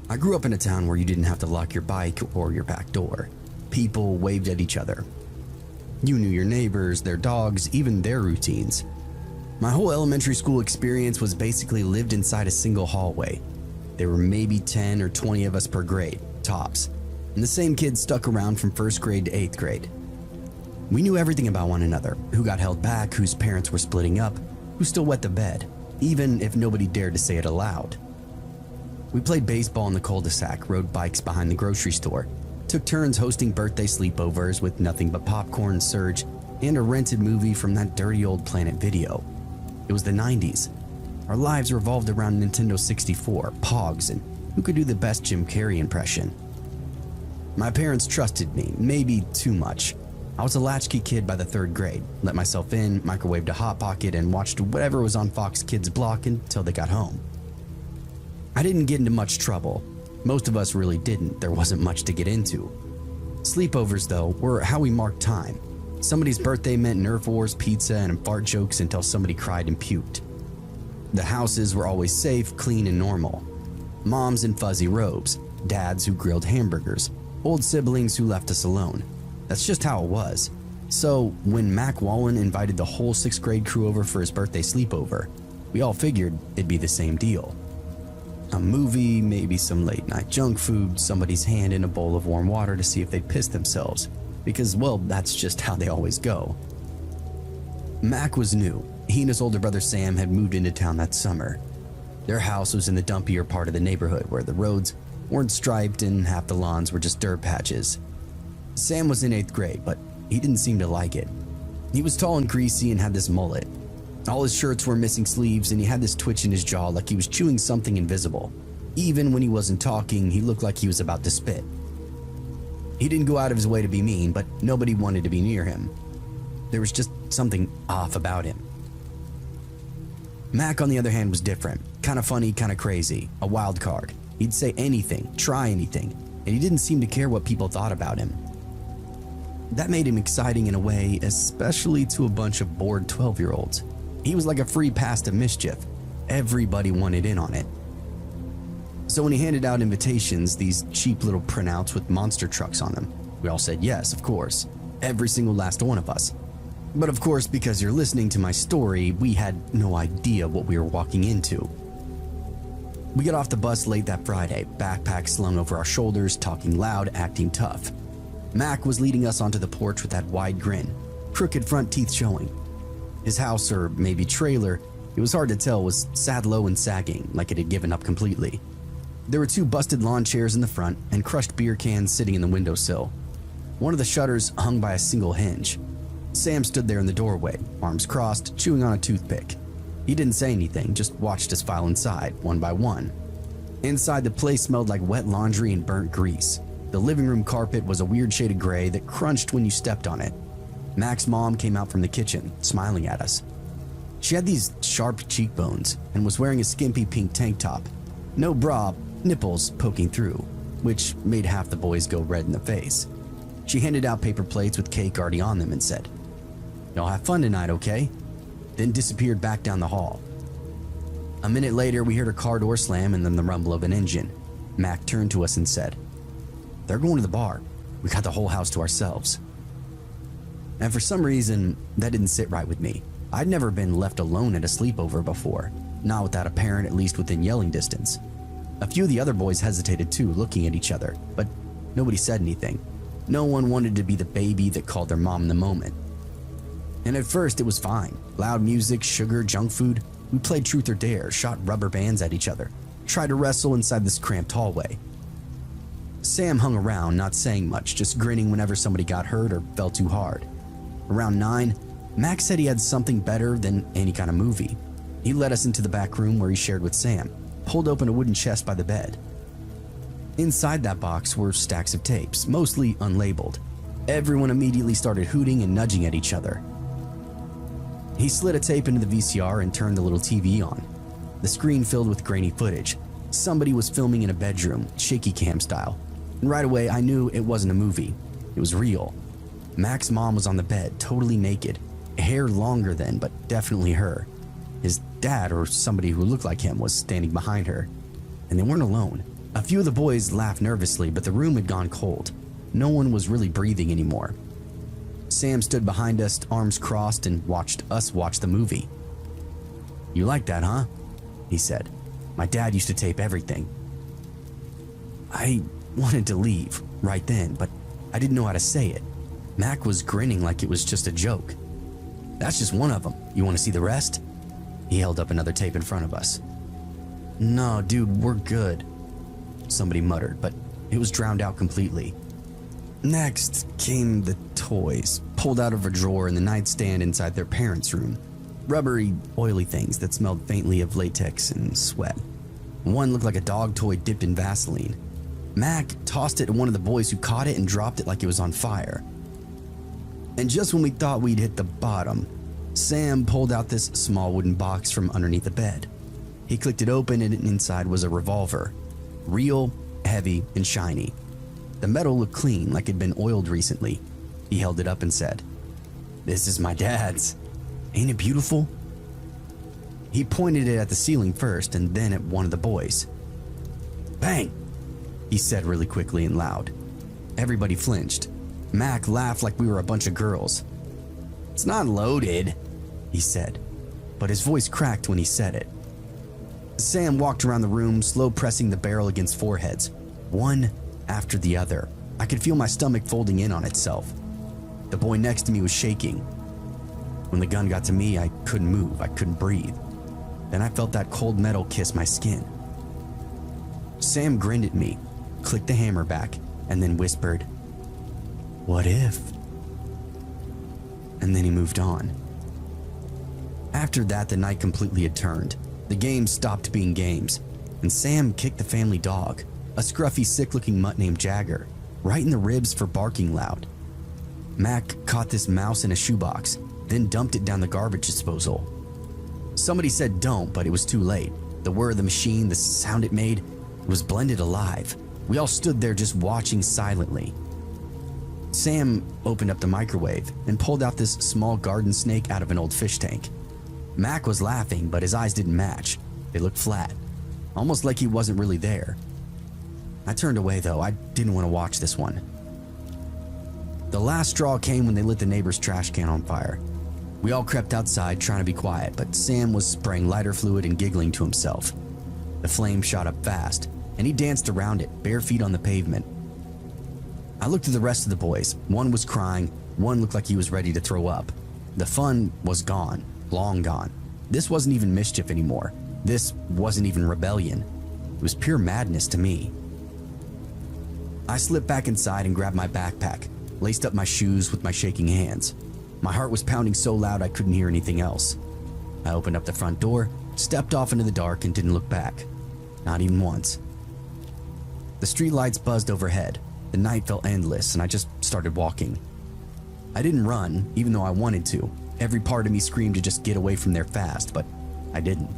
I grew up in a town where you didn't have to lock your bike or your back door. People waved at each other. You knew your neighbors, their dogs, even their routines. My whole elementary school experience was basically lived inside a single hallway. There were maybe 10 or 20 of us per grade, tops, and the same kids stuck around from 1st grade to 8th grade. We knew everything about one another, who got held back, whose parents were splitting up, who still wet the bed, even if nobody dared to say it aloud. We played baseball in the cul-de-sac, rode bikes behind the grocery store, took turns hosting birthday sleepovers with nothing but popcorn, surge, and a rented movie from that dirty old Planet Video. It was the 90s. Our lives revolved around Nintendo 64, Pogs, and who could do the best Jim Carrey impression. My parents trusted me, maybe too much. I was a latchkey kid by the 3rd grade, let myself in, microwaved a Hot Pocket, and watched whatever was on Fox Kids Block until they got home. I didn't get into much trouble. Most of us really didn't, there wasn't much to get into. Sleepovers, though, were how we marked time. Somebody's birthday meant Nerf wars, pizza, and fart jokes until somebody cried and puked. The houses were always safe, clean, and normal. Moms in fuzzy robes, dads who grilled hamburgers, old siblings who left us alone. That's just how it was. So when Mac Wallen invited the whole 6th grade crew over for his birthday sleepover, we all figured it'd be the same deal. A movie, maybe some late night junk food, somebody's hand in a bowl of warm water to see if they'd piss themselves, because, well, that's just how they always go. Mac was new. He and his older brother Sam had moved into town that summer. Their house was in the dumpier part of the neighborhood where the roads weren't striped and half the lawns were just dirt patches. Sam was in 8th grade, but he didn't seem to like it. He was tall and greasy and had this mullet. All his shirts were missing sleeves and he had this twitch in his jaw like he was chewing something invisible. Even when he wasn't talking, he looked like he was about to spit. He didn't go out of his way to be mean, but nobody wanted to be near him. There was just something off about him. Mac, on the other hand, was different. Kind of funny, kind of crazy. A wild card. He'd say anything, try anything, and he didn't seem to care what people thought about him. That made him exciting in a way, especially to a bunch of bored 12-year-olds. He was like a free pass to mischief. Everybody wanted in on it. So when he handed out invitations, these cheap little printouts with monster trucks on them, we all said yes, of course. Every single last one of us. But of course, because you're listening to my story, we had no idea what we were walking into. We got off the bus late that Friday, backpacks slung over our shoulders, talking loud, acting tough. Mac was leading us onto the porch with that wide grin, crooked front teeth showing. His house, or maybe trailer, it was hard to tell, was sad low and sagging, like it had given up completely. There were 2 busted lawn chairs in the front and crushed beer cans sitting in the windowsill. One of the shutters hung by a single hinge. Sam stood there in the doorway, arms crossed, chewing on a toothpick. He didn't say anything, just watched us file inside, one by one. Inside, the place smelled like wet laundry and burnt grease. The living room carpet was a weird shade of gray that crunched when you stepped on it. Mac's mom came out from the kitchen, smiling at us. She had these sharp cheekbones and was wearing a skimpy pink tank top. No bra, nipples poking through, which made half the boys go red in the face. She handed out paper plates with cake already on them and said, "Y'all have fun tonight, okay?" Then disappeared back down the hall. A minute later, we heard a car door slam and then the rumble of an engine. Mac turned to us and said, "They're going to the bar. We got the whole house to ourselves." And for some reason, that didn't sit right with me. I'd never been left alone at a sleepover before, not without a parent at least within yelling distance. A few of the other boys hesitated too, looking at each other, but nobody said anything. No one wanted to be the baby that called their mom in the moment. And at first it was fine. Loud music, sugar, junk food. We played truth or dare, shot rubber bands at each other, tried to wrestle inside this cramped hallway. Sam hung around, not saying much, just grinning whenever somebody got hurt or fell too hard. Around 9, Max said he had something better than any kind of movie. He led us into the back room where he shared with Sam, pulled open a wooden chest by the bed. Inside that box were stacks of tapes, mostly unlabeled. Everyone immediately started hooting and nudging at each other. He slid a tape into the VCR and turned the little TV on. The screen filled with grainy footage. Somebody was filming in a bedroom, shaky cam style. And right away I knew it wasn't a movie. It was real. Mac's mom was on the bed, totally naked. Hair longer than, but definitely her. His dad, or somebody who looked like him, was standing behind her. And they weren't alone. A few of the boys laughed nervously, but the room had gone cold. No one was really breathing anymore. Sam stood behind us, arms crossed, and watched us watch the movie. "You like that, huh?" he said. "My dad used to tape everything." I wanted to leave right then, but I didn't know how to say it. Mac was grinning like it was just a joke. "That's just one of them. You want to see the rest?" He held up another tape in front of us. "No, dude, we're good," somebody muttered, but it was drowned out completely. Next came the toys, pulled out of a drawer in the nightstand inside their parents' room. Rubbery, oily things that smelled faintly of latex and sweat. One looked like a dog toy dipped in Vaseline. Mac tossed it to one of the boys, who caught it and dropped it like it was on fire. And just when we thought we'd hit the bottom, Sam pulled out this small wooden box from underneath the bed. He clicked it open, and inside was a revolver. Real, heavy, and shiny. The metal looked clean, like it'd been oiled recently. He held it up and said, "This is my dad's. Ain't it beautiful?" He pointed it at the ceiling first, and then at one of the boys. "Bang!" he said really quickly and loud. Everybody flinched. Mac laughed like we were a bunch of girls. "It's not loaded," he said, but his voice cracked when he said it. Sam walked around the room, slow pressing the barrel against foreheads, one after the other. I could feel my stomach folding in on itself. The boy next to me was shaking. When the gun got to me, I couldn't move, I couldn't breathe. Then I felt that cold metal kiss my skin. Sam grinned at me, clicked the hammer back, and then whispered, "What if?" And then he moved on. After that, the night completely had turned. The games stopped being games, and Sam kicked the family dog, a scruffy, sick-looking mutt named Jagger, right in the ribs for barking loud. Mac caught this mouse in a shoebox, then dumped it down the garbage disposal. Somebody said don't, but it was too late. The whir of the machine, the sound it made, was blended alive. We all stood there just watching silently. Sam opened up the microwave and pulled out this small garden snake out of an old fish tank. Mac was laughing, but his eyes didn't match. They looked flat, almost like he wasn't really there. I turned away though. I didn't want to watch this one. The last straw came when they lit the neighbor's trash can on fire. We all crept outside trying to be quiet, but Sam was spraying lighter fluid and giggling to himself. The flame shot up fast, and he danced around it, bare feet on the pavement. I looked at the rest of the boys. One was crying, one looked like he was ready to throw up. The fun was gone, long gone. This wasn't even mischief anymore. This wasn't even rebellion. It was pure madness to me. I slipped back inside and grabbed my backpack, laced up my shoes with my shaking hands. My heart was pounding so loud I couldn't hear anything else. I opened up the front door, stepped off into the dark, and didn't look back. Not even once. The streetlights buzzed overhead. The night felt endless, and I just started walking. I didn't run, even though I wanted to. Every part of me screamed to just get away from there fast, but I didn't.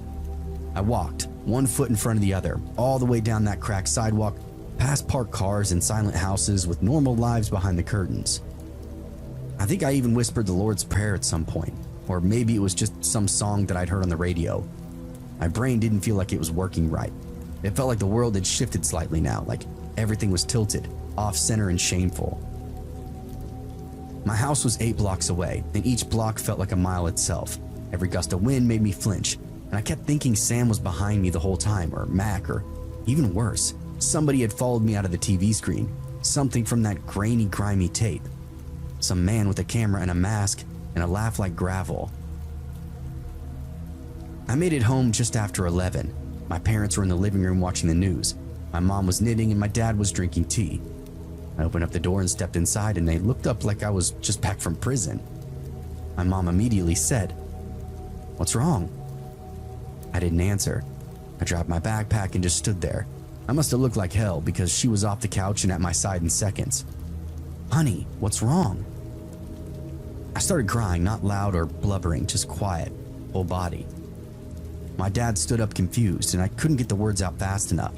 I walked, one foot in front of the other, all the way down that cracked sidewalk, past parked cars and silent houses with normal lives behind the curtains. I think I even whispered the Lord's Prayer at some point, or maybe it was just some song that I'd heard on the radio. My brain didn't feel like it was working right. It felt like the world had shifted slightly now, like everything was tilted, off-center and shameful. My house was 8 blocks away, and each block felt like a mile itself. Every gust of wind made me flinch, and I kept thinking Sam was behind me the whole time, or Mac, or even worse, somebody had followed me out of the TV screen, something from that grainy, grimy tape. Some man with a camera and a mask and a laugh like gravel. I made it home just after 11. My parents were in the living room watching the news. My mom was knitting and my dad was drinking tea. I opened up the door and stepped inside, and they looked up like I was just back from prison. My mom immediately said, "What's wrong?" I didn't answer. I dropped my backpack and just stood there. I must have looked like hell because she was off the couch and at my side in seconds. "Honey, what's wrong?" I started crying, not loud or blubbering, just quiet, whole body. My dad stood up confused, and I couldn't get the words out fast enough.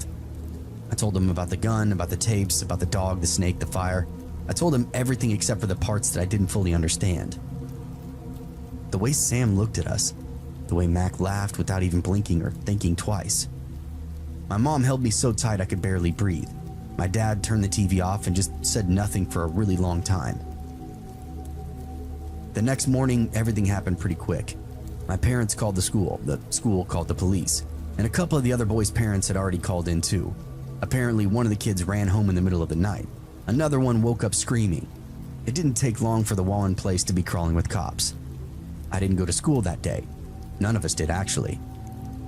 I told him about the gun, about the tapes, about the dog, the snake, the fire. I told him everything except for the parts that I didn't fully understand. The way Sam looked at us, the way Mac laughed without even blinking or thinking twice. My mom held me so tight I could barely breathe. My dad turned the TV off and just said nothing for a really long time. The next morning, everything happened pretty quick. My parents called the school called the police, and a couple of the other boys' parents had already called in too. Apparently, one of the kids ran home in the middle of the night. Another one woke up screaming. It didn't take long for the Wallen place to be crawling with cops. I didn't go to school that day. None of us did, actually.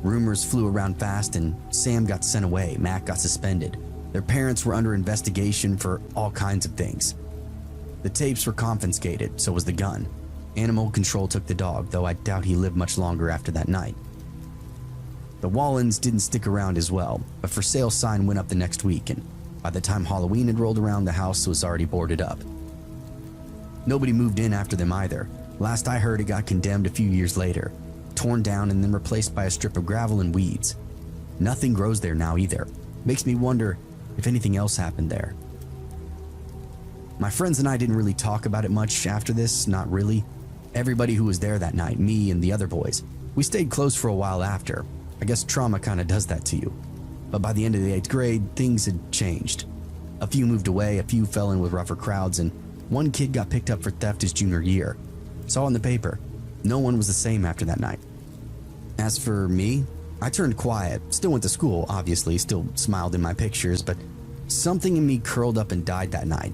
Rumors flew around fast, and Sam got sent away, Mac got suspended. Their parents were under investigation for all kinds of things. The tapes were confiscated, so was the gun. Animal control took the dog, though I doubt he lived much longer after that night. The Wallens didn't stick around as well. A for sale sign went up the next week, and by the time Halloween had rolled around, the house was already boarded up. Nobody moved in after them either. Last I heard, it got condemned a few years later, torn down and then replaced by a strip of gravel and weeds. Nothing grows there now either. Makes me wonder if anything else happened there. My friends and I didn't really talk about it much after this, not really. Everybody who was there that night, me and the other boys, we stayed close for a while after. I guess trauma kind of does that to you. But by the end of the 8th grade, things had changed. A few moved away, a few fell in with rougher crowds, and one kid got picked up for theft his junior year. Saw in the paper. No one was the same after that night. As for me, I turned quiet, still went to school, obviously, still smiled in my pictures, but something in me curled up and died that night.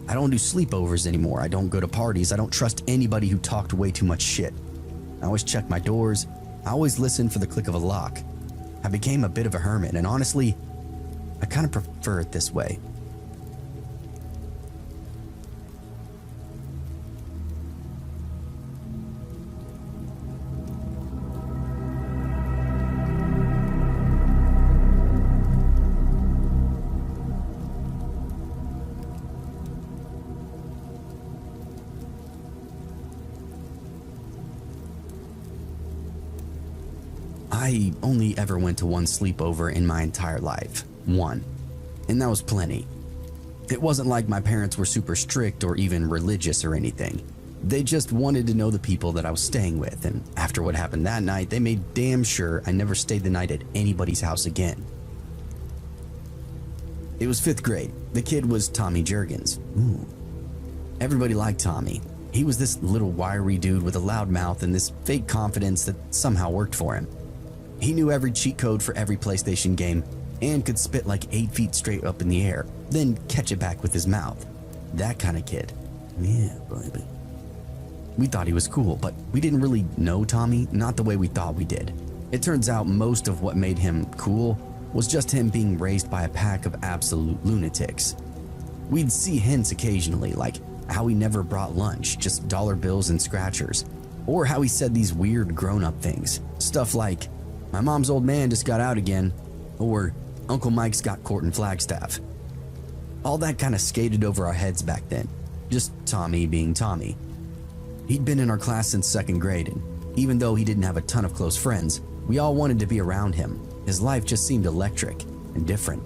I don't do sleepovers anymore, I don't go to parties, I don't trust anybody who talked way too much shit. I always check my doors, I always listen for the click of a lock. I became a bit of a hermit, and honestly, I kind of prefer it this way. I only ever went to one sleepover in my entire life. One. And that was plenty. It wasn't like my parents were super strict or even religious or anything. They just wanted to know the people that I was staying with, and after what happened that night, they made damn sure I never stayed the night at anybody's house again. It was 5th grade. The kid was Tommy Jurgens. Ooh. Everybody liked Tommy. He was this little wiry dude with a loud mouth and this fake confidence that somehow worked for him. He knew every cheat code for every PlayStation game and could spit like 8 feet straight up in the air, then catch it back with his mouth. That kind of kid. Yeah, baby. We thought he was cool, but we didn't really know Tommy, not the way we thought we did. It turns out most of what made him cool was just him being raised by a pack of absolute lunatics. We'd see hints occasionally, like how he never brought lunch, just dollar bills and scratchers, or how he said these weird grown-up things. Stuff like, "My mom's old man just got out again," or "Uncle Mike's got court in Flagstaff." All that kind of skated over our heads back then, just Tommy being Tommy. He'd been in our class since 2nd grade, and even though he didn't have a ton of close friends, we all wanted to be around him. His life just seemed electric and different.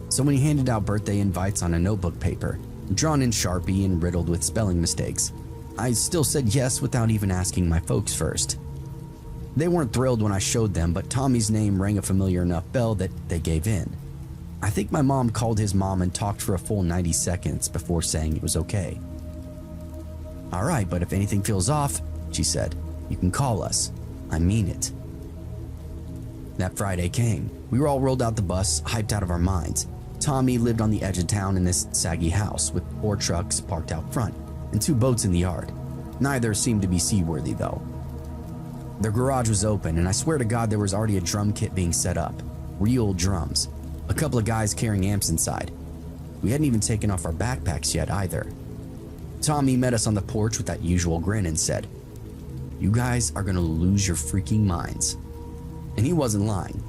So when he handed out birthday invites on a notebook paper, drawn in Sharpie and riddled with spelling mistakes, I still said yes without even asking my folks first. They weren't thrilled when I showed them, but Tommy's name rang a familiar enough bell that they gave in. I think my mom called his mom and talked for a full 90 seconds before saying it was okay. "All right, but if anything feels off," she said, "you can call us. I mean it." That Friday came. We were all rolled out the bus, hyped out of our minds. Tommy lived on the edge of town in this saggy house with 4 trucks parked out front and 2 boats in the yard. Neither seemed to be seaworthy though. Their garage was open, and I swear to God there was already a drum kit being set up. Real drums. A couple of guys carrying amps inside. We hadn't even taken off our backpacks yet either. Tommy met us on the porch with that usual grin and said, "You guys are gonna lose your freaking minds." And he wasn't lying.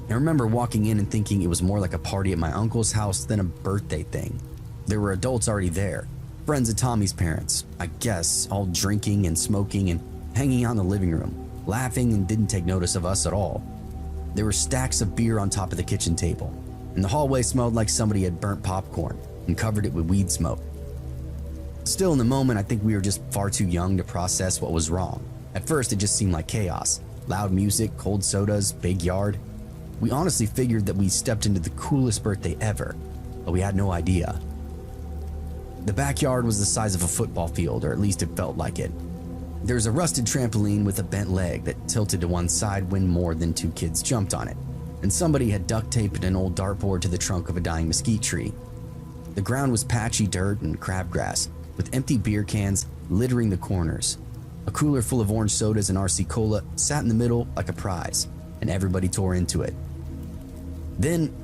I remember walking in and thinking it was more like a party at my uncle's house than a birthday thing. There were adults already there, friends of Tommy's parents, I guess, all drinking and smoking and hanging out in the living room, laughing and didn't take notice of us at all. There were stacks of beer on top of the kitchen table, and the hallway smelled like somebody had burnt popcorn and covered it with weed smoke. Still, in the moment, I think we were just far too young to process what was wrong. At first, it just seemed like chaos. Loud music, cold sodas, big yard. We honestly figured that we stepped into the coolest birthday ever, but we had no idea. The backyard was the size of a football field, or at least it felt like it. There was a rusted trampoline with a bent leg that tilted to one side when more than 2 kids jumped on it, and somebody had duct taped an old dartboard to the trunk of a dying mesquite tree. The ground was patchy dirt and crabgrass, with empty beer cans littering the corners. A cooler full of orange sodas and RC Cola sat in the middle like a prize, and everybody tore into it. Then,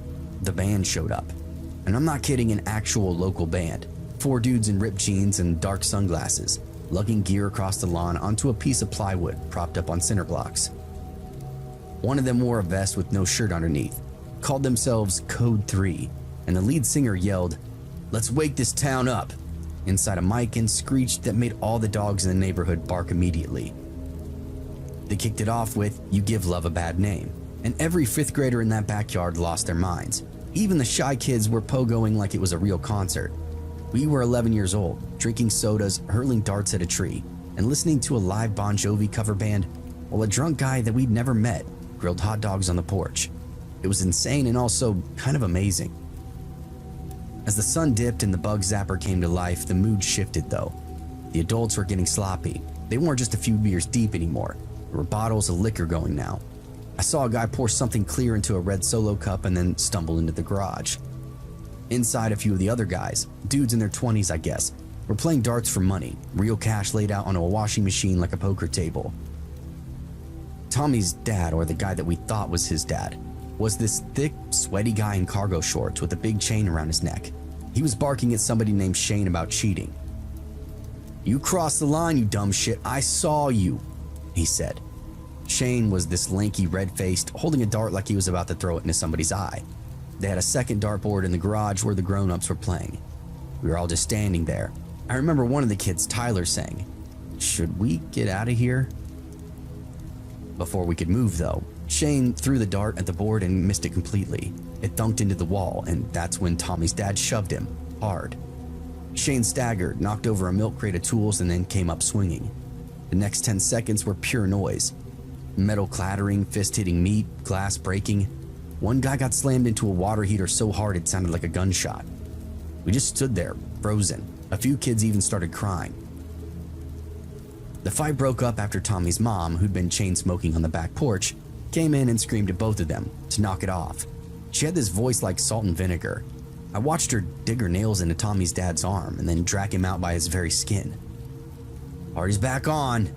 the band showed up. And I'm not kidding, an actual local band. 4 dudes in ripped jeans and dark sunglasses, lugging gear across the lawn onto a piece of plywood propped up on cinder blocks. One of them wore a vest with no shirt underneath, called themselves Code 3, and the lead singer yelled, "Let's wake this town up," inside a mic and screeched that made all the dogs in the neighborhood bark immediately. They kicked it off with "You Give Love a Bad Name," and every 5th grader in that backyard lost their minds. Even the shy kids were pogoing like it was a real concert. We were 11 years old, drinking sodas, hurling darts at a tree, and listening to a live Bon Jovi cover band, while a drunk guy that we'd never met grilled hot dogs on the porch. It was insane and also kind of amazing. As the sun dipped and the bug zapper came to life, the mood shifted though. The adults were getting sloppy. They weren't just a few beers deep anymore. There were bottles of liquor going now. I saw a guy pour something clear into a red Solo cup and then stumble into the garage. Inside, a few of the other guys, dudes in their 20s I guess, were playing darts for money, real cash laid out on a washing machine like a poker table. Tommy's dad, or the guy that we thought was his dad, was this thick, sweaty guy in cargo shorts with a big chain around his neck. He was barking at somebody named Shane about cheating. "You crossed the line, you dumb shit. I saw you," he said. Shane was this lanky, red-faced, holding a dart like he was about to throw it into somebody's eye. They had a second dartboard in the garage where the grown-ups were playing. We were all just standing there. I remember one of the kids, Tyler, saying, "Should we get out of here?" Before we could move though, Shane threw the dart at the board and missed it completely. It thunked into the wall, and that's when Tommy's dad shoved him, hard. Shane staggered, knocked over a milk crate of tools, and then came up swinging. The next 10 seconds were pure noise. Metal clattering, fist hitting meat, glass breaking. One guy got slammed into a water heater so hard it sounded like a gunshot. We just stood there, frozen. A few kids even started crying. The fight broke up after Tommy's mom, who'd been chain smoking on the back porch, came in and screamed at both of them to knock it off. She had this voice like salt and vinegar. I watched her dig her nails into Tommy's dad's arm and then drag him out by his very skin. "Party's back on,"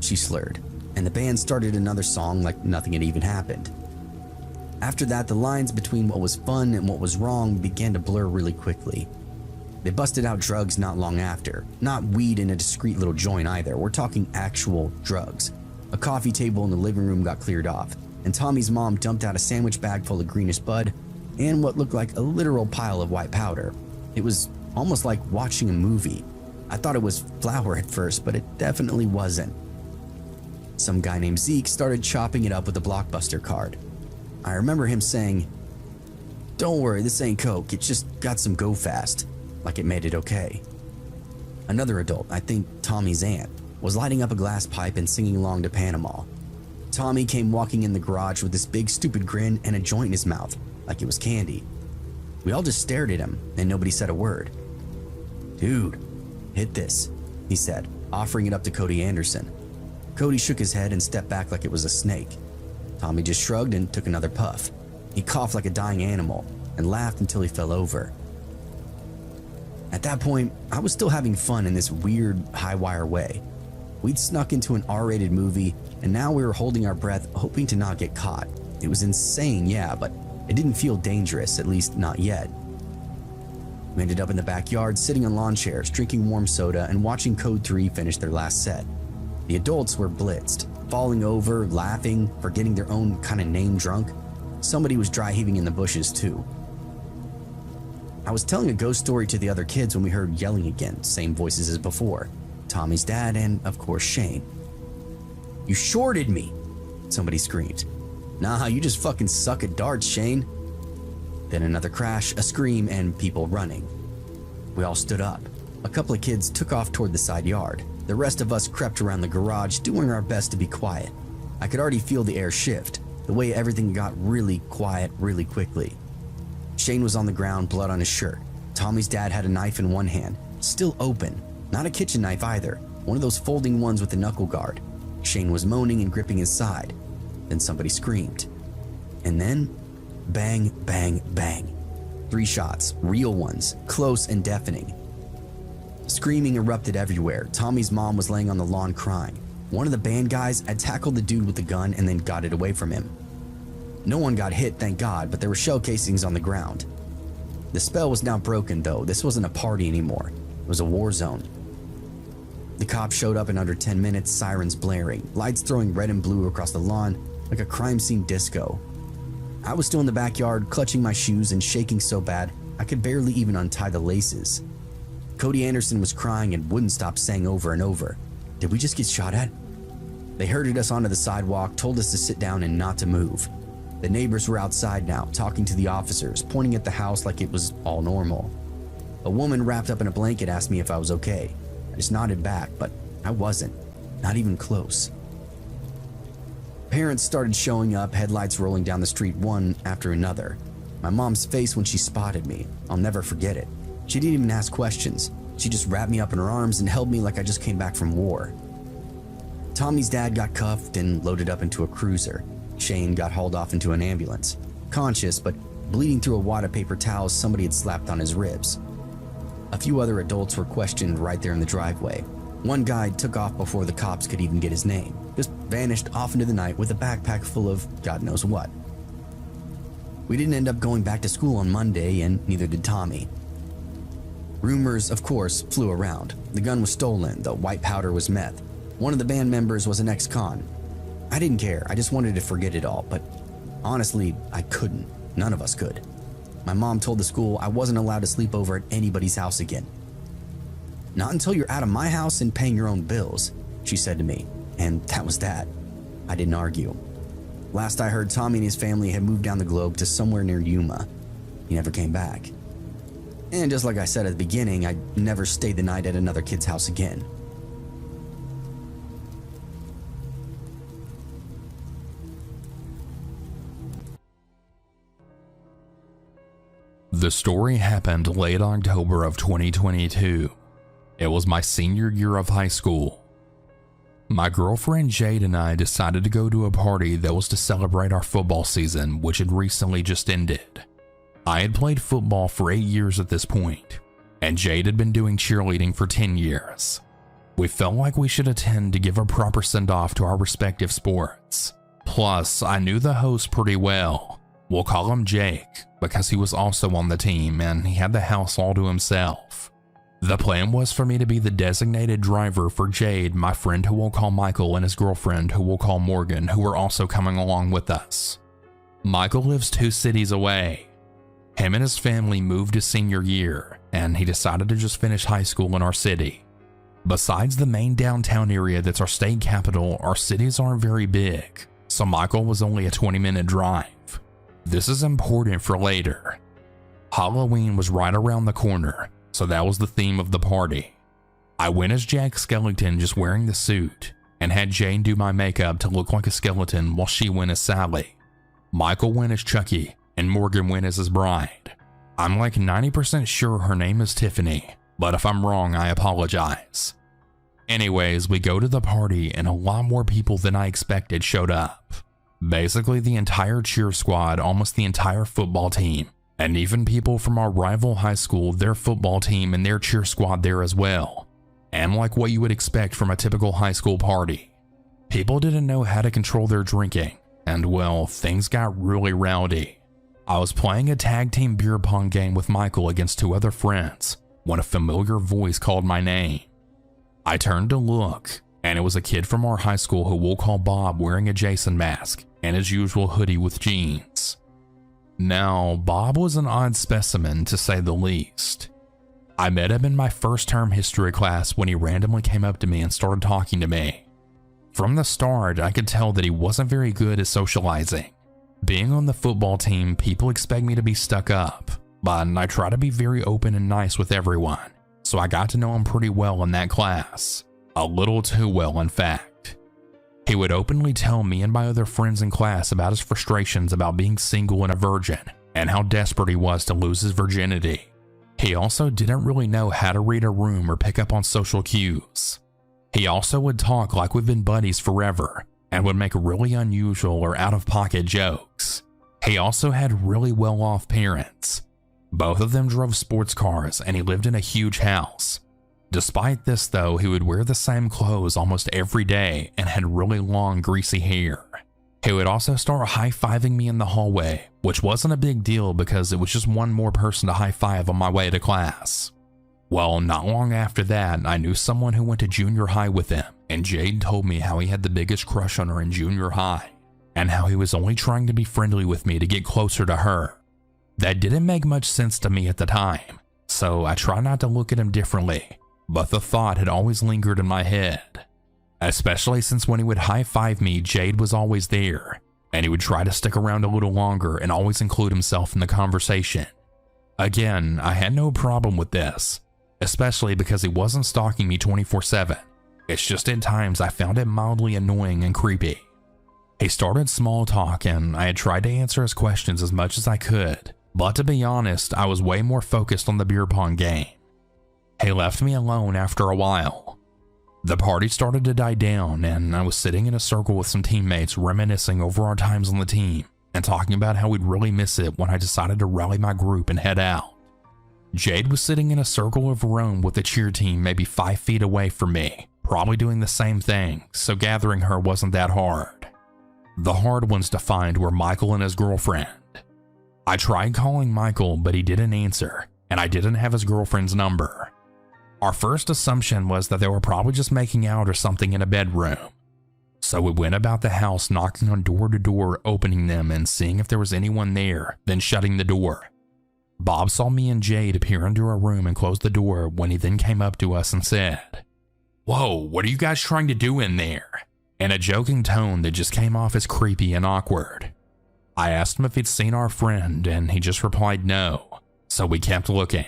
she slurred, and the band started another song like nothing had even happened. After that, the lines between what was fun and what was wrong began to blur really quickly. They busted out drugs not long after. Not weed in a discreet little joint either. We're talking actual drugs. A coffee table in the living room got cleared off, and Tommy's mom dumped out a sandwich bag full of greenish bud and what looked like a literal pile of white powder. It was almost like watching a movie. I thought it was flour at first, but it definitely wasn't. Some guy named Zeke started chopping it up with a Blockbuster card. I remember him saying, "Don't worry, this ain't coke, it just got some go fast," like it made it okay. Another adult, I think Tommy's aunt, was lighting up a glass pipe and singing along to Panama. Tommy came walking in the garage with this big stupid grin and a joint in his mouth, like it was candy. We all just stared at him and nobody said a word. "Dude, hit this," he said, offering it up to Cody Anderson. Cody shook his head and stepped back like it was a snake. Tommy just shrugged and took another puff. He coughed like a dying animal and laughed until he fell over. At that point, I was still having fun in this weird, high-wire way. We'd snuck into an R-rated movie, and now we were holding our breath, hoping to not get caught. It was insane, yeah, but it didn't feel dangerous, at least not yet. We ended up in the backyard, sitting on lawn chairs, drinking warm soda, and watching Code 3 finish their last set. The adults were blitzed, falling over, laughing, forgetting their own kind of name drunk. Somebody was dry heaving in the bushes too. I was telling a ghost story to the other kids when we heard yelling again, same voices as before. Tommy's dad and, of course, Shane. "You shorted me," somebody screamed. "Nah, you just fucking suck at darts, Shane." Then another crash, a scream, and people running. We all stood up. A couple of kids took off toward the side yard. The rest of us crept around the garage, doing our best to be quiet. I could already feel the air shift. the way everything got really quiet really quickly. Shane was on the ground, blood on his shirt. Tommy's dad had a knife in one hand, still open. Not a kitchen knife either, one of those folding ones with the knuckle guard. Shane was moaning and gripping his side. Then somebody screamed. And then, bang, bang, bang. 3 shots, real ones, close and deafening. Screaming erupted everywhere. Tommy's mom was laying on the lawn crying. One of the band guys had tackled the dude with the gun and then got it away from him. No one got hit, thank God, but there were shell casings on the ground. The spell was now broken though. This wasn't a party anymore. It was a war zone. The cops showed up in under 10 minutes, sirens blaring, lights throwing red and blue across the lawn like a crime scene disco. I was still in the backyard, clutching my shoes and shaking so bad I could barely even untie the laces. Cody Anderson was crying and wouldn't stop saying over and over, "Did we just get shot at?" They herded us onto the sidewalk, told us to sit down and not to move. The neighbors were outside now, talking to the officers, pointing at the house like it was all normal. A woman wrapped up in a blanket asked me if I was okay. I just nodded back, but I wasn't, not even close. Parents started showing up, headlights rolling down the street one after another. My mom's face when she spotted me, I'll never forget it. She didn't even ask questions. She just wrapped me up in her arms and held me like I just came back from war. Tommy's dad got cuffed and loaded up into a cruiser. Shane got hauled off into an ambulance, conscious but bleeding through a wad of paper towels somebody had slapped on his ribs. A few other adults were questioned right there in the driveway. One guy took off before the cops could even get his name, just vanished off into the night with a backpack full of God knows what. We didn't end up going back to school on Monday, and neither did Tommy. Rumors, of course, flew around. The gun was stolen, the white powder was meth. One of the band members was an ex-con. I didn't care, I just wanted to forget it all, but honestly, I couldn't. None of us could. My mom told the school I wasn't allowed to sleep over at anybody's house again. "Not until you're out of my house and paying your own bills," she said to me, and that was that. I didn't argue. Last I heard, Tommy and his family had moved down the globe to somewhere near Yuma. He never came back. And just like I said at the beginning, I never stayed the night at another kid's house again. The story happened late October of 2022. It was my senior year of high school. My girlfriend Jade and I decided to go to a party that was to celebrate our football season, which had recently just ended. I had played football for 8 years at this point, and Jade had been doing cheerleading for 10 years. We felt like we should attend to give a proper send-off to our respective sports. Plus, I knew the host pretty well. We'll call him Jake, because he was also on the team and he had the house all to himself. The plan was for me to be the designated driver for Jade, my friend who we'll call Michael, and his girlfriend who we'll call Morgan, who were also coming along with us. Michael lives 2 cities away. Him and his family moved his senior year, and he decided to just finish high school in our city. Besides the main downtown area that's our state capital, our cities aren't very big, so Michael was only a 20-minute drive. This is important for later. Halloween was right around the corner, so that was the theme of the party. I went as Jack Skellington, just wearing the suit, and had Jane do my makeup to look like a skeleton while she went as Sally. Michael went as Chucky, and Morgan went as his bride. I'm like 90% sure her name is Tiffany, but if I'm wrong, I apologize. Anyways, we go to the party and a lot more people than I expected showed up. Basically the entire cheer squad, almost the entire football team, and even people from our rival high school, their football team and their cheer squad there as well. And like what you would expect from a typical high school party. People didn't know how to control their drinking, and well, things got really rowdy. I was playing a tag team beer pong game with Michael against 2 other friends when a familiar voice called my name. I turned to look, and it was a kid from our high school who we'll call Bob, wearing a Jason mask and his usual hoodie with jeans. Now, Bob was an odd specimen to say the least. I met him in my first term history class when he randomly came up to me and started talking to me. From the start, I could tell that he wasn't very good at socializing. Being on the football team, people expect me to be stuck up, but I try to be very open and nice with everyone, so I got to know him pretty well in that class. A little too well, in fact. He would openly tell me and my other friends in class about his frustrations about being single and a virgin, and how desperate he was to lose his virginity. He also didn't really know how to read a room or pick up on social cues. He also would talk like we've been buddies forever, and would make really unusual or out-of-pocket jokes. He also had really well-off parents. Both of them drove sports cars, and he lived in a huge house. Despite this though, he would wear the same clothes almost every day and had really long greasy hair. He would also start high-fiving me in the hallway, which wasn't a big deal because it was just one more person to high-five on my way to class. Well, not long after that, I knew someone who went to junior high with him, and Jade told me how he had the biggest crush on her in junior high, and how he was only trying to be friendly with me to get closer to her. That didn't make much sense to me at the time, so I tried not to look at him differently. But the thought had always lingered in my head, especially since when he would high-five me, Jade was always there, and he would try to stick around a little longer and always include himself in the conversation. Again, I had no problem with this, especially because he wasn't stalking me 24/7. It's just at times I found it mildly annoying and creepy. He started small talk, and I had tried to answer his questions as much as I could, but to be honest, I was way more focused on the beer pong game. He left me alone after a while. The party started to die down, and I was sitting in a circle with some teammates reminiscing over our times on the team and talking about how we'd really miss it when I decided to rally my group and head out. Jade was sitting in a circle of her own with the cheer team maybe 5 feet away from me, probably doing the same thing, so gathering her wasn't that hard. The hard ones to find were Michael and his girlfriend. I tried calling Michael, but he didn't answer, and I didn't have his girlfriend's number. Our first assumption was that they were probably just making out or something in a bedroom. So we went about the house knocking on door to door, opening them and seeing if there was anyone there, then shutting the door. Bob saw me and Jade appear into our room and close the door when he then came up to us and said, "Whoa, what are you guys trying to do in there?" in a joking tone that just came off as creepy and awkward. I asked him if he'd seen our friend, and he just replied no, so we kept looking.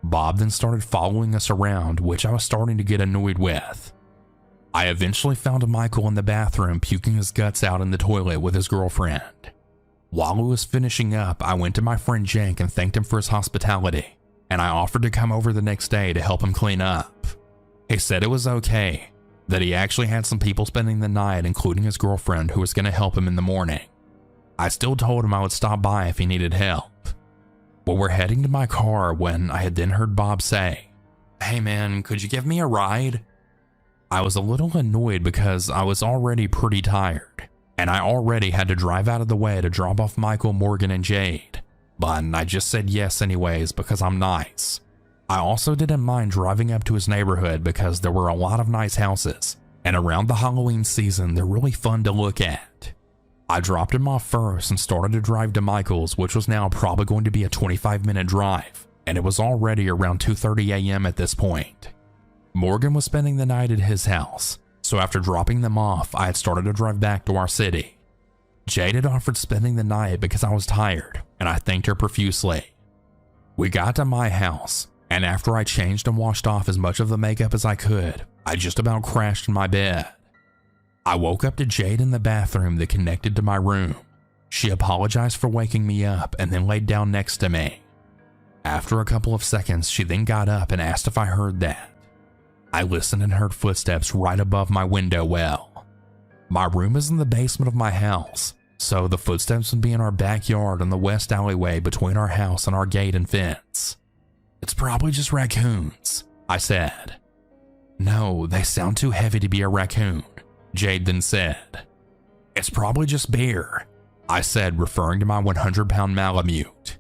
Bob then started following us around, which I was starting to get annoyed with. I eventually found Michael in the bathroom puking his guts out in the toilet with his girlfriend. While he was finishing up, I went to my friend Jank and thanked him for his hospitality, and I offered to come over the next day to help him clean up. He said it was okay, that he actually had some people spending the night, including his girlfriend, who was going to help him in the morning. I still told him I would stop by if he needed help. But we're heading to my car when I had then heard Bob say, "Hey man, could you give me a ride?" I was a little annoyed because I was already pretty tired, and I already had to drive out of the way to drop off Michael, Morgan, and Jade, but I just said yes anyways because I'm nice. I also didn't mind driving up to his neighborhood because there were a lot of nice houses, and around the Halloween season they're really fun to look at. I dropped him off first and started to drive to Michael's, which was now probably going to be a 25-minute drive, and it was already around 2:30 a.m. at this point. Morgan was spending the night at his house, so after dropping them off, I had started to drive back to our city. Jade had offered spending the night because I was tired, and I thanked her profusely. We got to my house, and after I changed and washed off as much of the makeup as I could, I just about crashed in my bed. I woke up to Jade in the bathroom that connected to my room. She apologized for waking me up and then laid down next to me. After a couple of seconds, she then got up and asked if I heard that. I listened and heard footsteps right above my window well. My room is in the basement of my house, so the footsteps would be in our backyard on the west alleyway between our house and our gate and fence. "It's probably just raccoons," I said. "No, they sound too heavy to be a raccoon," Jade then said. "It's probably just bear," I said, referring to my 100-pound Malamute.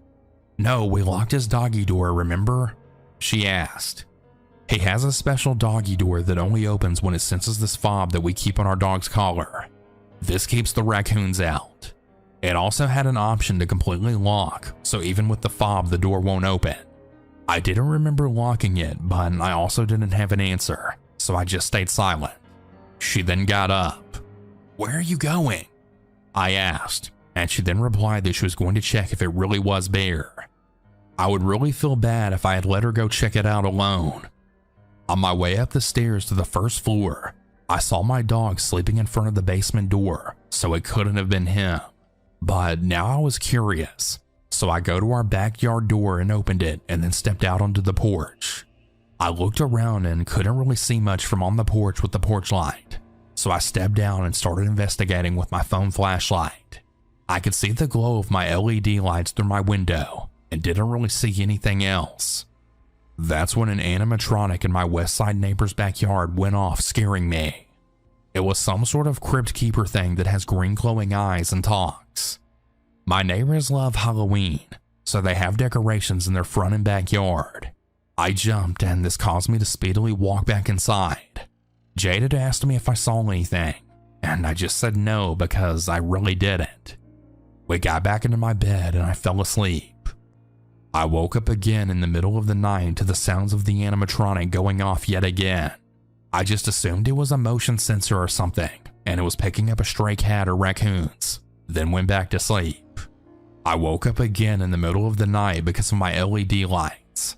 "No, we locked his doggy door, remember?" she asked. "He has a special doggy door that only opens when it senses this fob that we keep on our dog's collar. This keeps the raccoons out. It also had an option to completely lock, so even with the fob, the door won't open. I didn't remember locking it, but I also didn't have an answer, so I just stayed silent. She then got up. "Where are you going?" I asked, and she then replied that she was going to check if it really was bear. I would really feel bad if I had let her go check it out alone. On my way up the stairs to the first floor, I saw my dog sleeping in front of the basement door, so it couldn't have been him. But now I was curious, so I go to our backyard door and opened it and then stepped out onto the porch. I looked around and couldn't really see much from on the porch with the porch light, so I stepped down and started investigating with my phone flashlight. I could see the glow of my LED lights through my window and didn't really see anything else. That's when an animatronic in my west side neighbor's backyard went off, scaring me. It was some sort of crypt keeper thing that has green glowing eyes and talks. My neighbors love Halloween, so they have decorations in their front and backyard. I jumped and this caused me to speedily walk back inside. Jade had asked me if I saw anything, and I just said no because I really didn't. We got back into my bed and I fell asleep. I woke up again in the middle of the night to the sounds of the animatronic going off yet again. I just assumed it was a motion sensor or something, and it was picking up a stray cat or raccoons, then went back to sleep. I woke up again in the middle of the night because of my LED lights.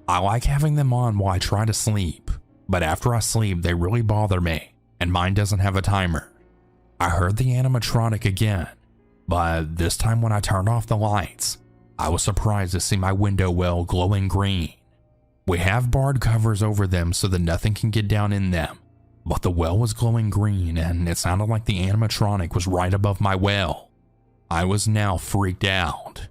I like having them on while I try to sleep, but after I sleep they really bother me, and mine doesn't have a timer. I heard the animatronic again, but this time when I turned off the lights, I was surprised to see my window well glowing green. We have barred covers over them so that nothing can get down in them, but the well was glowing green and it sounded like the animatronic was right above my well. I was now freaked out.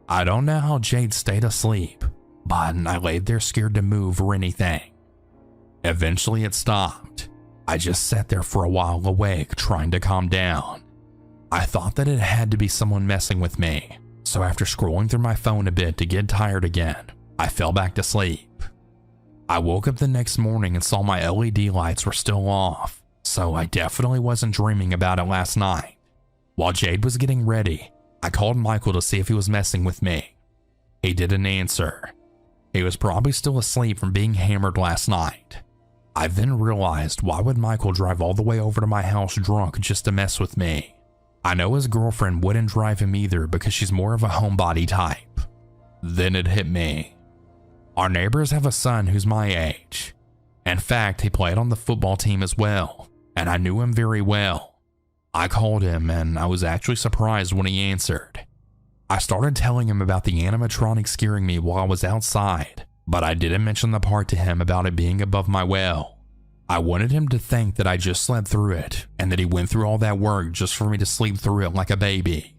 I don't know how Jade stayed asleep, but I laid there scared to move or anything. Eventually it stopped. I just sat there for a while awake trying to calm down. I thought that it had to be someone messing with me. So after scrolling through my phone a bit to get tired again, I fell back to sleep. I woke up the next morning and saw my LED lights were still off, so I definitely wasn't dreaming about it last night. While Jade was getting ready, I called Michael to see if he was messing with me. He didn't answer. He was probably still asleep from being hammered last night. I then realized, why would Michael drive all the way over to my house drunk just to mess with me? I know his girlfriend wouldn't drive him either because she's more of a homebody type. Then it hit me. Our neighbors have a son who's my age. In fact, he played on the football team as well, and I knew him very well. I called him and I was actually surprised when he answered. I started telling him about the animatronic scaring me while I was outside, but I didn't mention the part to him about it being above my well. I wanted him to think that I just slept through it and that he went through all that work just for me to sleep through it like a baby.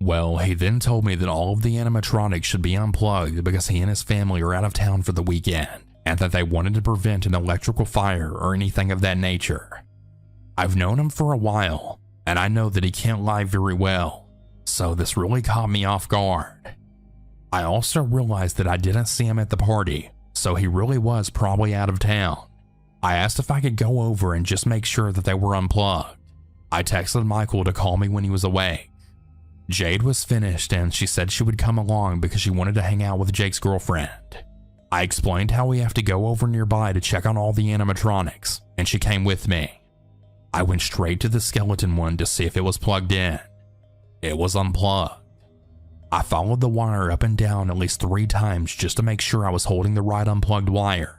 Well, he then told me that all of the animatronics should be unplugged because he and his family are out of town for the weekend and that they wanted to prevent an electrical fire or anything of that nature. I've known him for a while and I know that he can't lie very well, so this really caught me off guard. I also realized that I didn't see him at the party, so he really was probably out of town. I asked if I could go over and just make sure that they were unplugged. I texted Michael to call me when he was awake. Jade was finished and she said she would come along because she wanted to hang out with Jake's girlfriend. I explained how we have to go over nearby to check on all the animatronics, and she came with me. I went straight to the skeleton one to see if it was plugged in. It was unplugged. I followed the wire up and down at least 3 times just to make sure I was holding the right unplugged wire.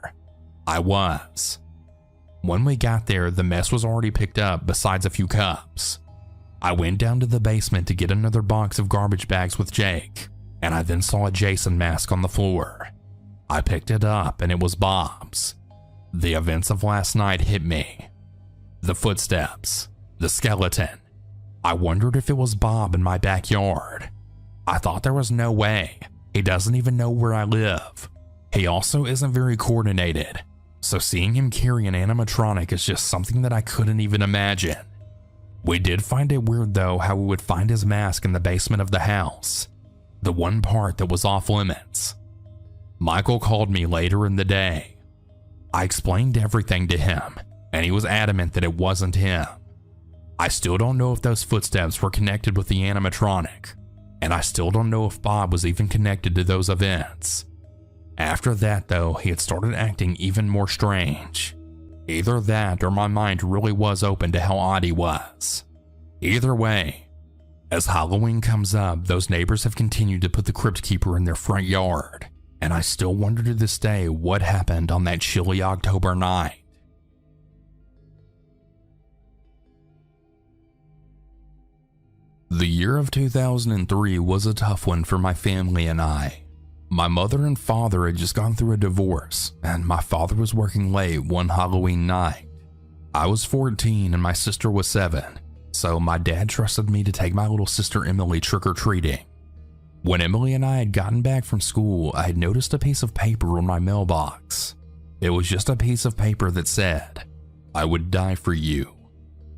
I was. When we got there, the mess was already picked up besides a few cups. I went down to the basement to get another box of garbage bags with Jake, and I then saw a Jason mask on the floor. I picked it up and it was Bob's. The events of last night hit me. The footsteps, the skeleton. I wondered if it was Bob in my backyard. I thought there was no way. He doesn't even know where I live. He also isn't very coordinated. So seeing him carry an animatronic is just something that I couldn't even imagine. We did find it weird though how we would find his mask in the basement of the house, the one part that was off limits. Michael called me later in the day. I explained everything to him, and he was adamant that it wasn't him. I still don't know if those footsteps were connected with the animatronic, and I still don't know if Bob was even connected to those events. After that though, he had started acting even more strange. Either that or my mind really was open to how odd he was. Either way, as Halloween comes up, those neighbors have continued to put the Crypt Keeper in their front yard, and I still wonder to this day what happened on that chilly October night. The year of 2003 was a tough one for my family and I. My mother and father had just gone through a divorce, and my father was working late one Halloween night. I was 14 and my sister was 7, so my dad trusted me to take my little sister Emily trick-or-treating. When Emily and I had gotten back from school, I had noticed a piece of paper on my mailbox. It was just a piece of paper that said, "I would die for you."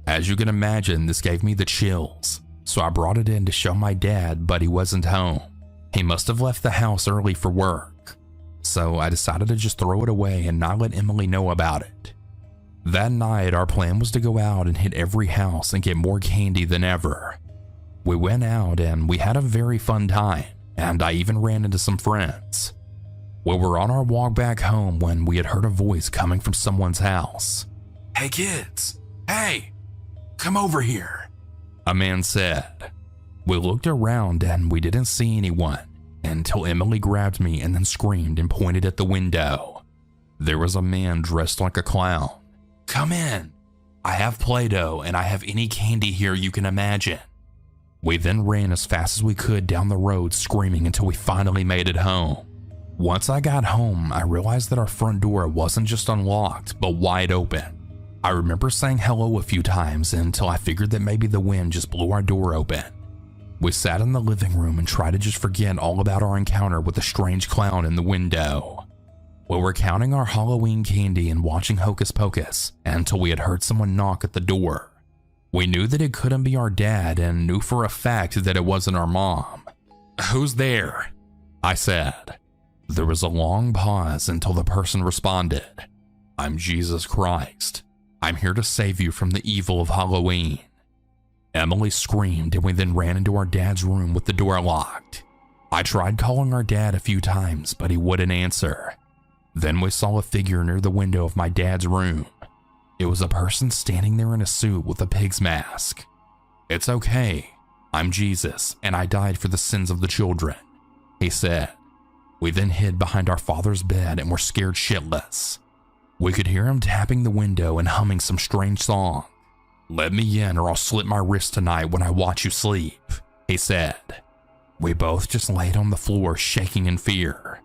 As you can imagine, this gave me the chills, so I brought it in to show my dad, but he wasn't home. He must have left the house early for work, so I decided to just throw it away and not let Emily know about it. That night, our plan was to go out and hit every house and get more candy than ever. We went out and we had a very fun time, and I even ran into some friends. We were on our walk back home when we had heard a voice coming from someone's house. "Hey kids, hey, come over here," a man said. We looked around and we didn't see anyone until Emily grabbed me and then screamed and pointed at the window. There was a man dressed like a clown. "Come in. I have Play-Doh and I have any candy here you can imagine." We then ran as fast as we could down the road screaming until we finally made it home. Once I got home, I realized that our front door wasn't just unlocked, but wide open. I remember saying hello a few times until I figured that maybe the wind just blew our door open. We sat in the living room and tried to just forget all about our encounter with the strange clown in the window. We were counting our Halloween candy and watching Hocus Pocus until we had heard someone knock at the door. We knew that it couldn't be our dad and knew for a fact that it wasn't our mom. "Who's there?" I said. There was a long pause until the person responded. "I'm Jesus Christ. I'm here to save you from the evil of Halloween." Emily screamed and we then ran into our dad's room with the door locked. I tried calling our dad a few times, but he wouldn't answer. Then we saw a figure near the window of my dad's room. It was a person standing there in a suit with a pig's mask. "It's okay. I'm Jesus, and I died for the sins of the children," he said. We then hid behind our father's bed and were scared shitless. We could hear him tapping the window and humming some strange song. "Let me in or I'll slit my wrist tonight when I watch you sleep," he said. We both just laid on the floor shaking in fear.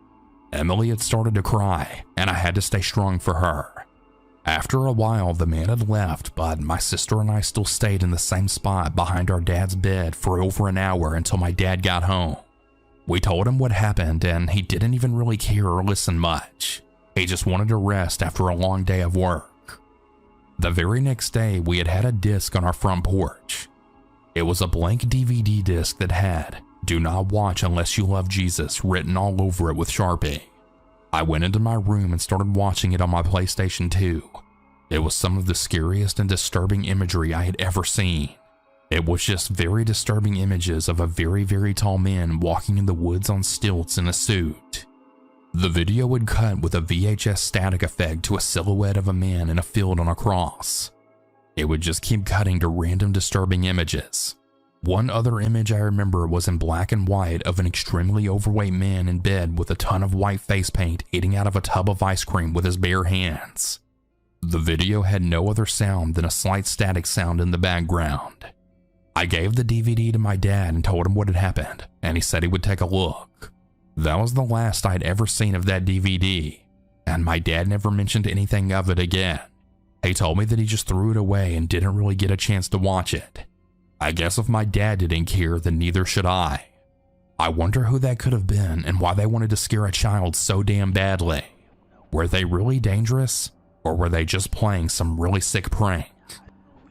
Emily had started to cry, and I had to stay strong for her. After a while, the man had left, but my sister and I still stayed in the same spot behind our dad's bed for over an hour until my dad got home. We told him what happened, and he didn't even really care or listen much. He just wanted to rest after a long day of work. The very next day, we had had a disc on our front porch. It was a blank DVD disc that had "Do not watch unless you love Jesus" written all over it with Sharpie. I went into my room and started watching it on my PlayStation 2. It was some of the scariest and disturbing imagery I had ever seen. It was just very disturbing images of a very, very tall man walking in the woods on stilts in a suit. The video would cut with a VHS static effect to a silhouette of a man in a field on a cross. It would just keep cutting to random disturbing images. One other image I remember was in black and white of an extremely overweight man in bed with a ton of white face paint eating out of a tub of ice cream with his bare hands. The video had no other sound than a slight static sound in the background. I gave the DVD to my dad and told him what had happened, and he said he would take a look. That was the last I'd ever seen of that DVD, and my dad never mentioned anything of it again. He told me that he just threw it away and didn't really get a chance to watch it. I guess if my dad didn't care, then neither should I. I wonder who that could have been and why they wanted to scare a child so damn badly. Were they really dangerous, or were they just playing some really sick prank?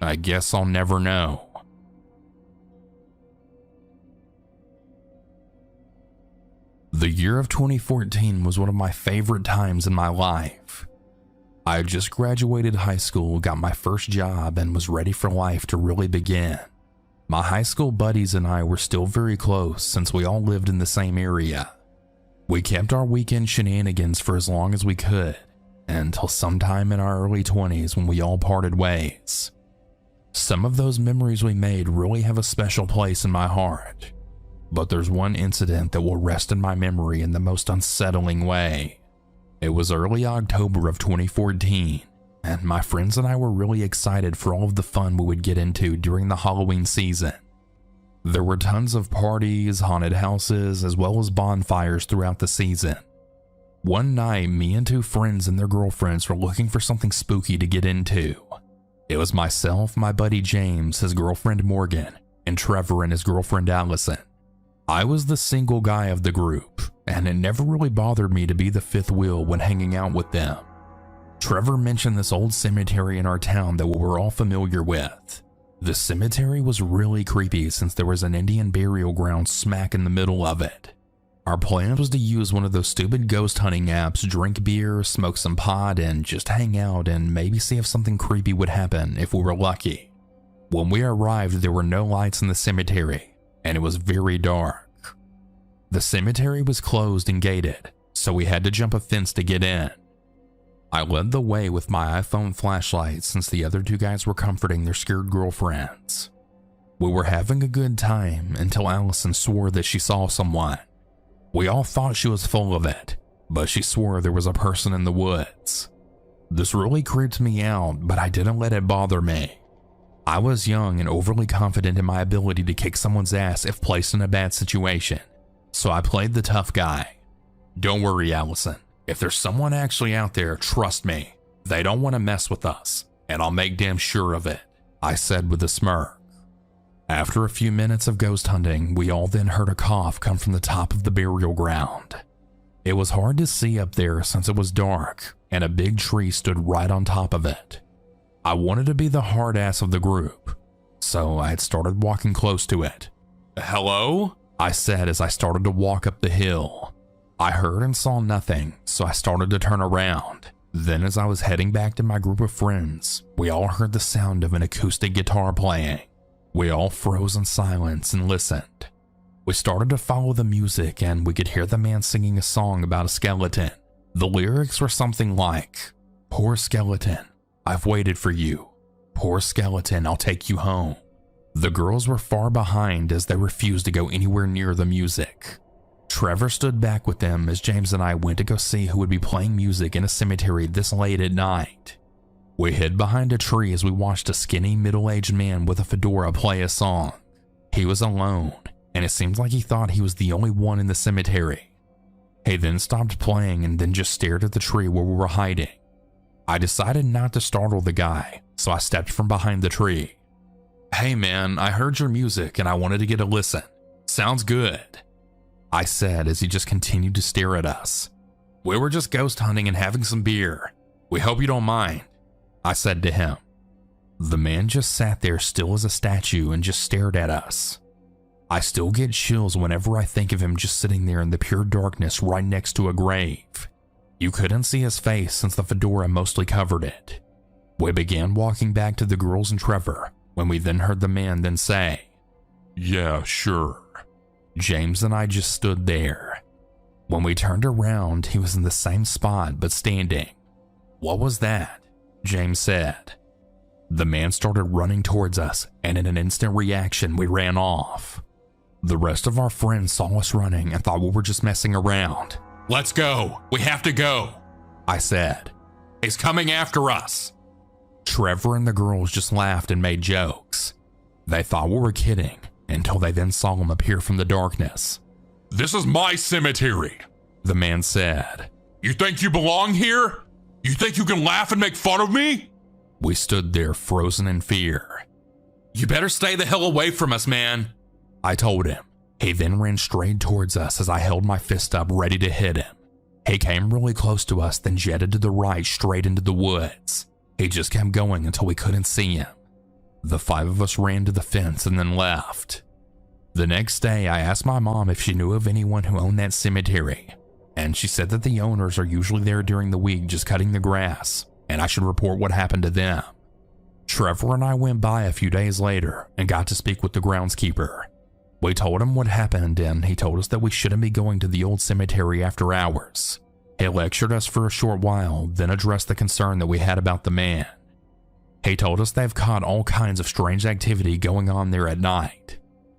I guess I'll never know. The year of 2014 was one of my favorite times in my life. I had just graduated high school, got my first job, and was ready for life to really begin. My high school buddies and I were still very close since we all lived in the same area. We kept our weekend shenanigans for as long as we could, until sometime in our early 20s when we all parted ways. Some of those memories we made really have a special place in my heart, but there's one incident that will rest in my memory in the most unsettling way. It was early October of 2014. And my friends and I were really excited for all of the fun we would get into during the Halloween season. There were tons of parties, haunted houses, as well as bonfires throughout the season. One night, me and two friends and their girlfriends were looking for something spooky to get into. It was myself, my buddy James, his girlfriend Morgan, and Trevor and his girlfriend Allison. I was the single guy of the group, and it never really bothered me to be the fifth wheel when hanging out with them. Trevor mentioned this old cemetery in our town that we were all familiar with. The cemetery was really creepy since there was an Indian burial ground smack in the middle of it. Our plan was to use one of those stupid ghost hunting apps, drink beer, smoke some pot, and just hang out and maybe see if something creepy would happen if we were lucky. When we arrived, there were no lights in the cemetery, and it was very dark. The cemetery was closed and gated, so we had to jump a fence to get in. I led the way with my iPhone flashlight since the other two guys were comforting their scared girlfriends. We were having a good time until Allison swore that she saw someone. We all thought she was full of it, but she swore there was a person in the woods. This really creeped me out, but I didn't let it bother me. I was young and overly confident in my ability to kick someone's ass if placed in a bad situation, so I played the tough guy. Don't worry, Allison. If there's someone actually out there, trust me, they don't want to mess with us, and I'll make damn sure of it, I said with a smirk. After a few minutes of ghost hunting, we all then heard a cough come from the top of the burial ground. It was hard to see up there since it was dark, and a big tree stood right on top of it. I wanted to be the hard ass of the group, so I had started walking close to it. "Hello?" I said as I started to walk up the hill. I heard and saw nothing, so I started to turn around. Then as I was heading back to my group of friends, we all heard the sound of an acoustic guitar playing. We all froze in silence and listened. We started to follow the music and we could hear the man singing a song about a skeleton. The lyrics were something like, "Poor skeleton, I've waited for you. Poor skeleton, I'll take you home." The girls were far behind as they refused to go anywhere near the music. Trevor stood back with them as James and I went to go see who would be playing music in a cemetery this late at night. We hid behind a tree as we watched a skinny middle-aged man with a fedora play a song. He was alone, and it seemed like he thought he was the only one in the cemetery. He then stopped playing and then just stared at the tree where we were hiding. I decided not to startle the guy, so I stepped from behind the tree. "Hey man, I heard your music and I wanted to get a listen. Sounds good," I said as he just continued to stare at us. "We were just ghost hunting and having some beer. We hope you don't mind," I said to him. The man just sat there still as a statue and just stared at us. I still get chills whenever I think of him just sitting there in the pure darkness right next to a grave. You couldn't see his face since the fedora mostly covered it. We began walking back to the girls and Trevor when we then heard the man then say, "Yeah, sure." James and I just stood there. When we turned around, he was in the same spot but standing. "What was that?" James said. The man started running towards us, and in an instant reaction, we ran off. The rest of our friends saw us running and thought we were just messing around. "Let's go, we have to go," I said. "He's coming after us." Trevor and the girls just laughed and made jokes. They thought we were kidding until they then saw him appear from the darkness. "This is my cemetery," the man said. "You think you belong here? You think you can laugh and make fun of me?" We stood there frozen in fear. "You better stay the hell away from us, man," I told him. He then ran straight towards us as I held my fist up ready to hit him. He came really close to us, then jetted to the right straight into the woods. He just kept going until we couldn't see him. The five of us ran to the fence and then left. The next day, I asked my mom if she knew of anyone who owned that cemetery, and she said that the owners are usually there during the week just cutting the grass, and I should report what happened to them. Trevor and I went by a few days later and got to speak with the groundskeeper. We told him what happened, and he told us that we shouldn't be going to the old cemetery after hours. He lectured us for a short while, then addressed the concern that we had about the man. He told us they've caught all kinds of strange activity going on there at night.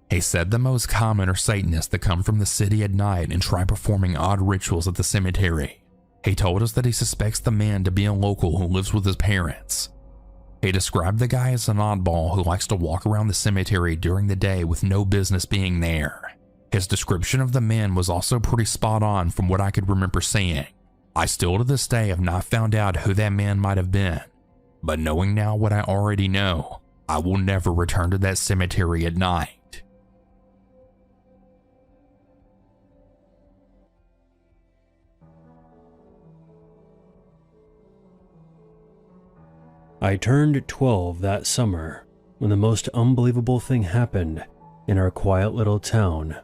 He said the most common are Satanists that come from the city at night and try performing odd rituals at the cemetery. He told us that he suspects the man to be a local who lives with his parents. He described the guy as an oddball who likes to walk around the cemetery during the day with no business being there. His description of the men was also pretty spot on from what I could remember seeing. I still to this day have not found out who that man might have been, but knowing now what I already know, I will never return to that cemetery at night. I turned 12 that summer when the most unbelievable thing happened in our quiet little town.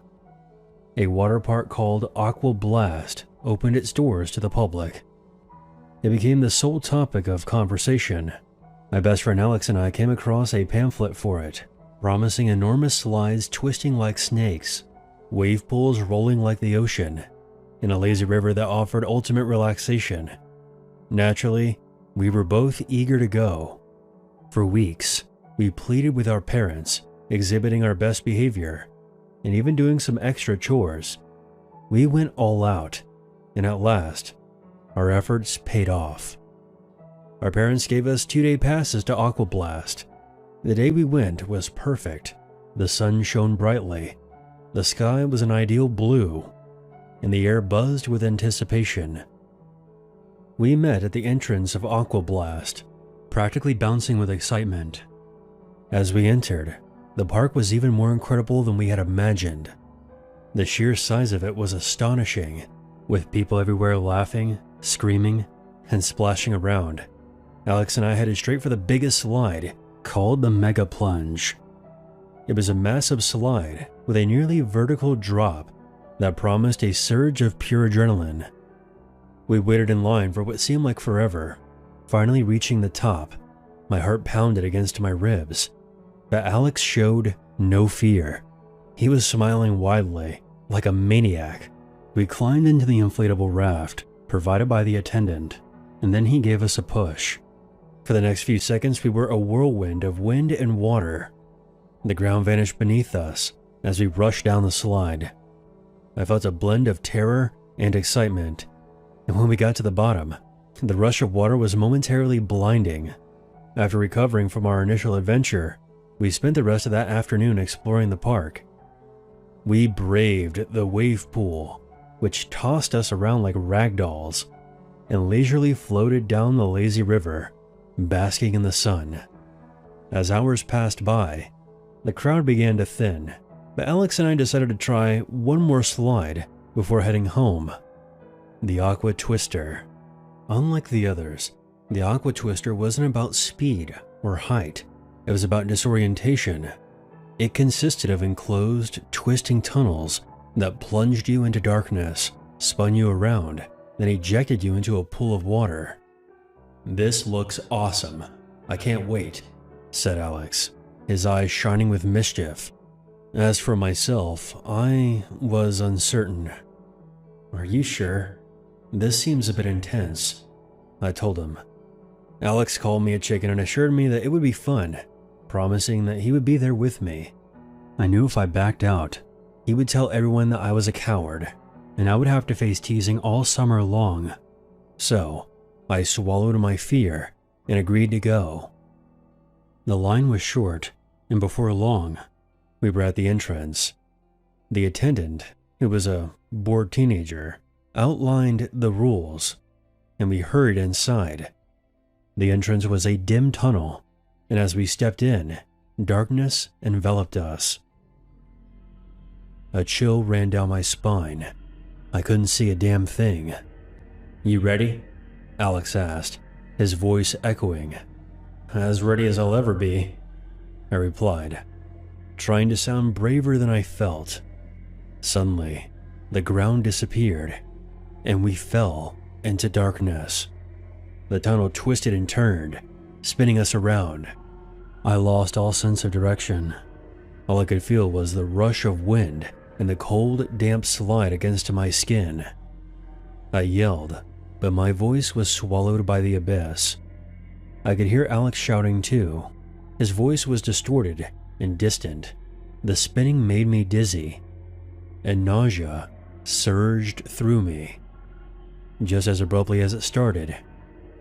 A water park called Aqua Blast opened its doors to the public. It became the sole topic of conversation. My best friend Alex and I came across a pamphlet for it, promising enormous slides twisting like snakes, wave pools rolling like the ocean, and a lazy river that offered ultimate relaxation. Naturally, we were both eager to go. For weeks, we pleaded with our parents, exhibiting our best behavior, and even doing some extra chores. We went all out, and at last, our efforts paid off. Our parents gave us 2-day passes to Aqua Blast. The day we went was perfect. The sun shone brightly, the sky was an ideal blue, and the air buzzed with anticipation. We met at the entrance of Aqua Blast, practically bouncing with excitement. As we entered, the park was even more incredible than we had imagined. The sheer size of it was astonishing, with people everywhere laughing, screaming, and splashing around. Alex and I headed straight for the biggest slide, called the Mega Plunge. It was a massive slide with a nearly vertical drop that promised a surge of pure adrenaline. We waited in line for what seemed like forever. Finally reaching the top, my heart pounded against my ribs. But Alex showed no fear. He was smiling widely, like a maniac. We climbed into the inflatable raft, provided by the attendant, and then he gave us a push. For the next few seconds, we were a whirlwind of wind and water. The ground vanished beneath us as we rushed down the slide. I felt a blend of terror and excitement. And when we got to the bottom, the rush of water was momentarily blinding. After recovering from our initial adventure, we spent the rest of that afternoon exploring the park. We braved the wave pool, which tossed us around like rag dolls, and leisurely floated down the lazy river, basking in the sun. As hours passed by, the crowd began to thin, but Alex and I decided to try one more slide before heading home. The Aqua Twister. Unlike the others, the Aqua Twister wasn't about speed or height. It was about disorientation. It consisted of enclosed, twisting tunnels that plunged you into darkness, spun you around, then ejected you into a pool of water. "This looks awesome. I can't wait," said Alex, his eyes shining with mischief. As for myself, I was uncertain. "Are you sure? This seems a bit intense," I told him. Alex called me a chicken and assured me that it would be fun, promising that he would be there with me. I knew if I backed out, he would tell everyone that I was a coward, and I would have to face teasing all summer long. So, I swallowed my fear and agreed to go. The line was short, and before long, we were at the entrance. The attendant, who was a bored teenager, outlined the rules, and we hurried inside. The entrance was a dim tunnel, and as we stepped in, darkness enveloped us. A chill ran down my spine. I couldn't see a damn thing. "You ready?" Alex asked, his voice echoing. "As ready as I'll ever be," I replied, trying to sound braver than I felt. Suddenly, the ground disappeared, and we fell into darkness. The tunnel twisted and turned, spinning us around. I lost all sense of direction. All I could feel was the rush of wind and the cold, damp slide against my skin. I yelled, but my voice was swallowed by the abyss. I could hear Alex shouting too. His voice was distorted and distant. The spinning made me dizzy, and nausea surged through me. Just as abruptly as it started,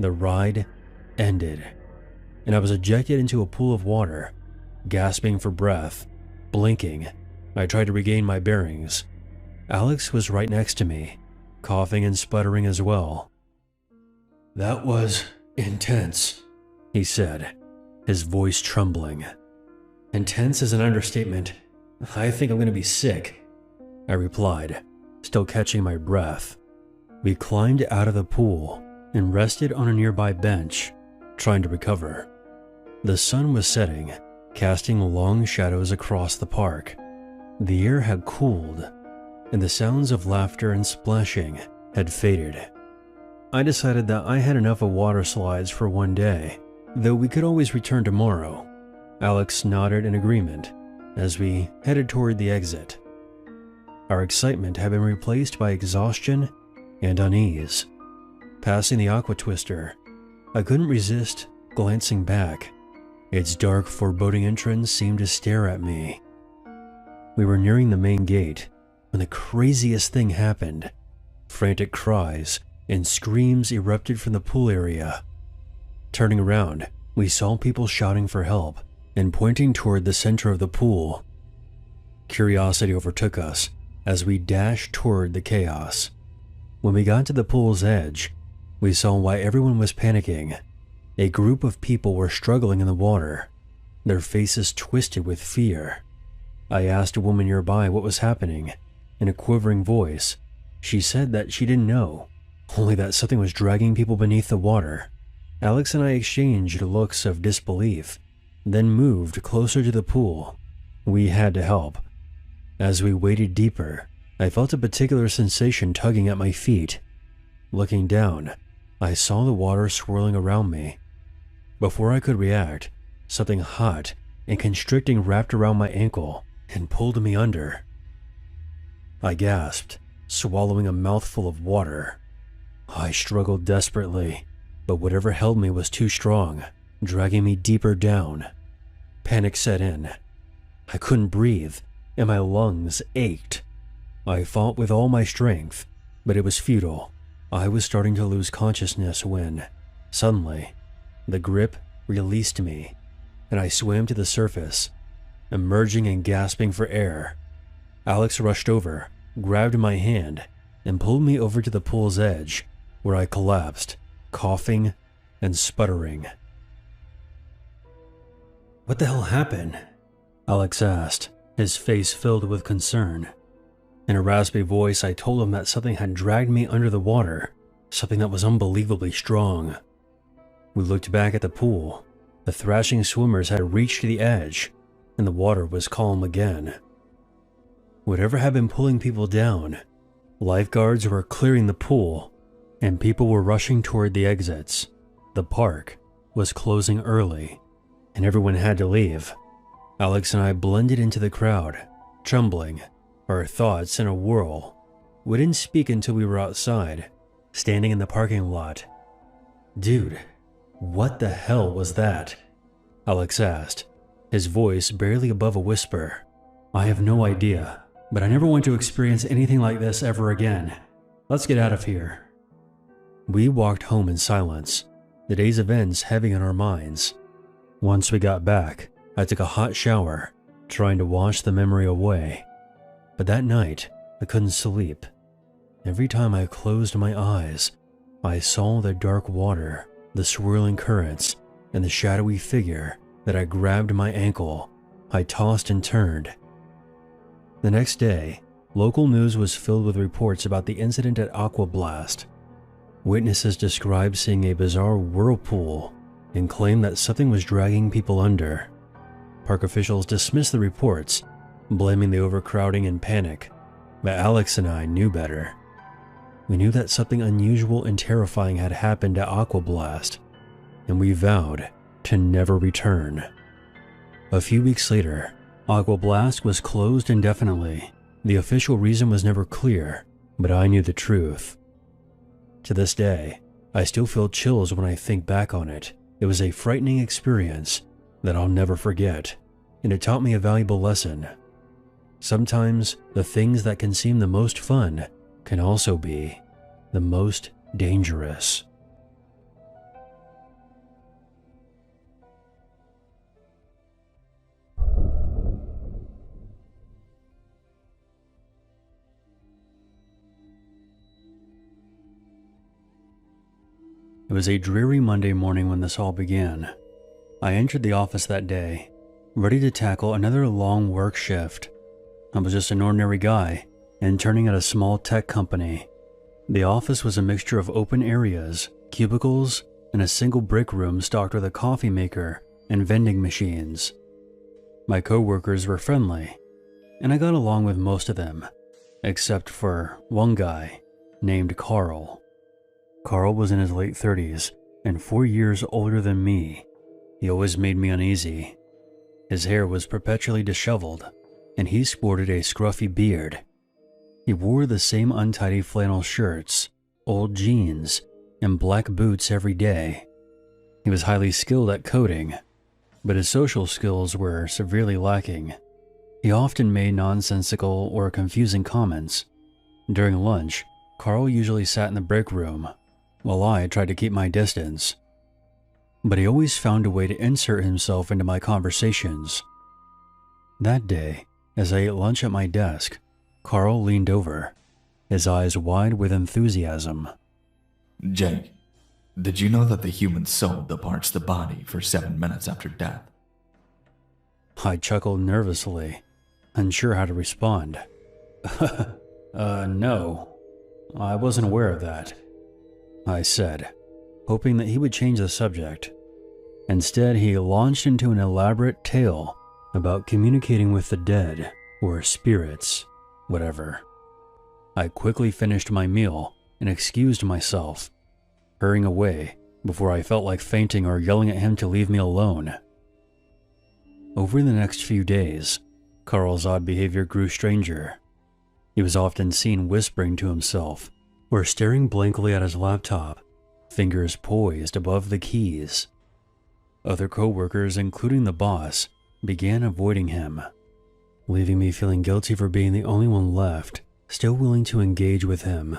the ride ended, and I was ejected into a pool of water. Gasping for breath, blinking, I tried to regain my bearings. Alex was right next to me, coughing and sputtering as well. "That was intense," he said, his voice trembling. "Intense is an understatement. I think I'm going to be sick," I replied, still catching my breath. We climbed out of the pool and rested on a nearby bench, trying to recover. The sun was setting, casting long shadows across the park. The air had cooled, and the sounds of laughter and splashing had faded. I decided that I had enough of water slides for one day, though we could always return tomorrow. Alex nodded in agreement as we headed toward the exit. Our excitement had been replaced by exhaustion and unease. Passing the aqua twister, I couldn't resist glancing back. Its dark, foreboding entrance seemed to stare at me. We were nearing the main gate when the craziest thing happened. Frantic cries and screams erupted from the pool area. Turning around, we saw people shouting for help and pointing toward the center of the pool. Curiosity overtook us as we dashed toward the chaos. When we got to the pool's edge, we saw why everyone was panicking. A group of people were struggling in the water, their faces twisted with fear. I asked a woman nearby what was happening. In a quivering voice, she said that she didn't know, only that something was dragging people beneath the water. Alex and I exchanged looks of disbelief, then moved closer to the pool. We had to help. As we waded deeper, I felt a particular sensation tugging at my feet. Looking down, I saw the water swirling around me. Before I could react, something hot and constricting wrapped around my ankle and pulled me under. I gasped, swallowing a mouthful of water. I struggled desperately, but whatever held me was too strong, dragging me deeper down. Panic set in. I couldn't breathe, and my lungs ached. I fought with all my strength, but it was futile. I was starting to lose consciousness when, suddenly, the grip released me, and I swam to the surface, emerging and gasping for air. Alex rushed over, grabbed my hand, and pulled me over to the pool's edge, where I collapsed, coughing and sputtering. "What the hell happened?" Alex asked, his face filled with concern. In a raspy voice, I told him that something had dragged me under the water, something that was unbelievably strong. We looked back at the pool. The thrashing swimmers had reached the edge, and the water was calm again. Whatever had been pulling people down, lifeguards were clearing the pool, and people were rushing toward the exits. The park was closing early, and everyone had to leave. Alex and I blended into the crowd, trembling, our thoughts in a whirl. We didn't speak until we were outside, standing in the parking lot. "Dude, what the hell was that?" Alex asked, his voice barely above a whisper. "I have no idea, but I never want to experience anything like this ever again. Let's get out of here." We walked home in silence, the day's events heavy on our minds. Once we got back, I took a hot shower, trying to wash the memory away. But that night, I couldn't sleep. Every time I closed my eyes, I saw the dark water, the swirling currents, and the shadowy figure that had grabbed my ankle. I tossed and turned. The next day, local news was filled with reports about the incident at Aqua Blast. Witnesses described seeing a bizarre whirlpool and claimed that something was dragging people under. Park officials dismissed the reports, blaming the overcrowding and panic, but Alex and I knew better. We knew that something unusual and terrifying had happened at Aqua Blast, and we vowed to never return. A few weeks later, Aqua Blast was closed indefinitely. The official reason was never clear, but I knew the truth. To this day, I still feel chills when I think back on it. It was a frightening experience that I'll never forget, and it taught me a valuable lesson. Sometimes the things that can seem the most fun can also be the most dangerous. It was a dreary Monday morning when this all began. I entered the office that day, ready to tackle another long work shift. I was just an ordinary guy, interning at a small tech company. The office was a mixture of open areas, cubicles, and a single break room stocked with a coffee maker and vending machines. My coworkers were friendly, and I got along with most of them, except for one guy named Carl. Carl was in his late 30s and 4 years older than me. He always made me uneasy. His hair was perpetually disheveled, and he sported a scruffy beard. He wore the same untidy flannel shirts, old jeans, and black boots every day. He was highly skilled at coding, but his social skills were severely lacking. He often made nonsensical or confusing comments. During lunch, Carl usually sat in the break room, while I tried to keep my distance. But he always found a way to insert himself into my conversations. That day, as I ate lunch at my desk, Carl leaned over, his eyes wide with enthusiasm. Jake, did you know that the human soul departs the body for 7 minutes after death? I chuckled nervously, unsure how to respond. No, I wasn't aware of that, I said, hoping that he would change the subject. Instead, he launched into an elaborate tale about communicating with the dead, or spirits, whatever. I quickly finished my meal and excused myself, hurrying away before I felt like fainting or yelling at him to leave me alone. Over the next few days, Carl's odd behavior grew stranger. He was often seen whispering to himself or staring blankly at his laptop, fingers poised above the keys. Other coworkers, including the boss, began avoiding him, leaving me feeling guilty for being the only one left, still willing to engage with him.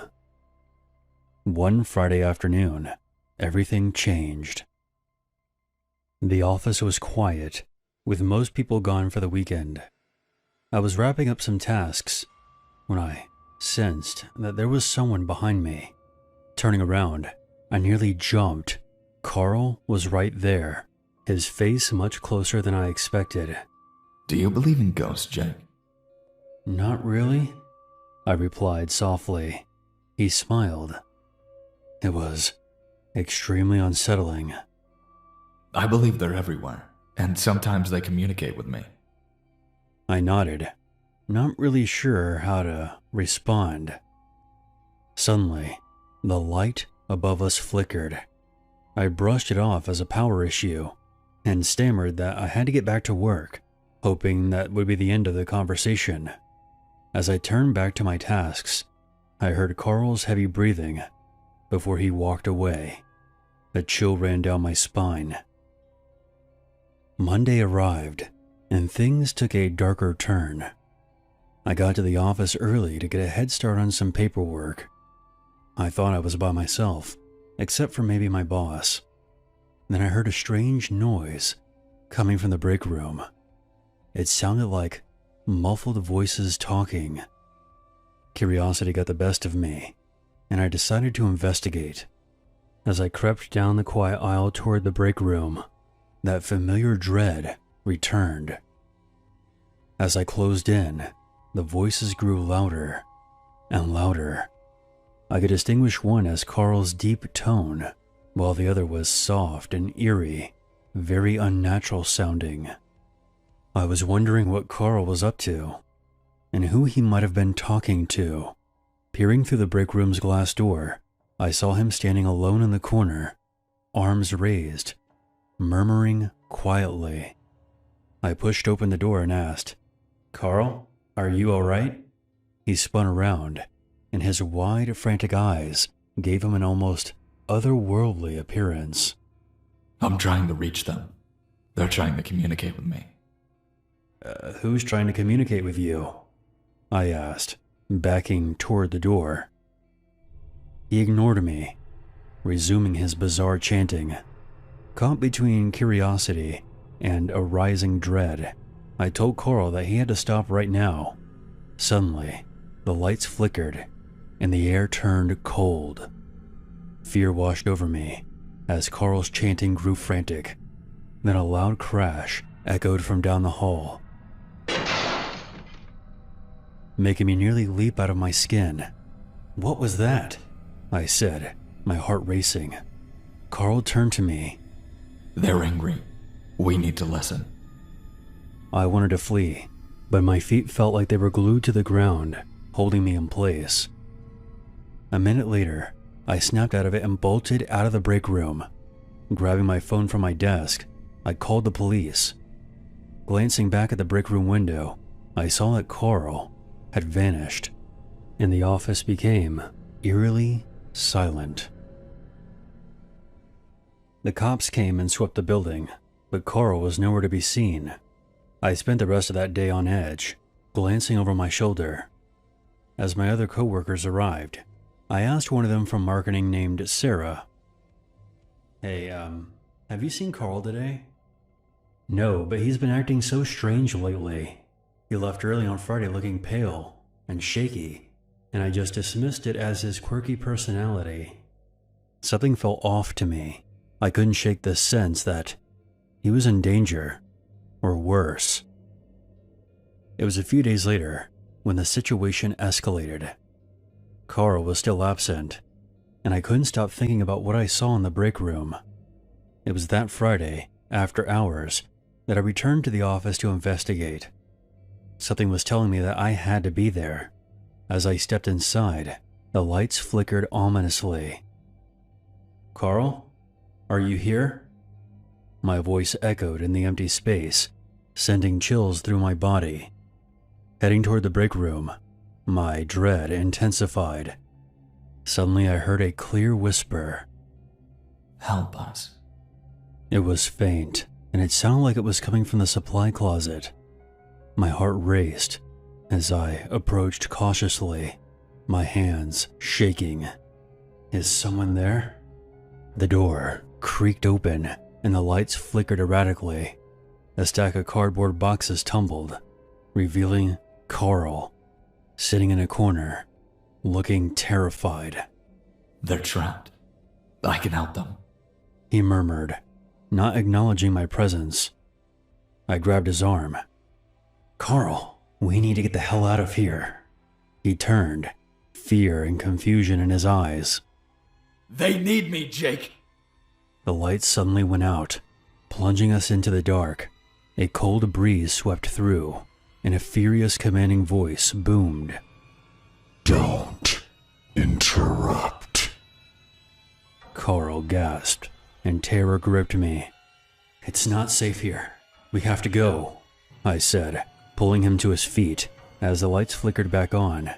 One Friday afternoon, everything changed. The office was quiet, with most people gone for the weekend. I was wrapping up some tasks when I sensed that there was someone behind me. Turning around, I nearly jumped. Carl was right there, his face much closer than I expected. Do you believe in ghosts, Jake? Not really, I replied softly. He smiled. It was extremely unsettling. I believe they're everywhere, and sometimes they communicate with me. I nodded, not really sure how to respond. Suddenly, the light above us flickered. I brushed it off as a power issue and stammered that I had to get back to work, hoping that would be the end of the conversation. As I turned back to my tasks, I heard Carl's heavy breathing before he walked away. A chill ran down my spine. Monday arrived, and things took a darker turn. I got to the office early to get a head start on some paperwork. I thought I was by myself, except for maybe my boss. Then I heard a strange noise coming from the break room. It sounded like muffled voices talking. Curiosity got the best of me, and I decided to investigate. As I crept down the quiet aisle toward the break room, that familiar dread returned. As I closed in, the voices grew louder and louder. I could distinguish one as Carl's deep tone, while the other was soft and eerie, very unnatural sounding. I was wondering what Carl was up to, and who he might have been talking to. Peering through the break room's glass door, I saw him standing alone in the corner, arms raised, murmuring quietly. I pushed open the door and asked, "Carl, are you all right?" He spun around, and his wide, frantic eyes gave him an almost otherworldly appearance. I'm trying to reach them. They're trying to communicate with me. Who's trying to communicate with you? I asked, backing toward the door. He ignored me, resuming his bizarre chanting. Caught between curiosity and a rising dread, I told Carl that he had to stop right now. Suddenly, the lights flickered and the air turned cold. Fear washed over me, as Carl's chanting grew frantic. Then a loud crash echoed from down the hall, making me nearly leap out of my skin. "What was that?" I said, my heart racing. Carl turned to me. They're angry. We need to listen. I wanted to flee, but my feet felt like they were glued to the ground, holding me in place. A minute later, I snapped out of it and bolted out of the break room. Grabbing my phone from my desk, I called the police. Glancing back at the break room window, I saw that Carl had vanished, and the office became eerily silent. The cops came and swept the building, but Carl was nowhere to be seen. I spent the rest of that day on edge, glancing over my shoulder. As my other coworkers arrived, I asked one of them from marketing named Sarah, "Hey, have you seen Carl today?" "No, but he's been acting so strange lately. He left early on Friday looking pale and shaky, and I just dismissed it as his quirky personality." Something felt off to me. I couldn't shake the sense that he was in danger, or worse. It was a few days later when the situation escalated. Carl was still absent, and I couldn't stop thinking about what I saw in the break room. It was that Friday, after hours, that I returned to the office to investigate. Something was telling me that I had to be there. As I stepped inside, the lights flickered ominously. "Carl? Are you here?" My voice echoed in the empty space, sending chills through my body. Heading toward the break room, my dread intensified. Suddenly I heard a clear whisper. Help us. It was faint, and it sounded like it was coming from the supply closet. My heart raced as I approached cautiously, my hands shaking. Is someone there? The door creaked open, and the lights flickered erratically. A stack of cardboard boxes tumbled, revealing Carl, sitting in a corner, looking terrified. They're trapped. I can help them. He murmured, not acknowledging my presence. I grabbed his arm. "Carl, we need to get the hell out of here." He turned, fear and confusion in his eyes. They need me, Jake. The lights suddenly went out, plunging us into the dark. A cold breeze swept through, and a furious commanding voice boomed. "Don't interrupt." Carl gasped, and terror gripped me. "It's not safe here. We have to go," I said, pulling him to his feet. As the lights flickered back on,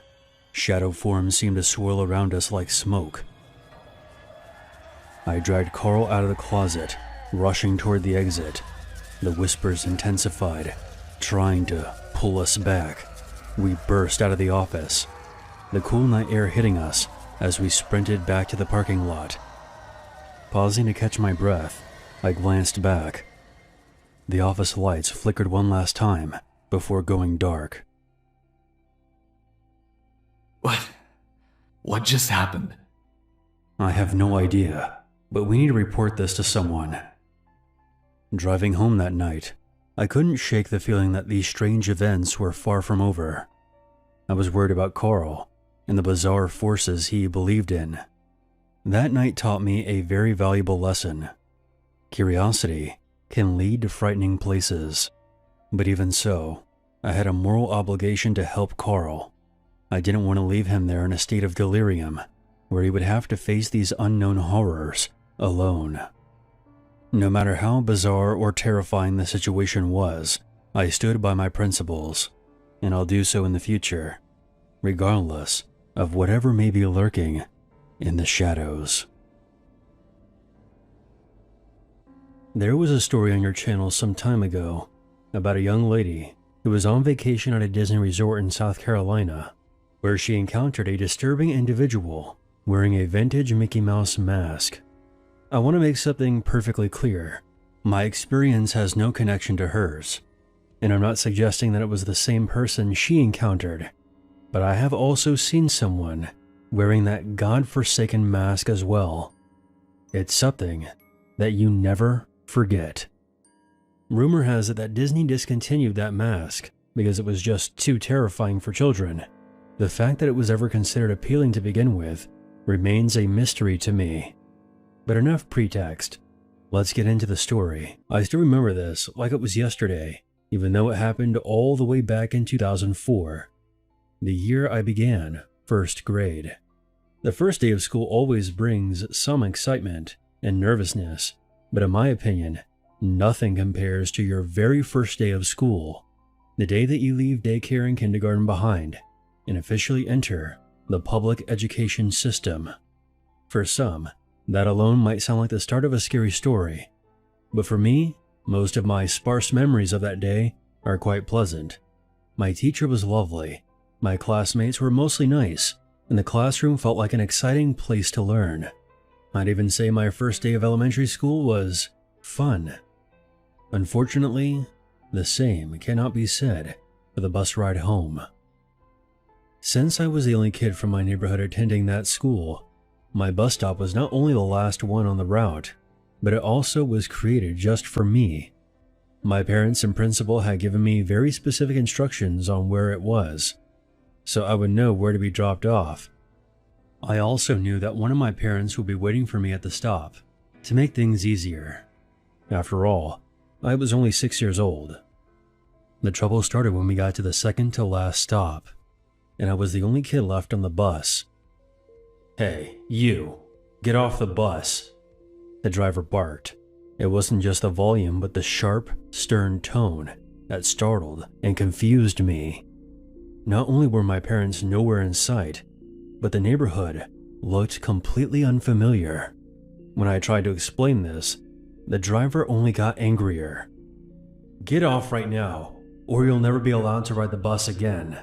shadow forms seemed to swirl around us like smoke. I dragged Carl out of the closet, rushing toward the exit. The whispers intensified, trying to pull us back. We burst out of the office, the cool night air hitting us as we sprinted back to the parking lot. Pausing to catch my breath, I glanced back. The office lights flickered one last time before going dark. What just happened? I have no idea, but we need to report this to someone. Driving home that night, I couldn't shake the feeling that these strange events were far from over. I was worried about Carl and the bizarre forces he believed in. That night taught me a very valuable lesson. Curiosity can lead to frightening places. But even so, I had a moral obligation to help Carl. I didn't want to leave him there in a state of delirium, where he would have to face these unknown horrors alone. No matter how bizarre or terrifying the situation was, I stood by my principles, and I'll do so in the future, regardless of whatever may be lurking in the shadows. There was a story on your channel some time ago about a young lady who was on vacation at a Disney resort in South Carolina, where she encountered a disturbing individual wearing a vintage Mickey Mouse mask. I want to make something perfectly clear. My experience has no connection to hers, and I'm not suggesting that it was the same person she encountered, but I have also seen someone wearing that godforsaken mask as well. It's something that you never forget. Rumor has it that Disney discontinued that mask because it was just too terrifying for children. The fact that it was ever considered appealing to begin with remains a mystery to me. But enough pretext. Let's get into the story. I still remember this like it was yesterday, even though it happened all the way back in 2004, the year I began first grade. The first day of school always brings some excitement and nervousness, but in my opinion, nothing compares to your very first day of school, the day that you leave daycare and kindergarten behind and officially enter the public education system. For some, that alone might sound like the start of a scary story, but for me, most of my sparse memories of that day are quite pleasant. My teacher was lovely, my classmates were mostly nice, and the classroom felt like an exciting place to learn. I'd even say my first day of elementary school was fun. Unfortunately, the same cannot be said for the bus ride home. Since I was the only kid from my neighborhood attending that school, my bus stop was not only the last one on the route, but it also was created just for me. My parents and principal had given me very specific instructions on where it was, so I would know where to be dropped off. I also knew that one of my parents would be waiting for me at the stop to make things easier. After all, I was only 6 years old. The trouble started when we got to the second to last stop, and I was the only kid left on the bus. "Hey, you, get off the bus," the driver barked. It wasn't just the volume, but the sharp, stern tone that startled and confused me. Not only were my parents nowhere in sight, but the neighborhood looked completely unfamiliar. When I tried to explain this, the driver only got angrier. "Get off right now, or you'll never be allowed to ride the bus again."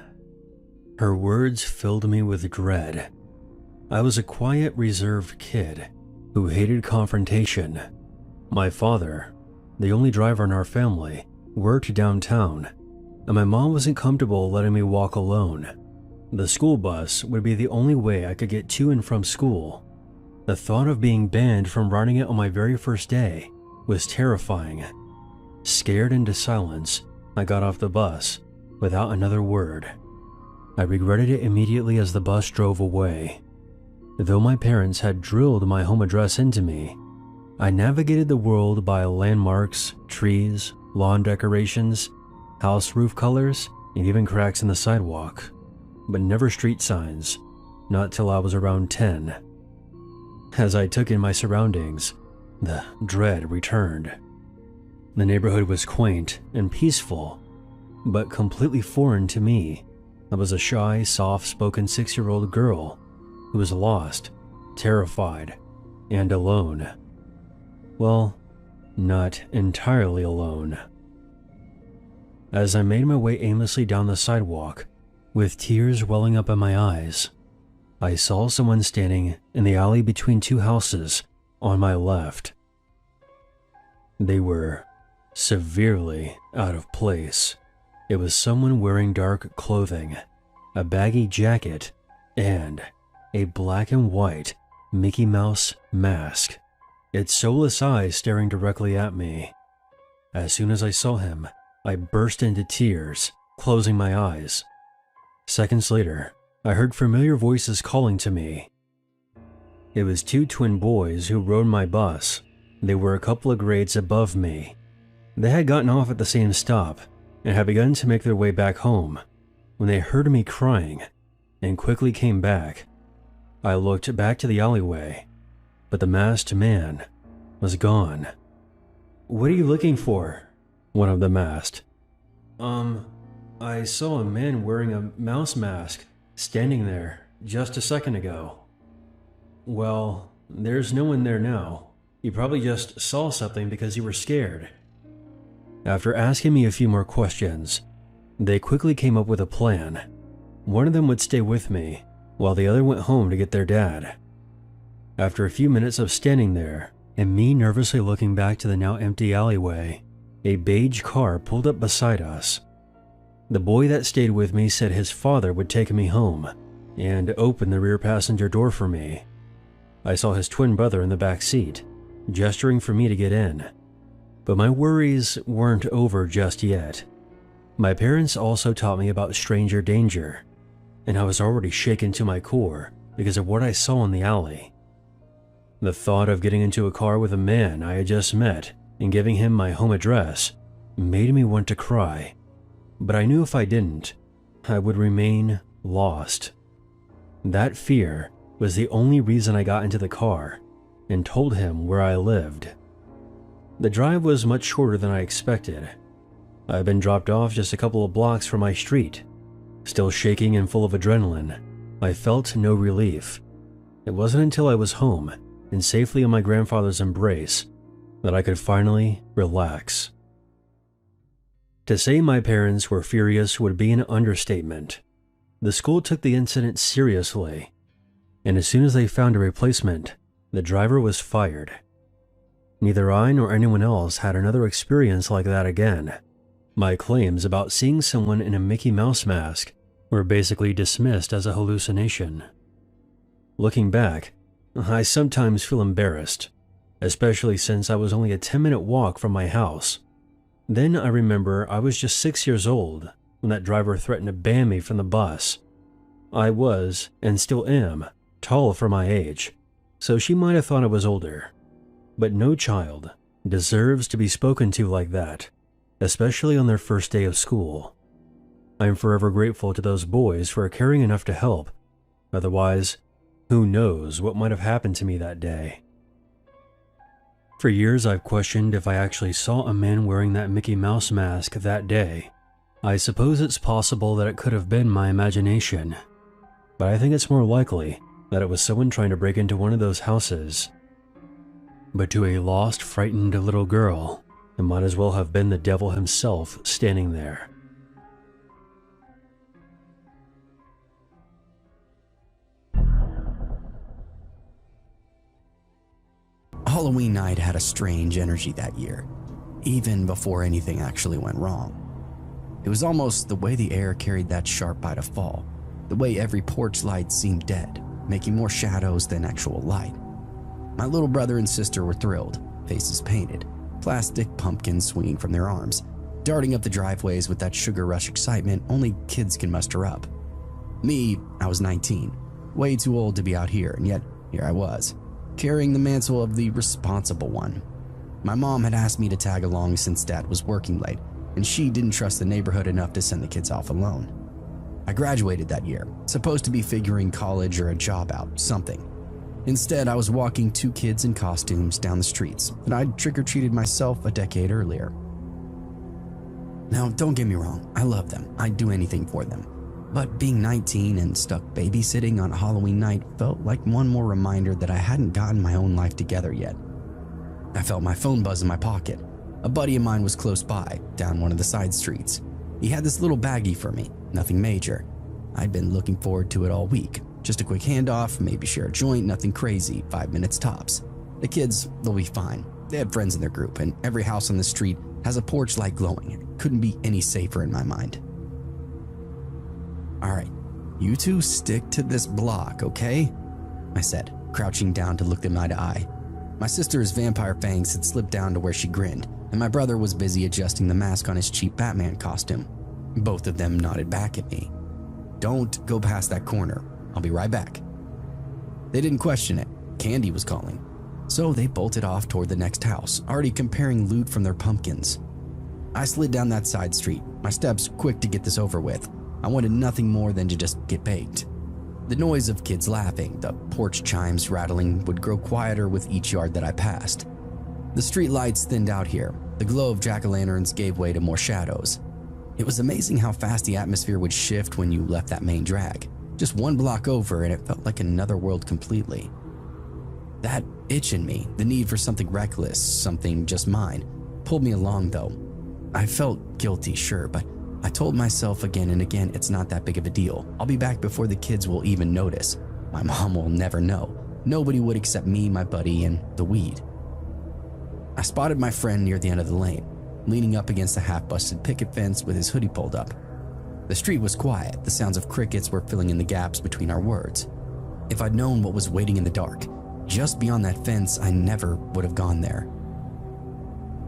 Her words filled me with dread. I was a quiet, reserved kid who hated confrontation. My father, the only driver in our family, worked downtown, and my mom wasn't comfortable letting me walk alone. The school bus would be the only way I could get to and from school. The thought of being banned from riding it on my very first day was terrifying. Scared into silence, I got off the bus without another word. I regretted it immediately as the bus drove away. Though my parents had drilled my home address into me, I navigated the world by landmarks, trees, lawn decorations, house roof colors, and even cracks in the sidewalk, but never street signs, not till I was around 10. As I took in my surroundings, the dread returned. The neighborhood was quaint and peaceful, but completely foreign to me. I was a shy, soft-spoken 6-year-old girl who was lost, terrified, and alone. Well, not entirely alone. As I made my way aimlessly down the sidewalk, with tears welling up in my eyes, I saw someone standing in the alley between two houses on my left. They were severely out of place. It was someone wearing dark clothing, a baggy jacket, and a black and white Mickey Mouse mask, its soulless eyes staring directly at me. As soon as I saw him, I burst into tears, closing my eyes. Seconds later, I heard familiar voices calling to me. It was two twin boys who rode my bus. They were a couple of grades above me. They had gotten off at the same stop and had begun to make their way back home when they heard me crying and quickly came back. I looked back to the alleyway, but the masked man was gone. "What are you looking for?" one of them asked. I saw a man wearing a mouse mask standing there just a second ago." "Well, there's no one there now. You probably just saw something because you were scared." After asking me a few more questions, they quickly came up with a plan. One of them would stay with me, while the other went home to get their dad. After a few minutes of standing there, and me nervously looking back to the now empty alleyway, a beige car pulled up beside us. The boy that stayed with me said his father would take me home, and open the rear passenger door for me. I saw his twin brother in the back seat, gesturing for me to get in. But my worries weren't over just yet. My parents also taught me about stranger danger, and I was already shaken to my core because of what I saw in the alley. The thought of getting into a car with a man I had just met and giving him my home address made me want to cry, but I knew if I didn't, I would remain lost. That fear was the only reason I got into the car and told him where I lived. The drive was much shorter than I expected. I had been dropped off just a couple of blocks from my street. Still shaking and full of adrenaline, I felt no relief. It wasn't until I was home and safely in my grandfather's embrace that I could finally relax. To say my parents were furious would be an understatement. The school took the incident seriously, and as soon as they found a replacement, the driver was fired. Neither I nor anyone else had another experience like that again. My claims about seeing someone in a Mickey Mouse mask were basically dismissed as a hallucination. Looking back, I sometimes feel embarrassed, especially since I was only a 10-minute walk from my house. Then I remember I was just 6 years old when that driver threatened to ban me from the bus. I was, and still am, tall for my age, so she might have thought I was older. But no child deserves to be spoken to like that, especially on their first day of school. I am forever grateful to those boys for caring enough to help. Otherwise, who knows what might have happened to me that day. For years I've questioned if I actually saw a man wearing that Mickey Mouse mask that day. I suppose it's possible that it could have been my imagination, but I think it's more likely that it was someone trying to break into one of those houses. But to a lost, frightened little girl, it might as well have been the devil himself standing there. Halloween night had a strange energy that year, even before anything actually went wrong. It was almost the way the air carried that sharp bite of fall, the way every porch light seemed dead, making more shadows than actual light. My little brother and sister were thrilled, faces painted, plastic pumpkins swinging from their arms, darting up the driveways with that sugar rush excitement only kids can muster up. Me, I was 19, way too old to be out here, and yet here I was, carrying the mantle of the responsible one. My mom had asked me to tag along since Dad was working late, and she didn't trust the neighborhood enough to send the kids off alone. I graduated that year, supposed to be figuring college or a job out, something. Instead, I was walking 2 kids in costumes down the streets that I'd trick-or-treated myself a decade earlier. Now, don't get me wrong, I love them, I'd do anything for them. But being 19 and stuck babysitting on a Halloween night felt like one more reminder that I hadn't gotten my own life together yet. I felt my phone buzz in my pocket. A buddy of mine was close by, down one of the side streets. He had this little baggie for me, nothing major. I'd been looking forward to it all week. Just a quick handoff, maybe share a joint, nothing crazy, 5 minutes tops. The kids, they'll be fine. They had friends in their group, and every house on the street has a porch light glowing. It couldn't be any safer in my mind. "All right, you two stick to this block, okay?" I said, crouching down to look them eye to eye. My sister's vampire fangs had slipped down to where she grinned, and my brother was busy adjusting the mask on his cheap Batman costume. Both of them nodded back at me. "Don't go past that corner. I'll be right back." They didn't question it. Candy was calling. So they bolted off toward the next house, already comparing loot from their pumpkins. I slid down that side street, my steps quick to get this over with. I wanted nothing more than to just get baked. The noise of kids laughing, the porch chimes rattling would grow quieter with each yard that I passed. The street lights thinned out here. The glow of jack-o'-lanterns gave way to more shadows. It was amazing how fast the atmosphere would shift when you left that main drag. Just one block over and it felt like another world completely. That itch in me, the need for something reckless, something just mine, pulled me along though. I felt guilty, sure, but I told myself again and again it's not that big of a deal. I'll be back before the kids will even notice. My mom will never know. Nobody would except me, my buddy, and the weed. I spotted my friend near the end of the lane, leaning up against a half-busted picket fence with his hoodie pulled up. The street was quiet, the sounds of crickets were filling in the gaps between our words. If I'd known what was waiting in the dark, just beyond that fence, I never would have gone there.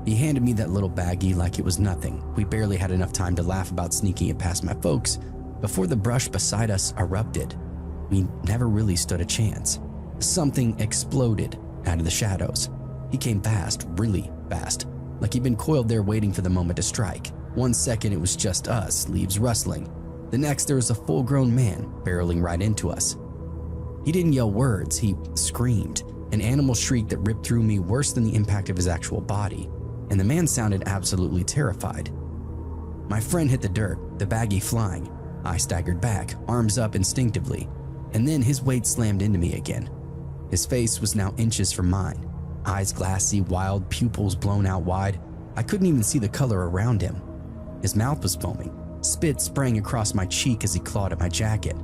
He handed me that little baggie like it was nothing. We barely had enough time to laugh about sneaking it past my folks before the brush beside us erupted. We never really stood a chance. Something exploded out of the shadows. He came fast, really fast, like he'd been coiled there waiting for the moment to strike. 1 second it was just us, leaves rustling. The next there was a full-grown man barreling right into us. He didn't yell words, he screamed, an animal shriek that ripped through me worse than the impact of his actual body, and the man sounded absolutely terrified. My friend hit the dirt, the baggie flying. I staggered back, arms up instinctively, and then his weight slammed into me again. His face was now inches from mine, eyes glassy, wild, pupils blown out wide. I couldn't even see the color around him. His mouth was foaming, spit sprang across my cheek as he clawed at my jacket.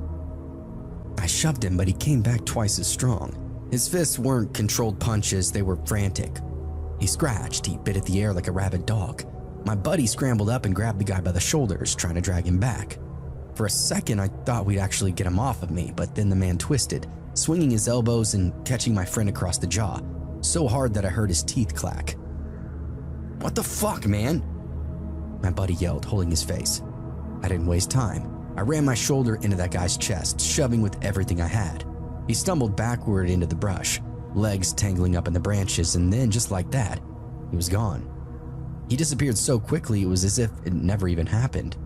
I shoved him, but he came back twice as strong. His fists weren't controlled punches, they were frantic. He scratched, he bit at the air like a rabid dog. My buddy scrambled up and grabbed the guy by the shoulders, trying to drag him back. For a second, I thought we'd actually get him off of me, but then the man twisted, swinging his elbows and catching my friend across the jaw, so hard that I heard his teeth clack. "What the fuck, man?" my buddy yelled, holding his face. I didn't waste time. I ran my shoulder into that guy's chest, shoving with everything I had. He stumbled backward into the brush, legs tangling up in the branches, and then just like that, he was gone. He disappeared so quickly it was as if it never even happened.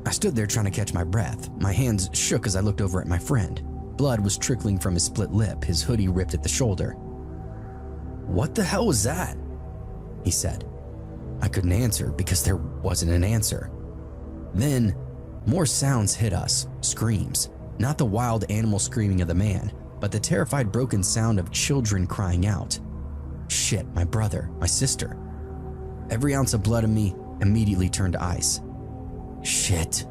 I stood there trying to catch my breath. My hands shook as I looked over at my friend. Blood was trickling from his split lip, his hoodie ripped at the shoulder. "What the hell was that?" he said. I couldn't answer because there wasn't an answer. Then, more sounds hit us, screams. Not the wild animal screaming of the man, but the terrified broken sound of children crying out. Shit, my brother, my sister. Every ounce of blood in me immediately turned to ice. "Shit,"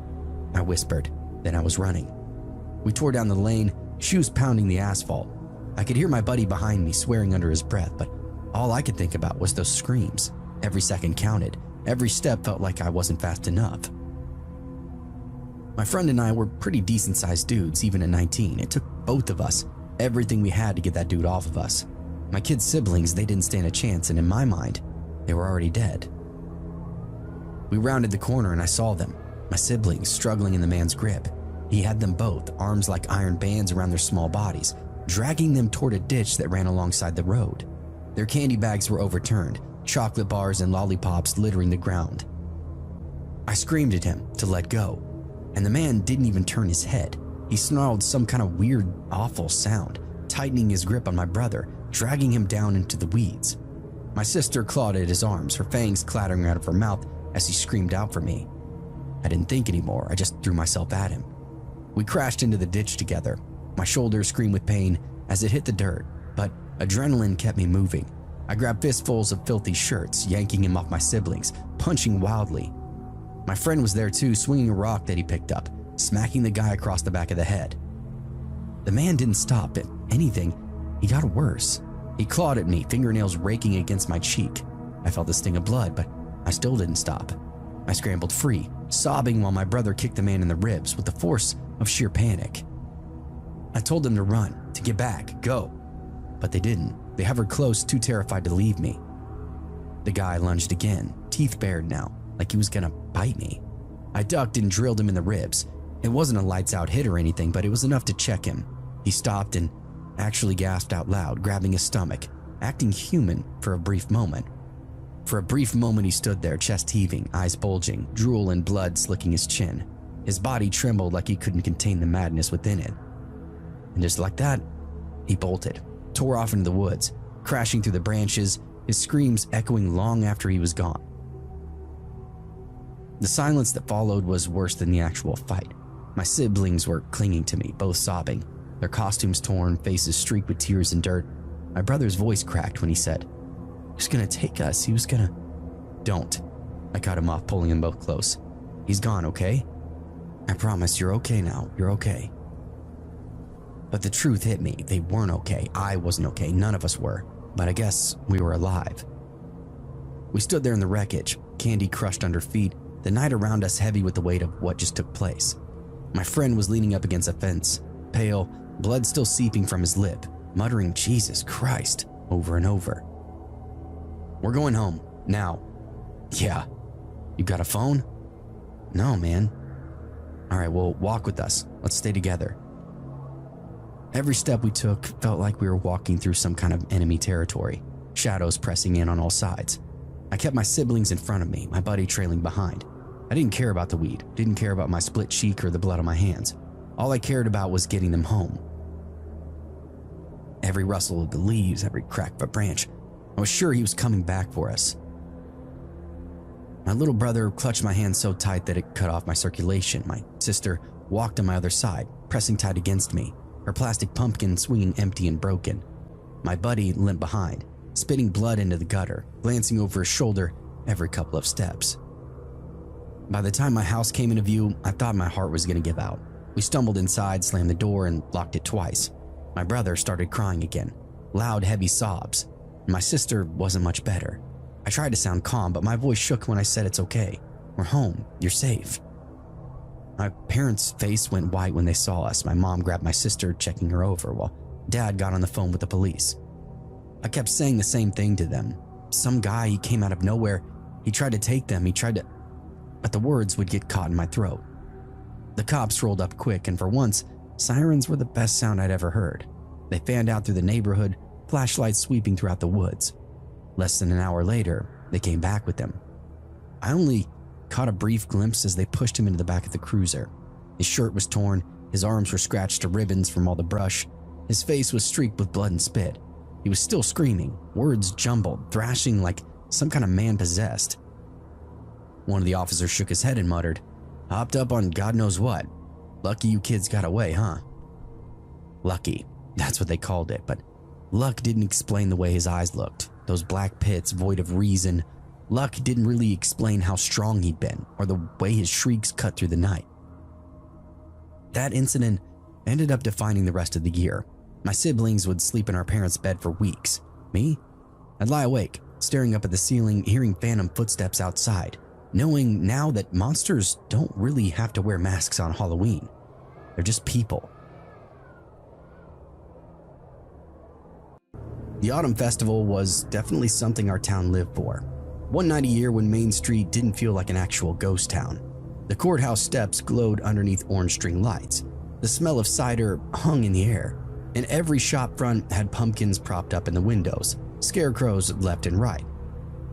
I whispered, then I was running. We tore down the lane, shoes pounding the asphalt. I could hear my buddy behind me swearing under his breath, but all I could think about was those screams. Every second counted. Every step felt like I wasn't fast enough. My friend and I were pretty decent-sized dudes, even at 19. It took both of us, everything we had to get that dude off of us. My kids' siblings, they didn't stand a chance, and in my mind, they were already dead. We rounded the corner and I saw them, my siblings struggling in the man's grip. He had them both, arms like iron bands around their small bodies, dragging them toward a ditch that ran alongside the road. Their candy bags were overturned, chocolate bars and lollipops littering the ground. I screamed at him to let go, and the man didn't even turn his head. He snarled some kind of weird, awful sound, tightening his grip on my brother, dragging him down into the weeds. My sister clawed at his arms, her fangs clattering out of her mouth as he screamed out for me. I didn't think anymore, I just threw myself at him. We crashed into the ditch together. My shoulders screamed with pain as it hit the dirt, but adrenaline kept me moving. I grabbed fistfuls of filthy shirts, yanking him off my siblings, punching wildly. My friend was there too, swinging a rock that he picked up, smacking the guy across the back of the head. The man didn't stop. If anything, he got worse. He clawed at me, fingernails raking against my cheek. I felt the sting of blood, but I still didn't stop. I scrambled free, sobbing while my brother kicked the man in the ribs with the force of sheer panic. I told them to run, to get back, go. But they didn't. They hovered close, too terrified to leave me. The guy lunged again, teeth bared now, like he was gonna bite me. I ducked and drilled him in the ribs. It wasn't a lights-out hit or anything, but it was enough to check him. He stopped and actually gasped out loud, grabbing his stomach, acting human for a brief moment. For a brief moment he stood there, chest heaving, eyes bulging, drool and blood slicking his chin. His body trembled like he couldn't contain the madness within it. And just like that, he bolted, tore off into the woods, crashing through the branches, his screams echoing long after he was gone. The silence that followed was worse than the actual fight. My siblings were clinging to me, both sobbing, their costumes torn, faces streaked with tears and dirt. My brother's voice cracked when he said, "He was gonna take us, he was gonna..." "Don't." I cut him off, pulling them both close. "He's gone, okay? I promise you're okay now, you're okay." But the truth hit me. They weren't okay. I wasn't okay. None of us were. But I guess we were alive. We stood there in the wreckage, candy crushed under feet, the night around us heavy with the weight of what just took place. My friend was leaning up against a fence, pale, blood still seeping from his lip. muttering Jesus Christ over and over. We're going home, now. Yeah. You got a phone? No, man. All right, well, walk with us. Let's stay together. Every step we took felt like we were walking through some kind of enemy territory, shadows pressing in on all sides. I kept my siblings in front of me, my buddy trailing behind. I didn't care about the weed, didn't care about my split cheek or the blood on my hands. All I cared about was getting them home. Every rustle of the leaves, every crack of a branch, I was sure he was coming back for us. My little brother clutched my hand so tight that it cut off my circulation. My sister walked on my other side, pressing tight against me, her plastic pumpkin swinging empty and broken. My buddy limped behind, spitting blood into the gutter, glancing over his shoulder every couple of steps. By the time my house came into view, I thought my heart was going to give out. We stumbled inside, slammed the door, and locked it twice. My brother started crying again, loud, heavy sobs. My sister wasn't much better. I tried to sound calm, but my voice shook when I said it's okay. We're home. You're safe. My parents' face went white when they saw us. My mom grabbed my sister, checking her over, while Dad got on the phone with the police. I kept saying the same thing to them. Some guy, he came out of nowhere. He tried to take them. But the words would get caught in my throat. The cops rolled up quick, and for once, sirens were the best sound I'd ever heard. They fanned out through the neighborhood, flashlights sweeping throughout the woods. Less than an hour later, they came back with them. I only caught a brief glimpse as they pushed him into the back of the cruiser. His shirt was torn, his arms were scratched to ribbons from all the brush, his face was streaked with blood and spit. He was still screaming, words jumbled, thrashing like some kind of man possessed. One of the officers shook his head and muttered, "Hopped up on God knows what. Lucky you kids got away, huh?" Lucky, that's what they called it, but luck didn't explain the way his eyes looked. Those black pits void of reason. Luck didn't really explain how strong he'd been or the way his shrieks cut through the night. That incident ended up defining the rest of the year. My siblings would sleep in our parents' bed for weeks. Me? I'd lie awake, staring up at the ceiling, hearing phantom footsteps outside, knowing now that monsters don't really have to wear masks on Halloween. They're just people. The Autumn Festival was definitely something our town lived for. One night a year when Main Street didn't feel like an actual ghost town. The courthouse steps glowed underneath orange string lights. The smell of cider hung in the air, and every shop front had pumpkins propped up in the windows, scarecrows left and right.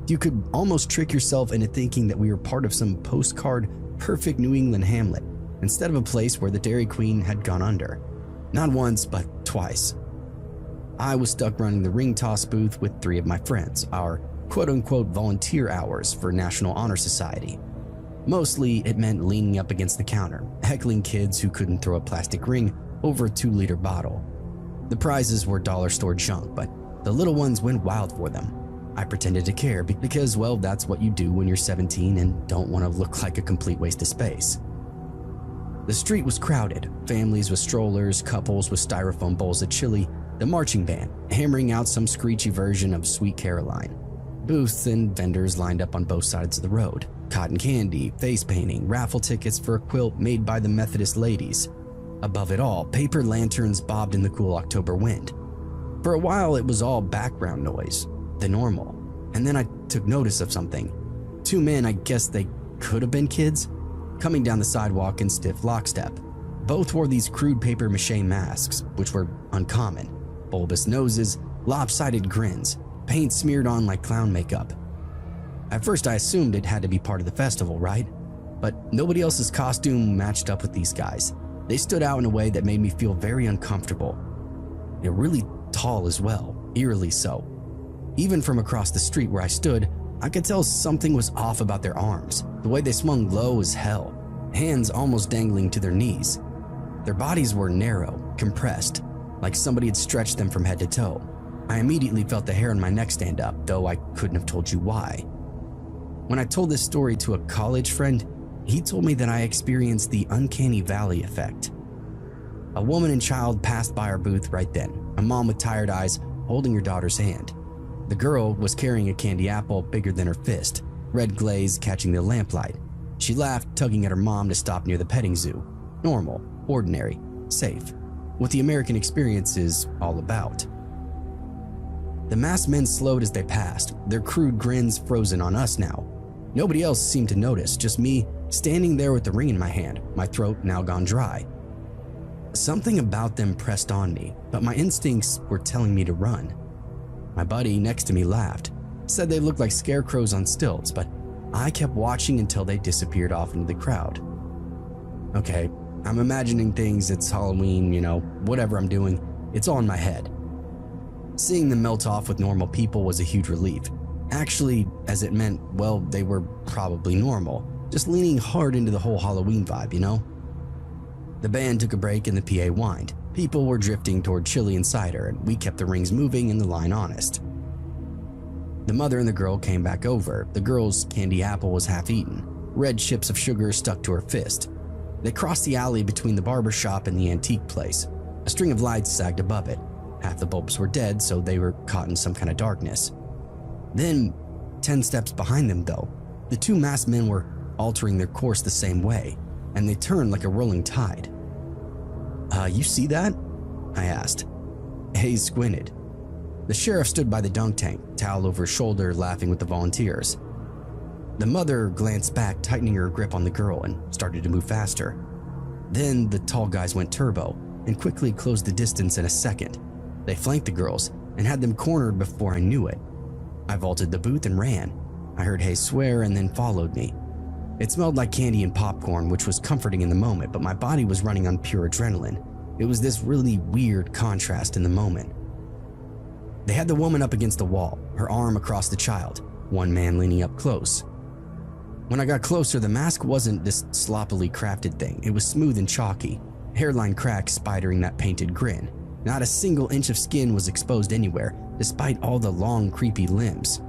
You could almost trick yourself into thinking that we were part of some postcard perfect New England hamlet instead of a place where the Dairy Queen had gone under. Not once, but twice. I was stuck running the ring toss booth with 3 of my friends, our quote-unquote volunteer hours for National Honor Society. Mostly, it meant leaning up against the counter, heckling kids who couldn't throw a plastic ring over a 2-liter bottle. The prizes were dollar store junk, but the little ones went wild for them. I pretended to care because, well, that's what you do when you're 17 and don't want to look like a complete waste of space. The street was crowded, families with strollers, couples with styrofoam bowls of chili, the marching band hammering out some screechy version of Sweet Caroline. Booths and vendors lined up on both sides of the road. Cotton candy, face painting, raffle tickets for a quilt made by the Methodist ladies. Above it all, paper lanterns bobbed in the cool October wind. For a while, it was all background noise, the normal. And then I took notice of something. 2 men, I guess they could have been kids, coming down the sidewalk in stiff lockstep. Both wore these crude paper mache masks, which were uncommon. Bulbous noses, lopsided grins, paint smeared on like clown makeup. At first I assumed it had to be part of the festival, right? But nobody else's costume matched up with these guys. They stood out in a way that made me feel very uncomfortable. They're really tall as well, eerily so. Even from across the street where I stood, I could tell something was off about their arms, the way they swung low as hell, hands almost dangling to their knees. Their bodies were narrow, compressed, like somebody had stretched them from head to toe. I immediately felt the hair on my neck stand up, though I couldn't have told you why. When I told this story to a college friend, he told me that I experienced the uncanny valley effect. A woman and child passed by our booth right then, a mom with tired eyes holding her daughter's hand. The girl was carrying a candy apple bigger than her fist, red glaze catching the lamplight. She laughed, tugging at her mom to stop near the petting zoo. Normal, ordinary, safe. what the American experience is all about. The masked men slowed as they passed, their crude grins frozen on us now. Nobody else seemed to notice, just me standing there with the ring in my hand, my throat now gone dry. Something about them pressed on me, but my instincts were telling me to run. My buddy next to me laughed, said they looked like scarecrows on stilts, but I kept watching until they disappeared off into the crowd. Okay, I'm imagining things, it's Halloween, whatever I'm doing, it's all in my head. Seeing them melt off with normal people was a huge relief. Actually, as it meant, well, they were probably normal, just leaning hard into the whole Halloween vibe, The band took a break and the PA whined. People were drifting toward chili and cider, and we kept the rings moving and the line honest. The mother and the girl came back over. The girl's candy apple was half eaten, red chips of sugar stuck to her fist. They crossed the alley between the barber shop and the antique place. A string of lights sagged above it. Half the bulbs were dead, so they were caught in some kind of darkness. Then, 10 steps behind them though, the two masked men were altering their course the same way, and they turned like a rolling tide. You see that? I asked. Hayes squinted. The sheriff stood by the dunk tank, towel over his shoulder, laughing with the volunteers. The mother glanced back, tightening her grip on the girl, and started to move faster. Then the tall guys went turbo and quickly closed the distance in a second. They flanked the girls and had them cornered before I knew it. I vaulted the booth and ran. I heard Hayes swear and then followed me. It smelled like candy and popcorn, which was comforting in the moment, but my body was running on pure adrenaline. It was this really weird contrast in the moment. They had the woman up against the wall, her arm across the child, one man leaning up close. When I got closer, the mask wasn't this sloppily crafted thing. It was smooth and chalky, hairline cracks spidering that painted grin. Not a single inch of skin was exposed anywhere, despite all the long, creepy limbs.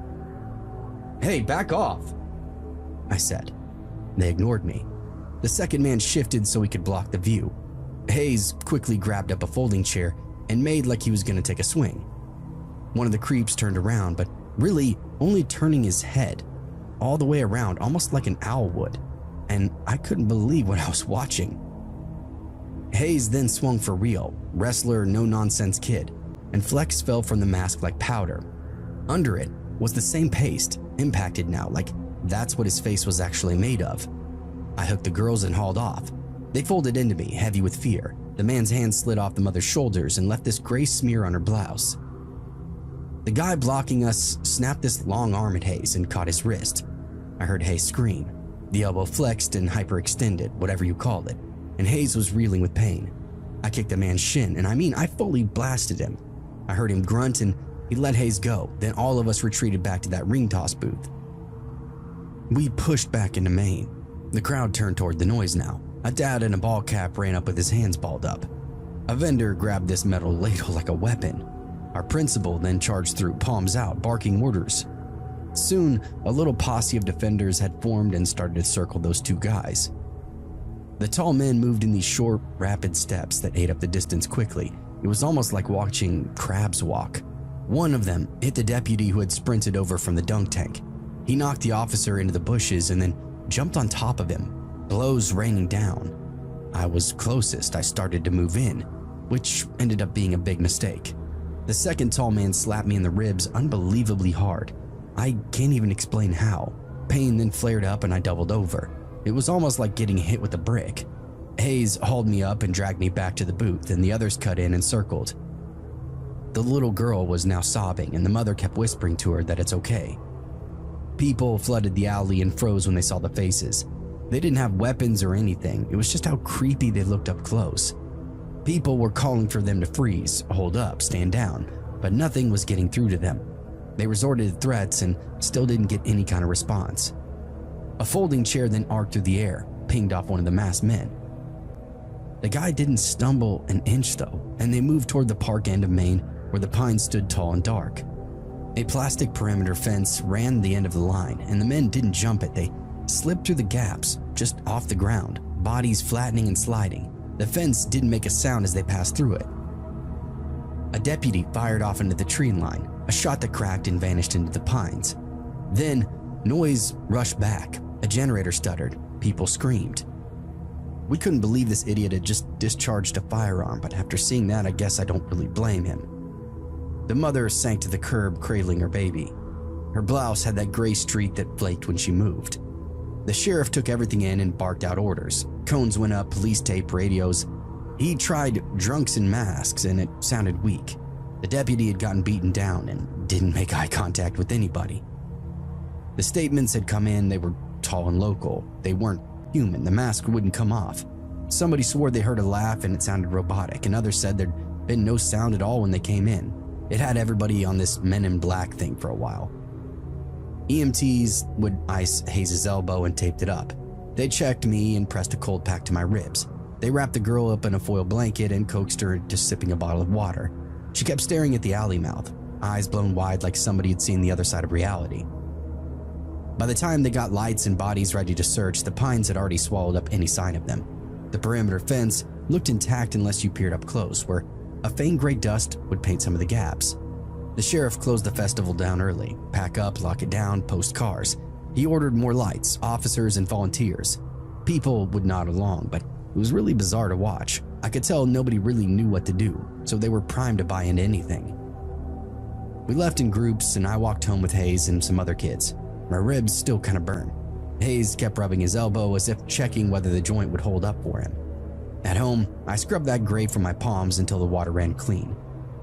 "Hey, back off," I said. They ignored me. The second man shifted so he could block the view. Hayes quickly grabbed up a folding chair and made like he was going to take a swing. One of the creeps turned around, but really only turning his head all the way around, almost like an owl would, and I couldn't believe what I was watching. Hayes then swung for real, wrestler, no-nonsense kid, and flecks fell from the mask like powder. Under it was the same paste, impacted now, like that's what his face was actually made of. I hooked the girls and hauled off. They folded into me, heavy with fear. The man's hand slid off the mother's shoulders and left this gray smear on her blouse. The guy blocking us snapped this long arm at Hayes and caught his wrist. I heard Hayes scream. The elbow flexed and hyperextended, whatever you called it, and Hayes was reeling with pain. I kicked the man's shin, and I fully blasted him. I heard him grunt and he let Hayes go. Then all of us retreated back to that ring toss booth. We pushed back into Maine. The crowd turned toward the noise now. A dad in a ball cap ran up with his hands balled up. A vendor grabbed this metal ladle like a weapon. Our principal then charged through, palms out, barking orders. Soon, a little posse of defenders had formed and started to circle those two guys. The tall men moved in these short, rapid steps that ate up the distance quickly. It was almost like watching crabs walk. One of them hit the deputy who had sprinted over from the dunk tank. He knocked the officer into the bushes and then jumped on top of him, blows raining down. I was closest. I started to move in, which ended up being a big mistake. The second tall man slapped me in the ribs unbelievably hard. I can't even explain how. Pain then flared up and I doubled over. It was almost like getting hit with a brick. Hayes hauled me up and dragged me back to the booth, and the others cut in and circled. The little girl was now sobbing, and the mother kept whispering to her that it's okay. People flooded the alley and froze when they saw the faces. They didn't have weapons or anything. It was just how creepy they looked up close. People were calling for them to freeze, hold up, stand down, but nothing was getting through to them. They resorted to threats and still didn't get any kind of response. A folding chair then arced through the air, pinged off one of the masked men. The guy didn't stumble an inch though, and they moved toward the park end of Maine where the pines stood tall and dark. A plastic perimeter fence ran the end of the line, and the men didn't jump it. They slipped through the gaps, just off the ground, bodies flattening and sliding. The fence didn't make a sound as they passed through it. A deputy fired off into the tree line, a shot that cracked and vanished into the pines. Then, noise rushed back. A generator stuttered. People screamed. We couldn't believe this idiot had just discharged a firearm, but after seeing that, I guess I don't really blame him. The mother sank to the curb, cradling her baby. Her blouse had that gray streak that flaked when she moved. The sheriff took everything in and barked out orders. Cones went up, police tape, radios. He tried drunks in masks, and it sounded weak. The deputy had gotten beaten down and didn't make eye contact with anybody. The statements had come in, they were tall and local. They weren't human, the mask wouldn't come off. Somebody swore they heard a laugh and it sounded robotic, and others said there'd been no sound at all when they came in. It had everybody on this Men in Black thing for a while. EMTs would ice Hayes' elbow and taped it up. They checked me and pressed a cold pack to my ribs. They wrapped the girl up in a foil blanket and coaxed her into sipping a bottle of water. She kept staring at the alley mouth, eyes blown wide like somebody had seen the other side of reality. By the time they got lights and bodies ready to search, the pines had already swallowed up any sign of them. The perimeter fence looked intact unless you peered up close, where a faint gray dust would paint some of the gaps. The sheriff closed the festival down early, pack up, lock it down, post cars. He ordered more lights, officers, and volunteers. People would nod along, but it was really bizarre to watch. I could tell nobody really knew what to do, so they were primed to buy into anything. We left in groups, and I walked home with Hayes and some other kids. My ribs still kind of burned. Hayes kept rubbing his elbow as if checking whether the joint would hold up for him. At home, I scrubbed that gray from my palms until the water ran clean.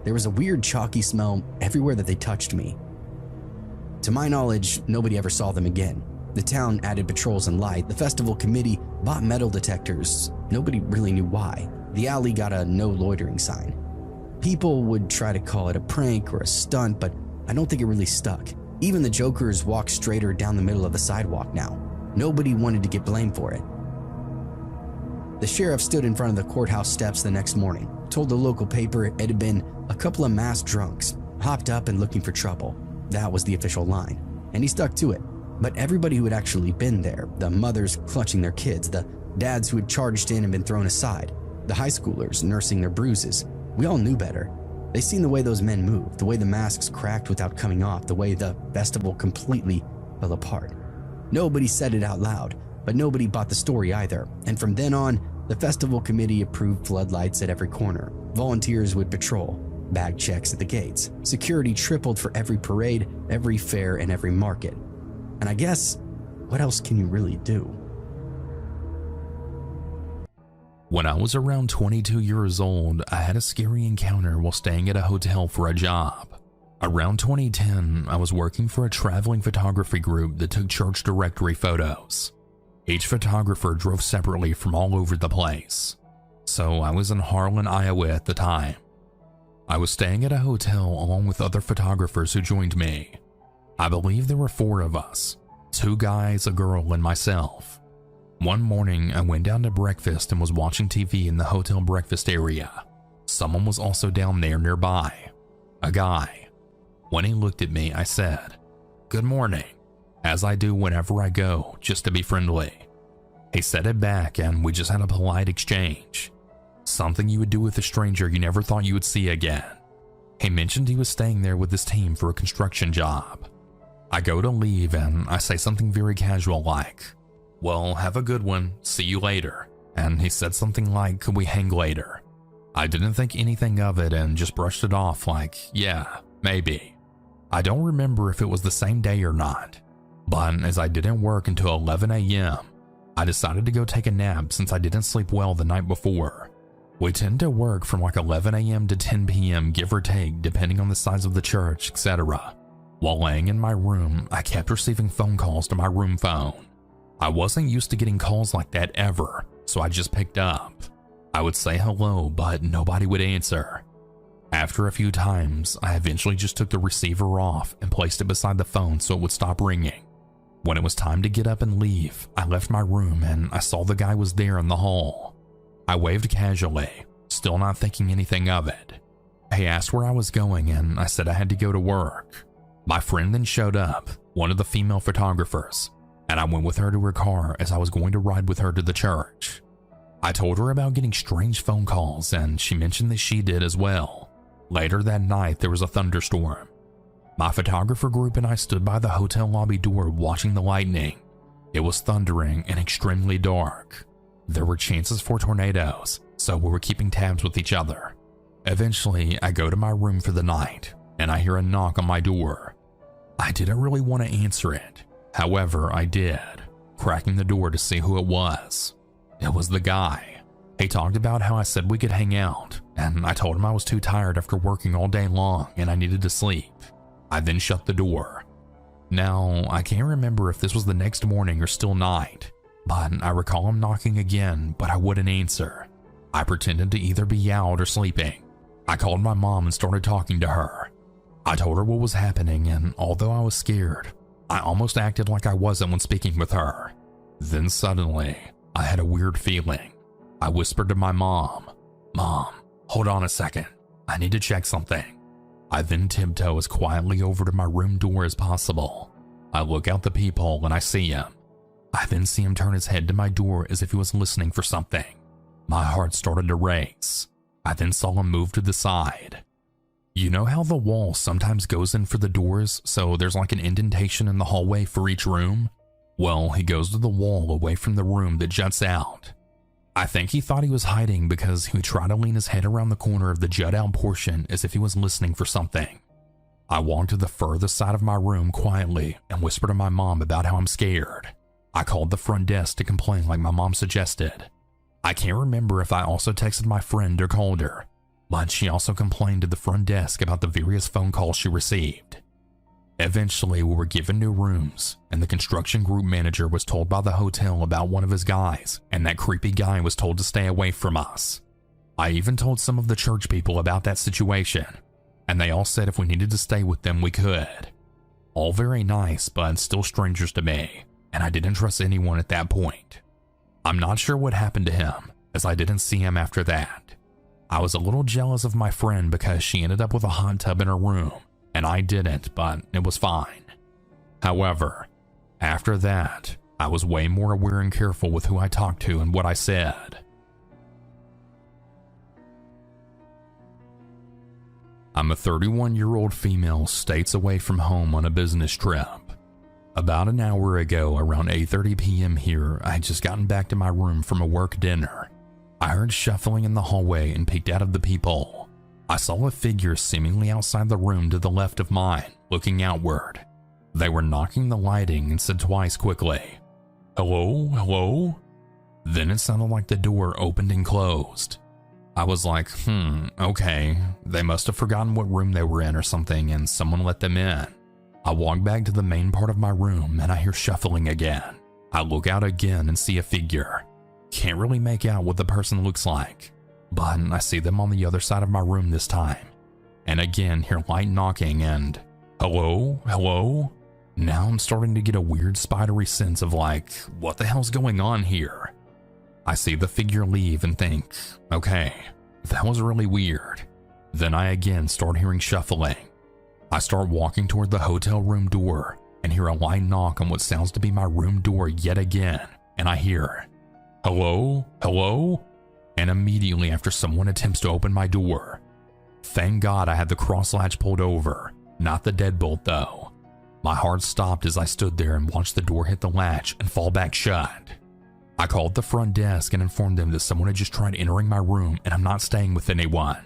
There was a weird chalky smell everywhere that they touched me. To my knowledge, nobody ever saw them again. The town added patrols and light. The festival committee bought metal detectors. Nobody really knew why. The alley got a no loitering sign. People would try to call it a prank or a stunt, but I don't think it really stuck. Even the jokers walk straighter down the middle of the sidewalk now. Nobody wanted to get blamed for it. The sheriff stood in front of the courthouse steps the next morning, told the local paper it had been a couple of masked drunks, hopped up and looking for trouble. That was the official line, and he stuck to it. But everybody who had actually been there, the mothers clutching their kids, the dads who had charged in and been thrown aside, the high schoolers nursing their bruises, we all knew better. They seen the way those men moved, the way the masks cracked without coming off, the way the festival completely fell apart. Nobody said it out loud, but nobody bought the story either. And from then on, the festival committee approved floodlights at every corner. Volunteers would patrol, bag checks at the gates. Security tripled for every parade, every fair, and every market. And I guess, what else can you really do? When I was around 22 years old, I had a scary encounter while staying at a hotel for a job. Around 2010, I was working for a traveling photography group that took church directory photos. Each photographer drove separately from all over the place. So I was in Harlan, Iowa at the time. I was staying at a hotel along with other photographers who joined me. I believe there were 4 of us, 2 guys, a girl, and myself. One morning, I went down to breakfast and was watching TV in the hotel breakfast area. Someone was also down there nearby. A guy. When he looked at me, I said, "Good morning," as I do whenever I go, just to be friendly. He said it back and we just had a polite exchange. Something you would do with a stranger you never thought you would see again. He mentioned he was staying there with his team for a construction job. I go to leave and I say something very casual like, "Well, have a good one, see you later." And he said something like, "Could we hang later?" I didn't think anything of it and just brushed it off like, yeah, maybe. I don't remember if it was the same day or not, but as I didn't work until 11 a.m., I decided to go take a nap since I didn't sleep well the night before. We tend to work from like 11 a.m. to 10 p.m. give or take depending on the size of the church, etc. While laying in my room, I kept receiving phone calls to my room phone. I wasn't used to getting calls like that ever, so I just picked up. I would say hello, but nobody would answer. After a few times, I eventually just took the receiver off and placed it beside the phone so it would stop ringing. When it was time to get up and leave, I left my room and I saw the guy was there in the hall. I waved casually, still not thinking anything of it. He asked where I was going and I said I had to go to work. My friend then showed up, one of the female photographers, and I went with her to her car as I was going to ride with her to the church. I told her about getting strange phone calls and she mentioned that she did as well. Later that night, there was a thunderstorm. My photographer group and I stood by the hotel lobby door watching the lightning. It was thundering and extremely dark. There were chances for tornadoes, so we were keeping tabs with each other. Eventually, I go to my room for the night, and I hear a knock on my door. I didn't really want to answer it. However, I did, cracking the door to see who it was. It was the guy. He talked about how I said we could hang out, and I told him I was too tired after working all day long and I needed to sleep. I then shut the door. Now, I can't remember if this was the next morning or still night, but I recall him knocking again, but I wouldn't answer. I pretended to either be out or sleeping. I called my mom and started talking to her. I told her what was happening, and although I was scared, I almost acted like I wasn't when speaking with her. Then suddenly, I had a weird feeling. I whispered to my mom, "Mom, hold on a second. I need to check something." I then tiptoe as quietly over to my room door as possible. I look out the peephole and I see him. I then see him turn his head to my door as if he was listening for something. My heart started to race. I then saw him move to the side. You know how the wall sometimes goes in for the doors, so there's like an indentation in the hallway for each room? Well, he goes to the wall away from the room that juts out. I think he thought he was hiding because he tried to lean his head around the corner of the jut out portion as if he was listening for something. I walked to the furthest side of my room quietly and whispered to my mom about how I'm scared. I called the front desk to complain like my mom suggested. I can't remember if I also texted my friend or called her, but she also complained to the front desk about the various phone calls she received. Eventually, we were given new rooms, and the construction group manager was told by the hotel about one of his guys, and that creepy guy was told to stay away from us. I even told some of the church people about that situation, and they all said if we needed to stay with them, we could. All very nice, but still strangers to me, and I didn't trust anyone at that point. I'm not sure what happened to him, as I didn't see him after that. I was a little jealous of my friend because she ended up with a hot tub in her room, and I didn't, but it was fine. However, after that, I was way more aware and careful with who I talked to and what I said. I'm a 31-year-old female states away from home on a business trip. About an hour ago, around 8:30 p.m. here, I had just gotten back to my room from a work dinner. I heard shuffling in the hallway and peeked out of the peephole. I saw a figure seemingly outside the room to the left of mine, looking outward. They were knocking the lighting and said twice quickly, "Hello, hello?" Then it sounded like the door opened and closed. I was like, okay, they must have forgotten what room they were in or something and someone let them in. I walk back to the main part of my room and I hear shuffling again. I look out again and see a figure. Can't really make out what the person looks like, but I see them on the other side of my room this time. And again hear light knocking and, "Hello, hello?" Now I'm starting to get a weird spidery sense of like, what the hell's going on here? I see the figure leave and think, okay, that was really weird. Then I again start hearing shuffling. I start walking toward the hotel room door and hear a light knock on what sounds to be my room door yet again, and I hear, "Hello, hello?" And immediately after someone attempts to open my door. Thank God I had the cross latch pulled over, not the deadbolt though. My heart stopped as I stood there and watched the door hit the latch and fall back shut. I called the front desk and informed them that someone had just tried entering my room and I'm not staying with anyone.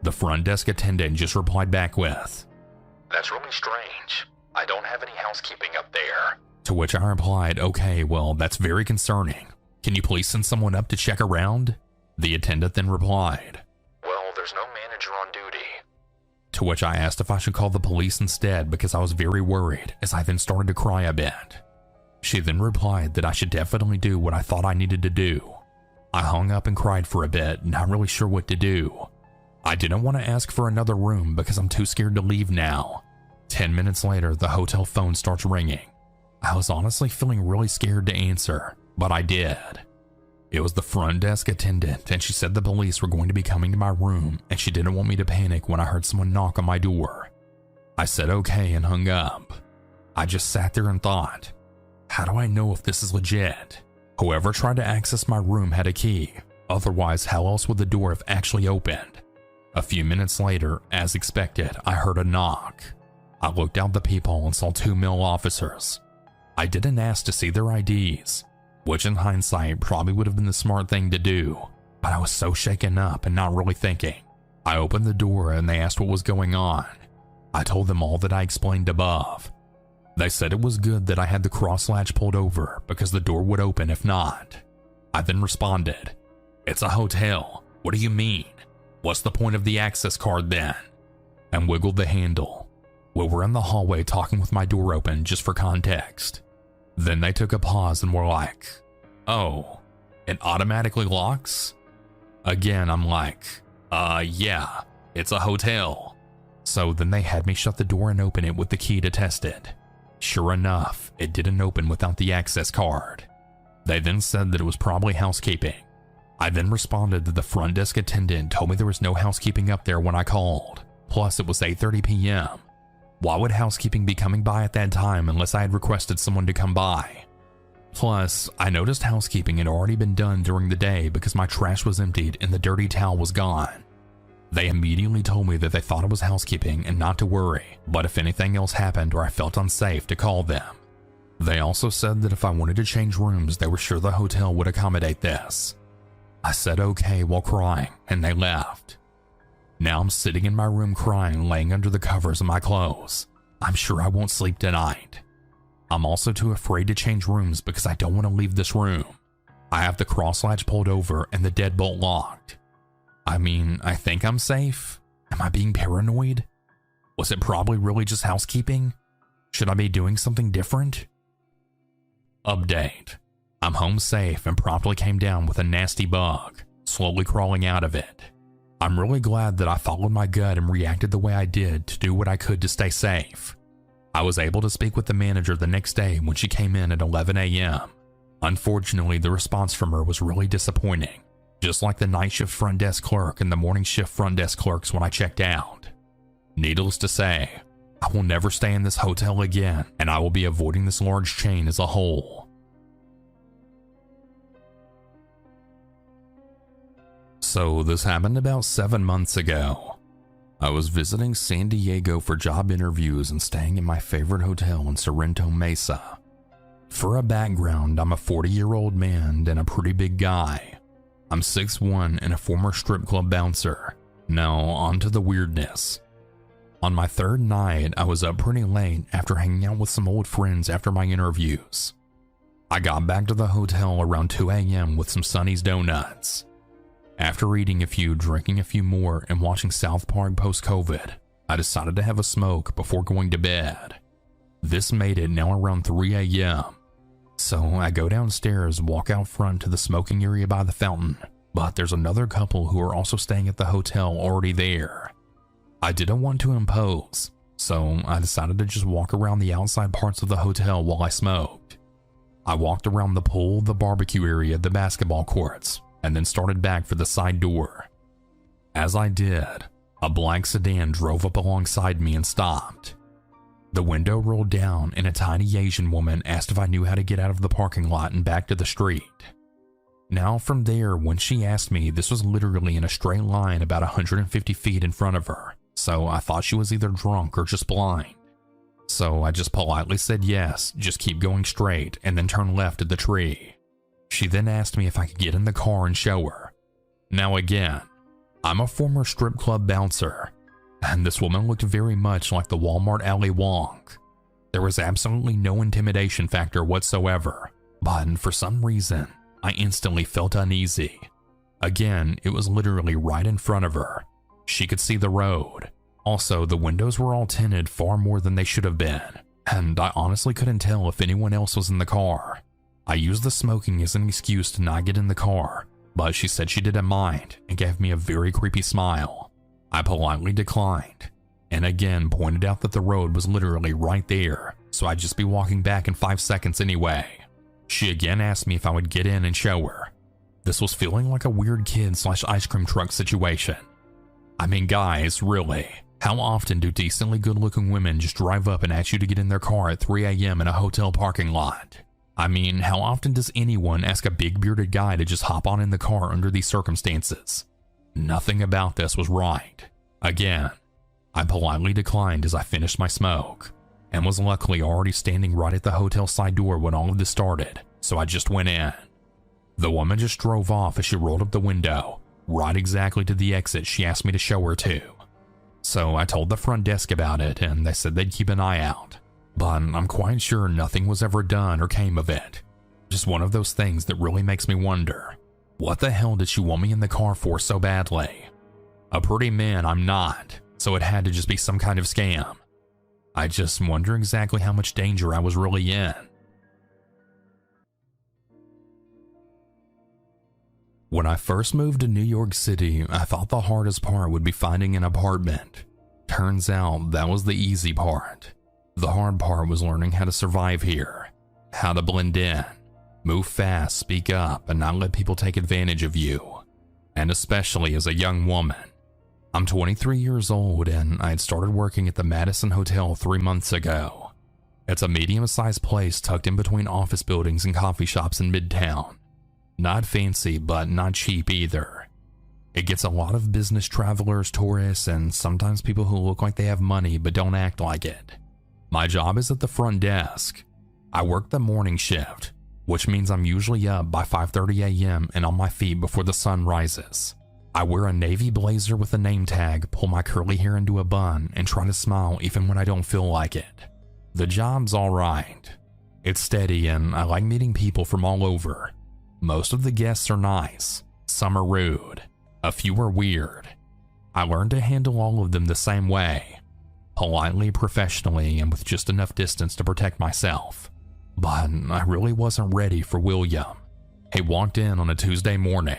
The front desk attendant just replied back with, "That's really strange. I don't have any housekeeping up there." To which I replied, "Okay, well, that's very concerning. Can you please send someone up to check around?" The attendant then replied, "Well, there's no manager on duty." To which I asked if I should call the police instead because I was very worried, as I then started to cry a bit. She then replied that I should definitely do what I thought I needed to do. I hung up and cried for a bit, not really sure what to do. I didn't want to ask for another room because I'm too scared to leave now. 10 minutes later, the hotel phone starts ringing. I was honestly feeling really scared to answer, but I did. It was the front desk attendant, and she said the police were going to be coming to my room and she didn't want me to panic when I heard someone knock on my door. I said okay and hung up. I just sat there and thought, how do I know if this is legit? Whoever tried to access my room had a key, otherwise how else would the door have actually opened? A few minutes later, as expected, I heard a knock. I looked out the peephole and saw 2 male officers. I didn't ask to see their IDs, which in hindsight probably would have been the smart thing to do, but I was so shaken up and not really thinking. I opened the door and they asked what was going on. I told them all that I explained above. They said it was good that I had the cross latch pulled over because the door would open if not. I then responded, "It's a hotel. What do you mean? What's the point of the access card then?" And wiggled the handle. We were in the hallway talking with my door open just for context. Then they took a pause and were like, "Oh, it automatically locks?" Again, I'm like, yeah, it's a hotel." So then they had me shut the door and open it with the key to test it. Sure enough, it didn't open without the access card. They then said that it was probably housekeeping. I then responded that the front desk attendant told me there was no housekeeping up there when I called. Plus, it was 8:30 p.m. Why would housekeeping be coming by at that time unless I had requested someone to come by? Plus, I noticed housekeeping had already been done during the day because my trash was emptied and the dirty towel was gone. They immediately told me that they thought it was housekeeping and not to worry, but if anything else happened or I felt unsafe to call them. They also said that if I wanted to change rooms, they were sure the hotel would accommodate this. I said okay while crying, and they left. Now I'm sitting in my room crying, laying under the covers of my clothes. I'm sure I won't sleep tonight. I'm also too afraid to change rooms because I don't want to leave this room. I have the cross latch pulled over and the deadbolt locked. I mean, I think I'm safe. Am I being paranoid? Was it probably really just housekeeping? Should I be doing something different? Update. I'm home safe and promptly came down with a nasty bug, slowly crawling out of it. I'm really glad that I followed my gut and reacted the way I did to do what I could to stay safe. I was able to speak with the manager the next day when she came in at 11 a.m. Unfortunately, the response from her was really disappointing, just like the night shift front desk clerk and the morning shift front desk clerks when I checked out. Needless to say, I will never stay in this hotel again, and I will be avoiding this large chain as a whole. So this happened about 7 months ago. I was visiting San Diego for job interviews and staying in my favorite hotel in Sorrento Mesa. For a background, I'm a 40-year-old man and a pretty big guy. I'm 6'1" and a former strip club bouncer. Now, on to the weirdness. On my third night, I was up pretty late after hanging out with some old friends after my interviews. I got back to the hotel around 2 a.m. with some Sonny's Donuts. After eating a few, drinking a few more, and watching South Park post-COVID, I decided to have a smoke before going to bed. This made it now around 3 a.m. So I go downstairs, walk out front to the smoking area by the fountain, but there's another couple who are also staying at the hotel already there. I didn't want to impose, so I decided to just walk around the outside parts of the hotel while I smoked. I walked around the pool, the barbecue area, the basketball courts, and then started back for the side door. As I did, a black sedan drove up alongside me and stopped. The window rolled down and a tiny Asian woman asked if I knew how to get out of the parking lot and back to the street. Now from there, when she asked me, this was literally in a straight line about 150 feet in front of her, so I thought she was either drunk or just blind. So I just politely said yes, just keep going straight, and then turn left at the tree. She then asked me if I could get in the car and show her. Now again, I'm a former strip club bouncer, and this woman looked very much like the Walmart alley wonk. There was absolutely no intimidation factor whatsoever, but for some reason, I instantly felt uneasy. Again, it was literally right in front of her. She could see the road. Also, the windows were all tinted far more than they should have been, and I honestly couldn't tell if anyone else was in the car. I used the smoking as an excuse to not get in the car, but she said she didn't mind and gave me a very creepy smile. I politely declined, and again pointed out that the road was literally right there, so I'd just be walking back in 5 seconds anyway. She again asked me if I would get in and show her. This was feeling like a weird kid/ice cream truck situation. I mean, guys, really, how often do decently good-looking women just drive up and ask you to get in their car at 3 a.m. in a hotel parking lot? I mean, how often does anyone ask a big bearded guy to just hop on in the car under these circumstances? Nothing about this was right. Again, I politely declined as I finished my smoke. and was luckily already standing right at the hotel side door when all of this started, so I just went in. The woman just drove off as she rolled up the window, right exactly to the exit she asked me to show her to. So I told the front desk about it, and they said they'd keep an eye out. But I'm quite sure nothing was ever done or came of it. Just one of those things that really makes me wonder, what the hell did she want me in the car for so badly? A pretty man I'm not, so it had to just be some kind of scam. I just wonder exactly how much danger I was really in. When I first moved to New York City, I thought the hardest part would be finding an apartment. Turns out that was the easy part. The hard part was learning how to survive here, how to blend in, move fast, speak up, and not let people take advantage of you. And especially as a young woman. I'm 23 years old and I had started working at the Madison Hotel 3 months ago. It's a medium-sized place tucked in between office buildings and coffee shops in Midtown. Not fancy, but not cheap either. It gets a lot of business travelers, tourists, and sometimes people who look like they have money but don't act like it. My job is at the front desk. I work the morning shift, which means I'm usually up by 5:30 a.m. and on my feet before the sun rises. I wear a navy blazer with a name tag, pull my curly hair into a bun, and try to smile even when I don't feel like it. The job's alright. It's steady and I like meeting people from all over. Most of the guests are nice, some are rude, a few are weird. I learned to handle all of them the same way. Politely, professionally, and with just enough distance to protect myself. But I really wasn't ready for William. He walked in on a Tuesday morning.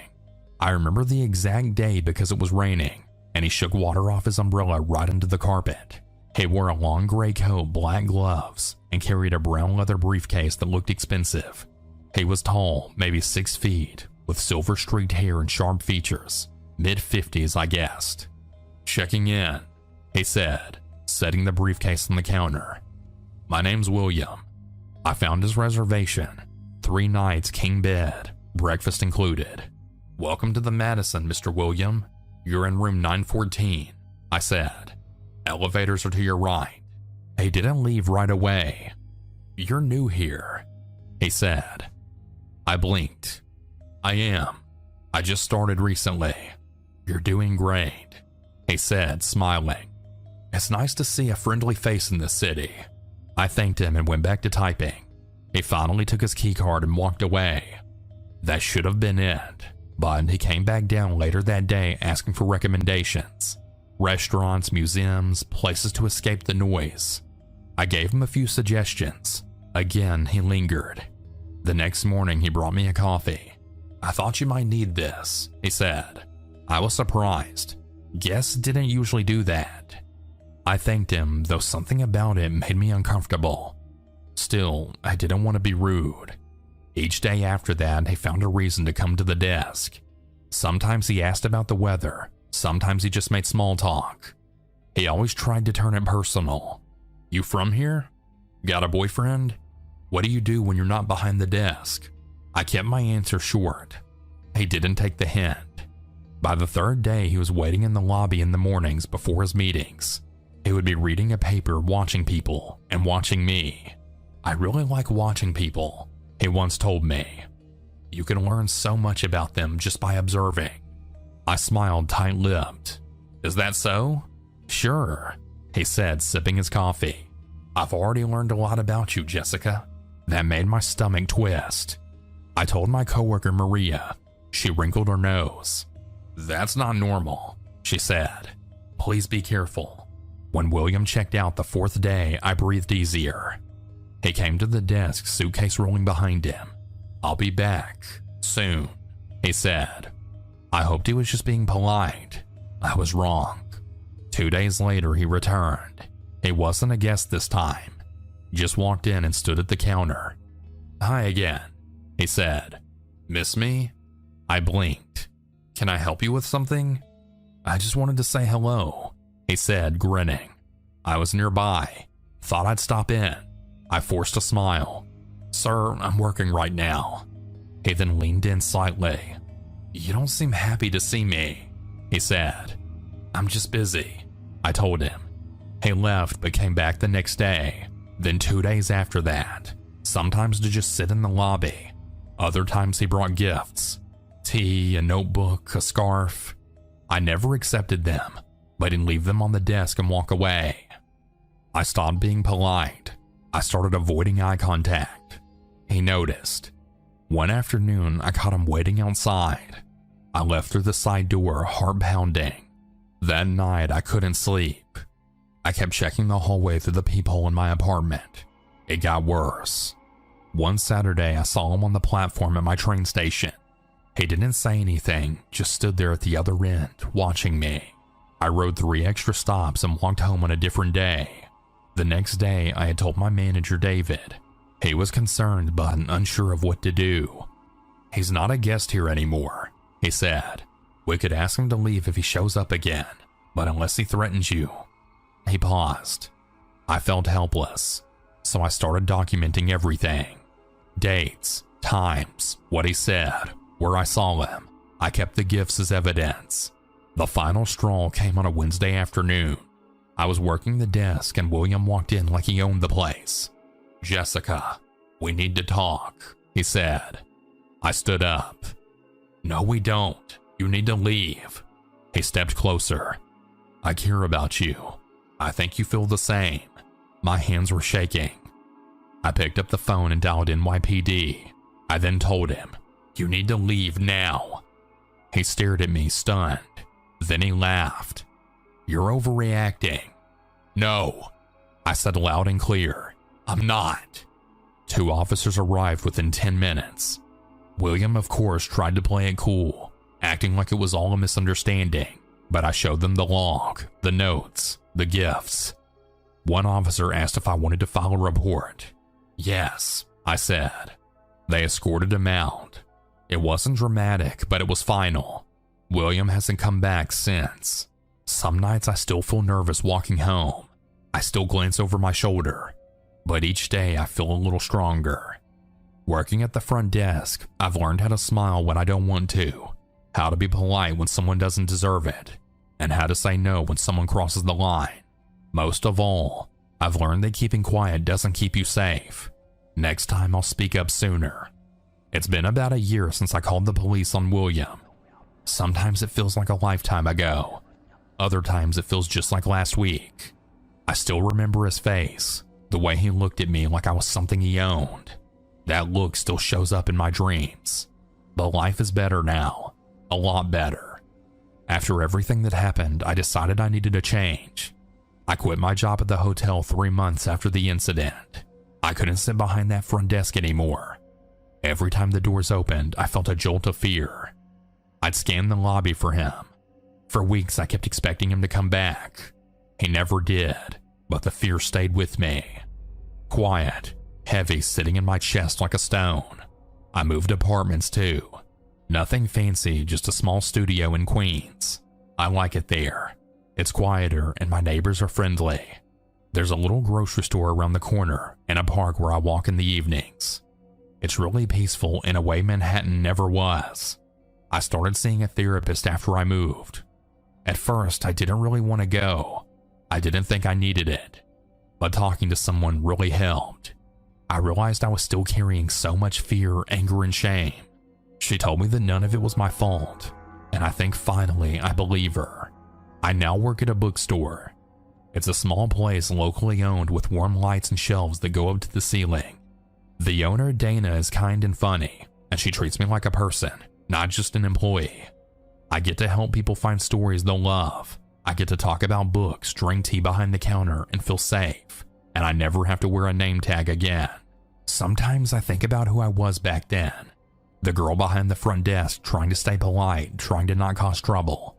I remember the exact day because it was raining, and he shook water off his umbrella right into the carpet. He wore a long gray coat, black gloves, and carried a brown leather briefcase that looked expensive. He was tall, maybe 6 feet, with silver streaked hair and sharp features, mid-50s I guessed. "Checking in," he said, setting the briefcase on the counter. "My name's William. I found his reservation, 3 nights king bed, breakfast included. Welcome to the Madison, Mr. William. You're in room 914, I said. Elevators are to your right. He didn't leave right away. You're new here, he said. I blinked. I am. I just started recently. You're doing great, he said, smiling. It's nice to see a friendly face in this city. I thanked him and went back to typing. He finally took his keycard and walked away. That should have been it, but he came back down later that day asking for recommendations. Restaurants, museums, places to escape the noise. I gave him a few suggestions. Again, he lingered. The next morning, he brought me a coffee. I thought you might need this, he said. I was surprised. Guests didn't usually do that. I thanked him, though something about it made me uncomfortable. Still, I didn't want to be rude. Each day after that, he found a reason to come to the desk. Sometimes he asked about the weather, sometimes he just made small talk. He always tried to turn it personal. You from here? Got a boyfriend? What do you do when you're not behind the desk? I kept my answer short. He didn't take the hint. By the third day, he was waiting in the lobby in the mornings before his meetings. He would be reading a paper, watching people, and watching me. I really like watching people, he once told me. You can learn so much about them just by observing. I smiled tight-lipped. Is that so? Sure, he said, sipping his coffee. I've already learned a lot about you, Jessica. That made my stomach twist. I told my coworker Maria. She wrinkled her nose. That's not normal, she said. Please be careful. When William checked out the 4th day, I breathed easier. He came to the desk, suitcase rolling behind him. I'll be back soon, he said. I hoped he was just being polite. I was wrong. 2 days later, he returned. He wasn't a guest this time. Just walked in and stood at the counter. Hi again, he said. Miss me? I blinked. Can I help you with something? I just wanted to say hello, he said, grinning. I was nearby. Thought I'd stop in. I forced a smile. Sir, I'm working right now. He then leaned in slightly. You don't seem happy to see me, he said. I'm just busy, I told him. He left but came back the next day. Then 2 days after that, sometimes to just sit in the lobby. Other times he brought gifts, tea, a notebook, a scarf. I never accepted them, but he'd leave them on the desk and walk away. I stopped being polite. I started avoiding eye contact. He noticed. One afternoon, I caught him waiting outside. I left through the side door, heart pounding. That night, I couldn't sleep. I kept checking the hallway through the peephole in my apartment. It got worse. One Saturday, I saw him on the platform at my train station. He didn't say anything, just stood there at the other end, watching me. I rode 3 extra stops and walked home on a different day. The next day, I had told my manager, David. He was concerned but unsure of what to do. "He's not a guest here anymore," he said. "We could ask him to leave if he shows up again, but unless he threatens you." He paused. I felt helpless, so I started documenting everything. Dates, times, what he said, where I saw him. I kept the gifts as evidence. The final straw came on a Wednesday afternoon. I was working the desk and William walked in like he owned the place. "Jessica, we need to talk," he said. I stood up. "No, we don't. You need to leave." He stepped closer. "I care about you. I think you feel the same." My hands were shaking. I picked up the phone and dialed NYPD. I then told him, "You need to leave now." He stared at me, stunned. Then he laughed. "You're overreacting." "No," I said loud and clear. "I'm not." 2 officers arrived within 10 minutes. William, of course, tried to play it cool, acting like it was all a misunderstanding, but I showed them the log, the notes, the gifts. One officer asked if I wanted to file a report. "Yes," I said. They escorted him out. It wasn't dramatic, but it was final. William hasn't come back since. Some nights I still feel nervous walking home. I still glance over my shoulder, but each day I feel a little stronger. Working at the front desk, I've learned how to smile when I don't want to, how to be polite when someone doesn't deserve it, and how to say no when someone crosses the line. Most of all, I've learned that keeping quiet doesn't keep you safe. Next time I'll speak up sooner. It's been about a year since I called the police on William. Sometimes it feels like a lifetime ago. Other times it feels just like last week. I still remember his face, the way he looked at me like I was something he owned. That look still shows up in my dreams. But life is better now, a lot better. After everything that happened, I decided I needed a change. I quit my job at the hotel 3 months after the incident. I couldn't sit behind that front desk anymore. Every time the doors opened, I felt a jolt of fear. I'd scan the lobby for him. For weeks, I kept expecting him to come back. He never did, but the fear stayed with me. Quiet, heavy, sitting in my chest like a stone. I moved apartments too. Nothing fancy, just a small studio in Queens. I like it there. It's quieter and my neighbors are friendly. There's a little grocery store around the corner and a park where I walk in the evenings. It's really peaceful in a way Manhattan never was. I started seeing a therapist after I moved. At first, I didn't really want to go. I didn't think I needed it. But talking to someone really helped. I realized I was still carrying so much fear, anger, and shame. She told me that none of it was my fault, and I think finally I believe her. I now work at a bookstore. It's a small place locally owned with warm lights and shelves that go up to the ceiling. The owner, Dana, is kind and funny, and she treats me like a person, not just an employee. I get to help people find stories they'll love. I get to talk about books, drink tea behind the counter, and feel safe, and I never have to wear a name tag again. Sometimes I think about who I was back then. The girl behind the front desk trying to stay polite, trying to not cause trouble.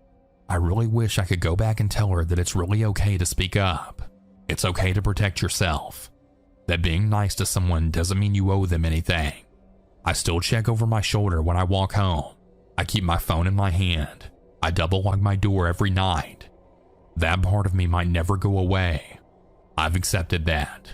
I really wish I could go back and tell her that it's really okay to speak up. It's okay to protect yourself. That being nice to someone doesn't mean you owe them anything. I still check over my shoulder when I walk home. I keep my phone in my hand. I double lock my door every night. That part of me might never go away. I've accepted that.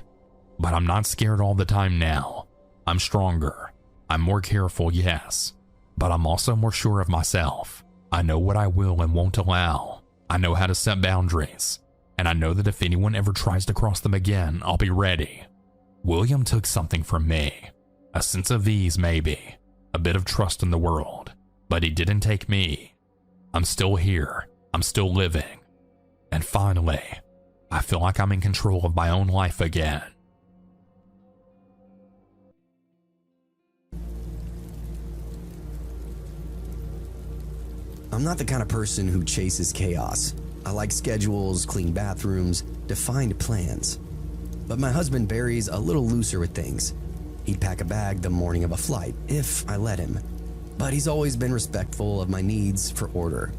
But I'm not scared all the time now. I'm stronger. I'm more careful, yes. But I'm also more sure of myself. I know what I will and won't allow. I know how to set boundaries. And I know that if anyone ever tries to cross them again, I'll be ready. William took something from me. A sense of ease, maybe. A bit of trust in the world. But he didn't take me. I'm still here. I'm still living. And finally, I feel like I'm in control of my own life again. I'm not the kind of person who chases chaos. I like schedules, clean bathrooms, defined plans. But my husband Barry's a little looser with things. He'd pack a bag the morning of a flight, if I let him. But he's always been respectful of my needs for order.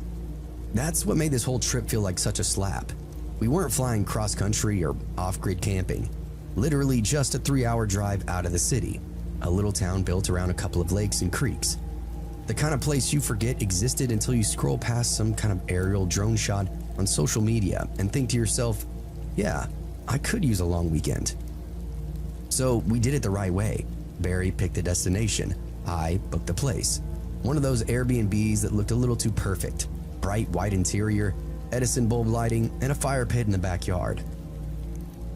That's what made this whole trip feel like such a slap. We weren't flying cross-country or off-grid camping. Literally just a 3-hour drive out of the city, a little town built around a couple of lakes and creeks. The kind of place you forget existed until you scroll past some kind of aerial drone shot on social media and think to yourself, yeah, I could use a long weekend. So we did it the right way. Barry picked the destination. I booked the place. One of those Airbnbs that looked a little too perfect. Bright white interior, Edison bulb lighting, and a fire pit in the backyard.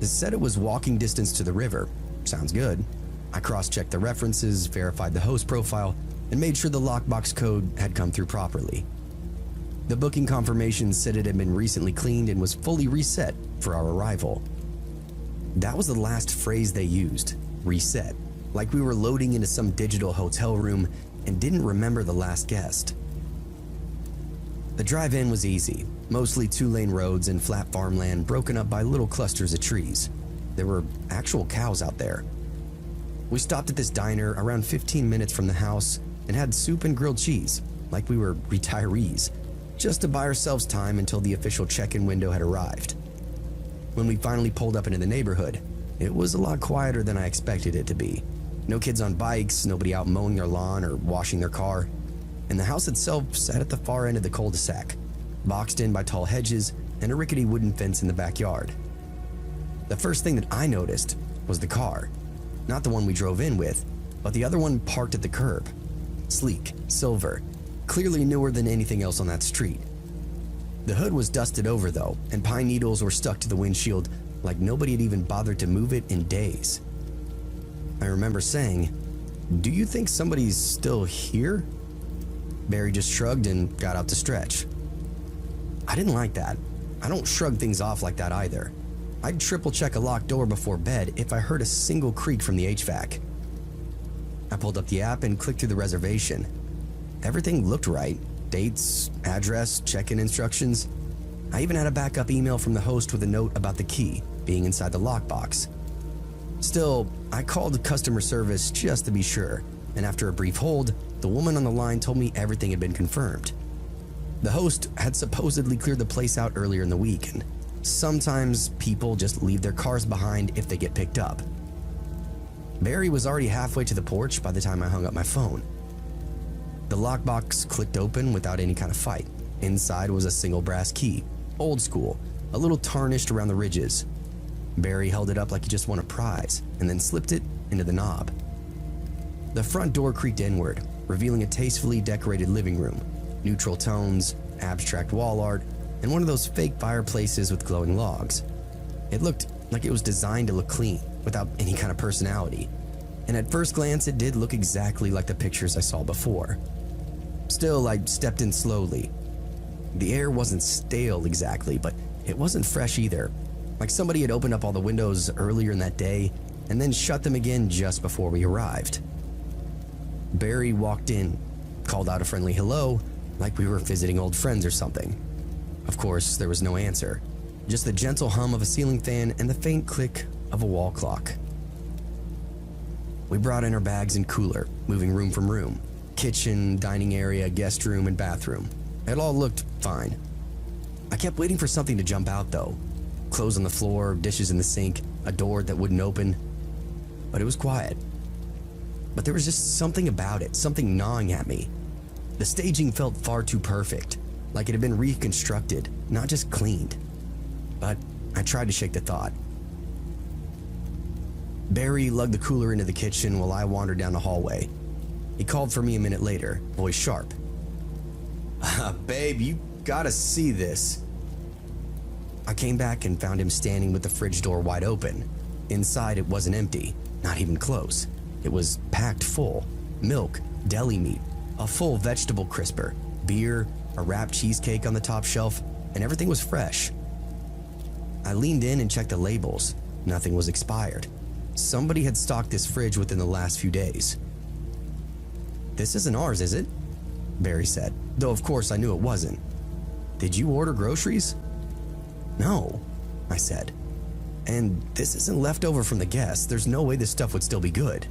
It said it was walking distance to the river. Sounds good. I cross-checked the references, verified the host profile, and made sure the lockbox code had come through properly. The booking confirmation said it had been recently cleaned and was fully reset for our arrival. That was the last phrase they used, reset, like we were loading into some digital hotel room and didn't remember the last guest. The drive-in was easy, mostly 2-lane roads and flat farmland broken up by little clusters of trees. There were actual cows out there. We stopped at this diner around 15 minutes from the house and had soup and grilled cheese, like we were retirees, just to buy ourselves time until the official check-in window had arrived. When we finally pulled up into the neighborhood, it was a lot quieter than I expected it to be. No kids on bikes, nobody out mowing their lawn or washing their car, and the house itself sat at the far end of the cul-de-sac, boxed in by tall hedges and a rickety wooden fence in the backyard. The first thing that I noticed was the car. Not the one we drove in with, but the other one parked at the curb. Sleek, silver, clearly newer than anything else on that street. The hood was dusted over though, and pine needles were stuck to the windshield like nobody had even bothered to move it in days. I remember saying, "Do you think somebody's still here?" Barry just shrugged and got out to stretch. I didn't like that. I don't shrug things off like that either. I'd triple check a locked door before bed if I heard a single creak from the HVAC. I pulled up the app and clicked through the reservation. Everything looked right. Dates, address, check-in instructions. I even had a backup email from the host with a note about the key being inside the lockbox. Still, I called customer service just to be sure, and after a brief hold, the woman on the line told me everything had been confirmed. The host had supposedly cleared the place out earlier in the week, and sometimes people just leave their cars behind if they get picked up. Barry was already halfway to the porch by the time I hung up my phone. The lockbox clicked open without any kind of fight. Inside was a single brass key, old school, a little tarnished around the ridges. Barry held it up like he just won a prize and then slipped it into the knob. The front door creaked inward, revealing a tastefully decorated living room, neutral tones, abstract wall art, and one of those fake fireplaces with glowing logs. It looked like it was designed to look clean, without any kind of personality. And at first glance, it did look exactly like the pictures I saw before. Still, I stepped in slowly. The air wasn't stale exactly, but it wasn't fresh either. Like somebody had opened up all the windows earlier in that day and then shut them again just before we arrived. Barry walked in, called out a friendly hello, like we were visiting old friends or something. Of course, there was no answer, just the gentle hum of a ceiling fan and the faint click of a wall clock. We brought in our bags and cooler, moving room from room. Kitchen, dining area, guest room, and bathroom. It all looked fine. I kept waiting for something to jump out though. Clothes on the floor, dishes in the sink, a door that wouldn't open. But it was quiet. But there was just something about it, something gnawing at me. The staging felt far too perfect, like it had been reconstructed, not just cleaned. But I tried to shake the thought. Barry lugged the cooler into the kitchen while I wandered down the hallway. He called for me a minute later, voice sharp. Babe, you gotta see this. I came back and found him standing with the fridge door wide open. Inside, it wasn't empty, not even close. It was packed full. Milk, deli meat, a full vegetable crisper, beer, a wrapped cheesecake on the top shelf, and everything was fresh. I leaned in and checked the labels. Nothing was expired. Somebody had stocked this fridge within the last few days. "This isn't ours, is it?" Barry said, though of course I knew it wasn't. "Did you order groceries?" "No," I said. "And this isn't leftover from the guests. There's no way this stuff would still be good."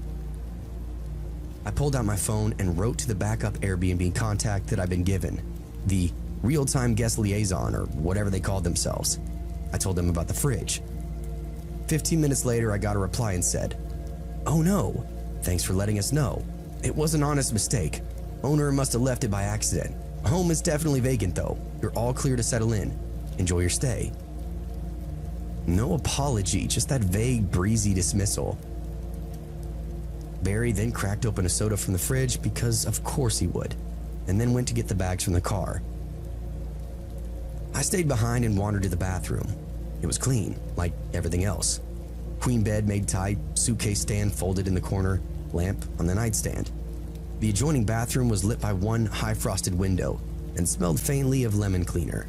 I pulled out my phone and wrote to the backup Airbnb contact that I'd been given, the real-time guest liaison or whatever they called themselves. I told them about the fridge. 15 minutes later, I got a reply and said, "Oh no, thanks for letting us know. It was an honest mistake. Owner must have left it by accident. Home is definitely vacant though. You're all clear to settle in. Enjoy your stay." No apology, just that vague, breezy dismissal. Barry then cracked open a soda from the fridge because of course he would, and then went to get the bags from the car. I stayed behind and wandered to the bathroom. It was clean, like everything else. Queen bed made tight, suitcase stand folded in the corner, lamp on the nightstand. The adjoining bathroom was lit by one high-frosted window and smelled faintly of lemon cleaner.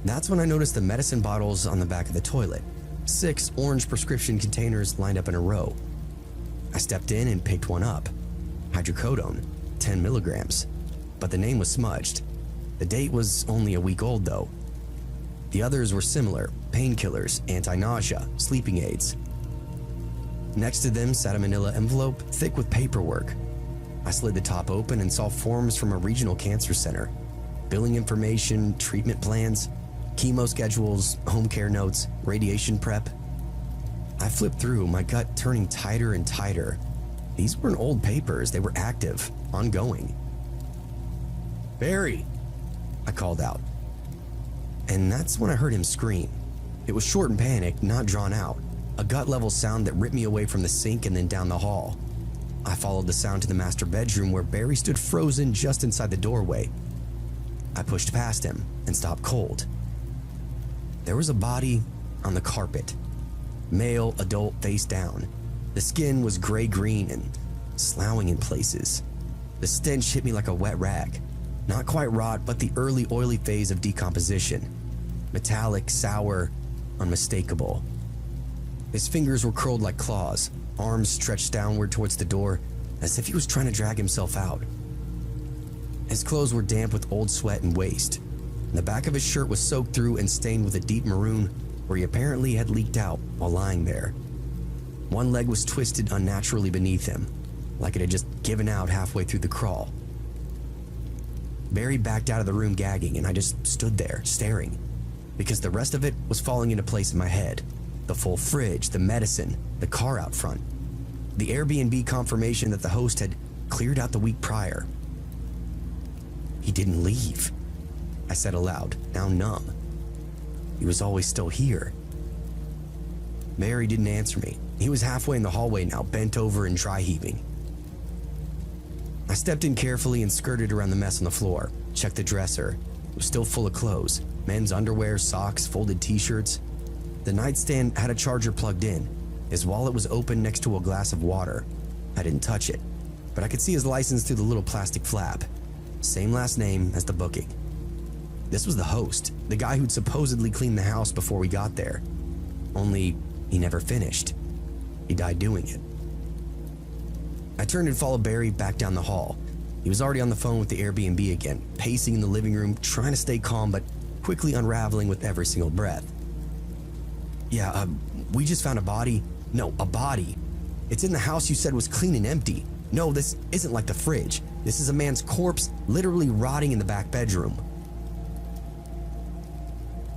That's when I noticed the medicine bottles on the back of the toilet. 6 orange prescription containers lined up in a row. I stepped in and picked one up. Hydrocodone, 10 milligrams. But the name was smudged. The date was only a week old though. The others were similar, painkillers, anti-nausea, sleeping aids. Next to them sat a manila envelope thick with paperwork. I slid the top open and saw forms from a regional cancer center. Billing information, treatment plans, chemo schedules, home care notes, radiation prep. I flipped through, my gut turning tighter and tighter. These weren't old papers, they were active, ongoing. "Barry!" I called out. And that's when I heard him scream. It was short and panicked, not drawn out. A gut-level sound that ripped me away from the sink and then down the hall. I followed the sound to the master bedroom where Barry stood frozen just inside the doorway. I pushed past him and stopped cold. There was a body on the carpet. Male, adult, face down. The skin was gray-green and sloughing in places. The stench hit me like a wet rag. Not quite rot, but the early oily phase of decomposition. Metallic, sour, unmistakable. His fingers were curled like claws, arms stretched downward towards the door, as if he was trying to drag himself out. His clothes were damp with old sweat and waste. The back of his shirt was soaked through and stained with a deep maroon where he apparently had leaked out while lying there. One leg was twisted unnaturally beneath him, like it had just given out halfway through the crawl. Barry backed out of the room gagging, and I just stood there, staring, because the rest of it was falling into place in my head. The full fridge, the medicine, the car out front. The Airbnb confirmation that the host had cleared out the week prior. He didn't leave, I said aloud, now numb. He was always still here. Barry didn't answer me. He was halfway in the hallway now, bent over and dry heaving. I stepped in carefully and skirted around the mess on the floor, checked the dresser. It was still full of clothes, men's underwear, socks, folded t-shirts. The nightstand had a charger plugged in. His wallet was open next to a glass of water. I didn't touch it, but I could see his license through the little plastic flap. Same last name as the booking. This was the host, the guy who'd supposedly cleaned the house before we got there. Only he never finished. He died doing it. I turned and followed Barry back down the hall. He was already on the phone with the Airbnb again, pacing in the living room, trying to stay calm but quickly unraveling with every single breath. "Yeah, we just found a body. No, a body. It's in the house you said was clean and empty. No, this isn't like the fridge. This is a man's corpse literally rotting in the back bedroom."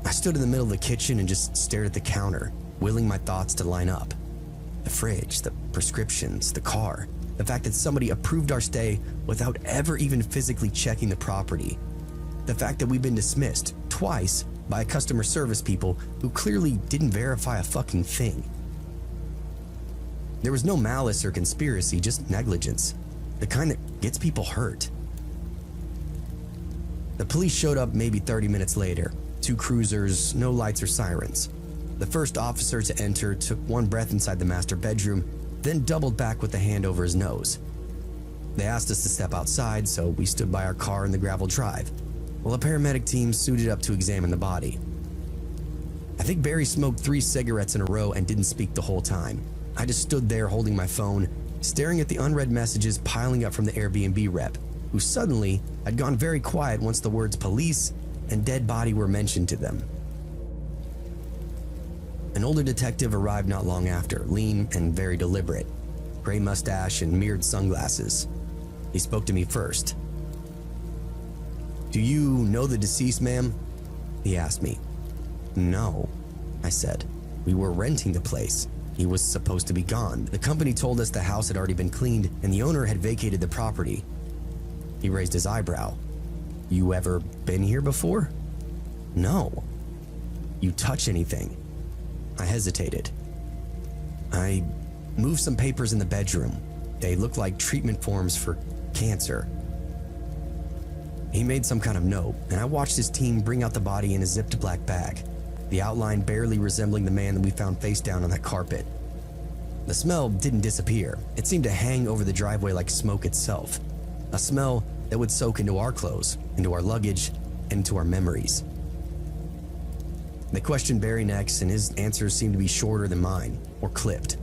I stood in the middle of the kitchen and just stared at the counter, willing my thoughts to line up. The fridge, the prescriptions, the car, the fact that somebody approved our stay without ever even physically checking the property. The fact that we've been dismissed twice by customer service people who clearly didn't verify a fucking thing. There was no malice or conspiracy, just negligence, the kind that gets people hurt. The police showed up maybe 30 minutes later. 2 cruisers, no lights or sirens. The first officer to enter took one breath inside the master bedroom, then doubled back with a hand over his nose. They asked us to step outside, so we stood by our car in the gravel drive, while a paramedic team suited up to examine the body. I think Barry smoked 3 cigarettes in a row and didn't speak the whole time. I just stood there holding my phone, staring at the unread messages piling up from the Airbnb rep, who suddenly had gone very quiet once the words police and dead body were mentioned to them. An older detective arrived not long after, lean and very deliberate, gray mustache and mirrored sunglasses. He spoke to me first. "Do you know the deceased, ma'am?" he asked me. "No," I said. "We were renting the place. He was supposed to be gone. The company told us the house had already been cleaned and the owner had vacated the property." He raised his eyebrow. "You ever been here before?" "No." "You touch anything?" I hesitated. "I moved some papers in the bedroom. They look like treatment forms for cancer." He made some kind of note, and I watched his team bring out the body in a zipped black bag, the outline barely resembling the man that we found face down on that carpet. The smell didn't disappear. It seemed to hang over the driveway like smoke itself, a smell that would soak into our clothes, into our luggage, and into our memories. They questioned Barry next, and his answers seemed to be shorter than mine, or clipped.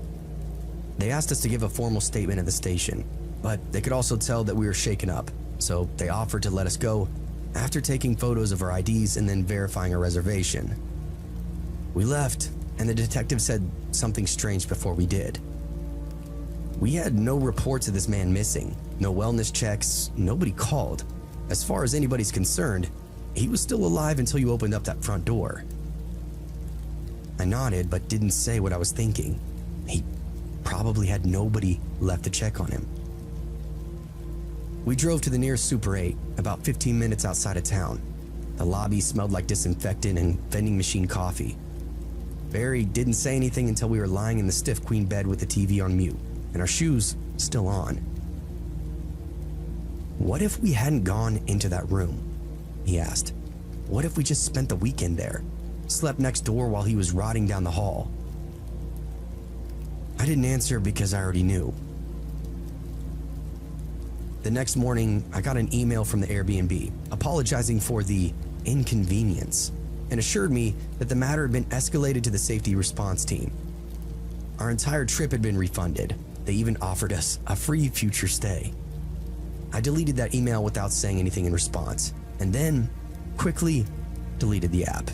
They asked us to give a formal statement at the station, but they could also tell that we were shaken up, so they offered to let us go after taking photos of our IDs and then verifying our reservation. We left, and the detective said something strange before we did. We had no reports of this man missing, no wellness checks, nobody called. As far as anybody's concerned, he was still alive until you opened up that front door. I nodded but didn't say what I was thinking. He probably had nobody left to check on him. We drove to the nearest Super 8, about 15 minutes outside of town. The lobby smelled like disinfectant and vending machine coffee. Barry didn't say anything until we were lying in the stiff queen bed with the TV on mute and our shoes still on. "What if we hadn't gone into that room?" he asked. "What if we just spent the weekend there? Slept next door while he was rotting down the hall?" I didn't answer because I already knew. The next morning, I got an email from the Airbnb apologizing for the inconvenience and assured me that the matter had been escalated to the safety response team. Our entire trip had been refunded. They even offered us a free future stay. I deleted that email without saying anything in response, and then quickly deleted the app.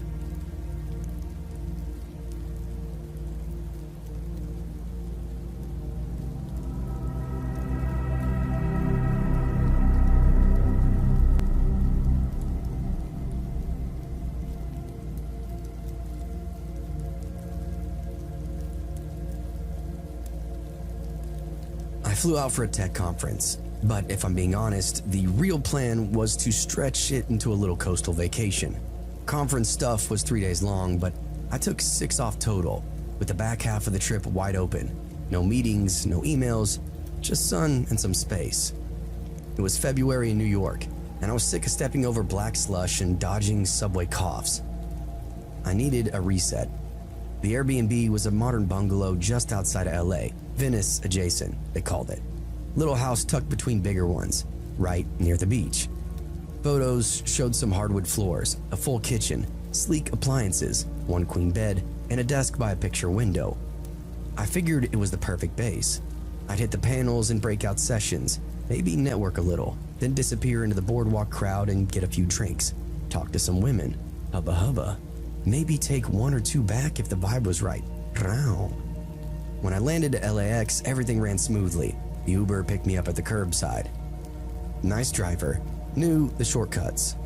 I flew out for a tech conference, but if I'm being honest, the real plan was to stretch it into a little coastal vacation. Conference stuff was 3 days long, but I took 6 off total, with the back half of the trip wide open. No meetings, no emails, just sun and some space. It was February in New York, and I was sick of stepping over black slush and dodging subway coughs. I needed a reset. The Airbnb was a modern bungalow just outside of LA, Venice adjacent, they called it. Little house tucked between bigger ones, right near the beach. Photos showed some hardwood floors, a full kitchen, sleek appliances, one queen bed, and a desk by a picture window. I figured it was the perfect base. I'd hit the panels and break out sessions, maybe network a little, then disappear into the boardwalk crowd and get a few drinks, talk to some women, hubba hubba, maybe take 1 or 2 back if the vibe was right. When I landed at LAX, everything ran smoothly. The Uber picked me up at the curbside. Nice driver, knew the shortcuts.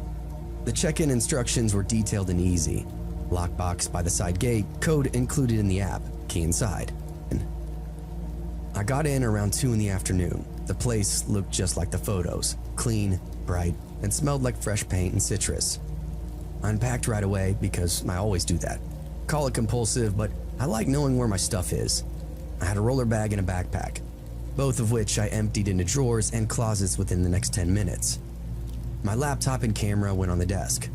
The check-in instructions were detailed and easy. Lockbox by the side gate, code included in the app, key inside. I got in around 2 in the afternoon. The place looked just like the photos, clean, bright, and smelled like fresh paint and citrus. I unpacked right away because I always do that. Call it compulsive, but I like knowing where my stuff is. I had a roller bag and a backpack, both of which I emptied into drawers and closets within the next 10 minutes. My laptop and camera went on the desk.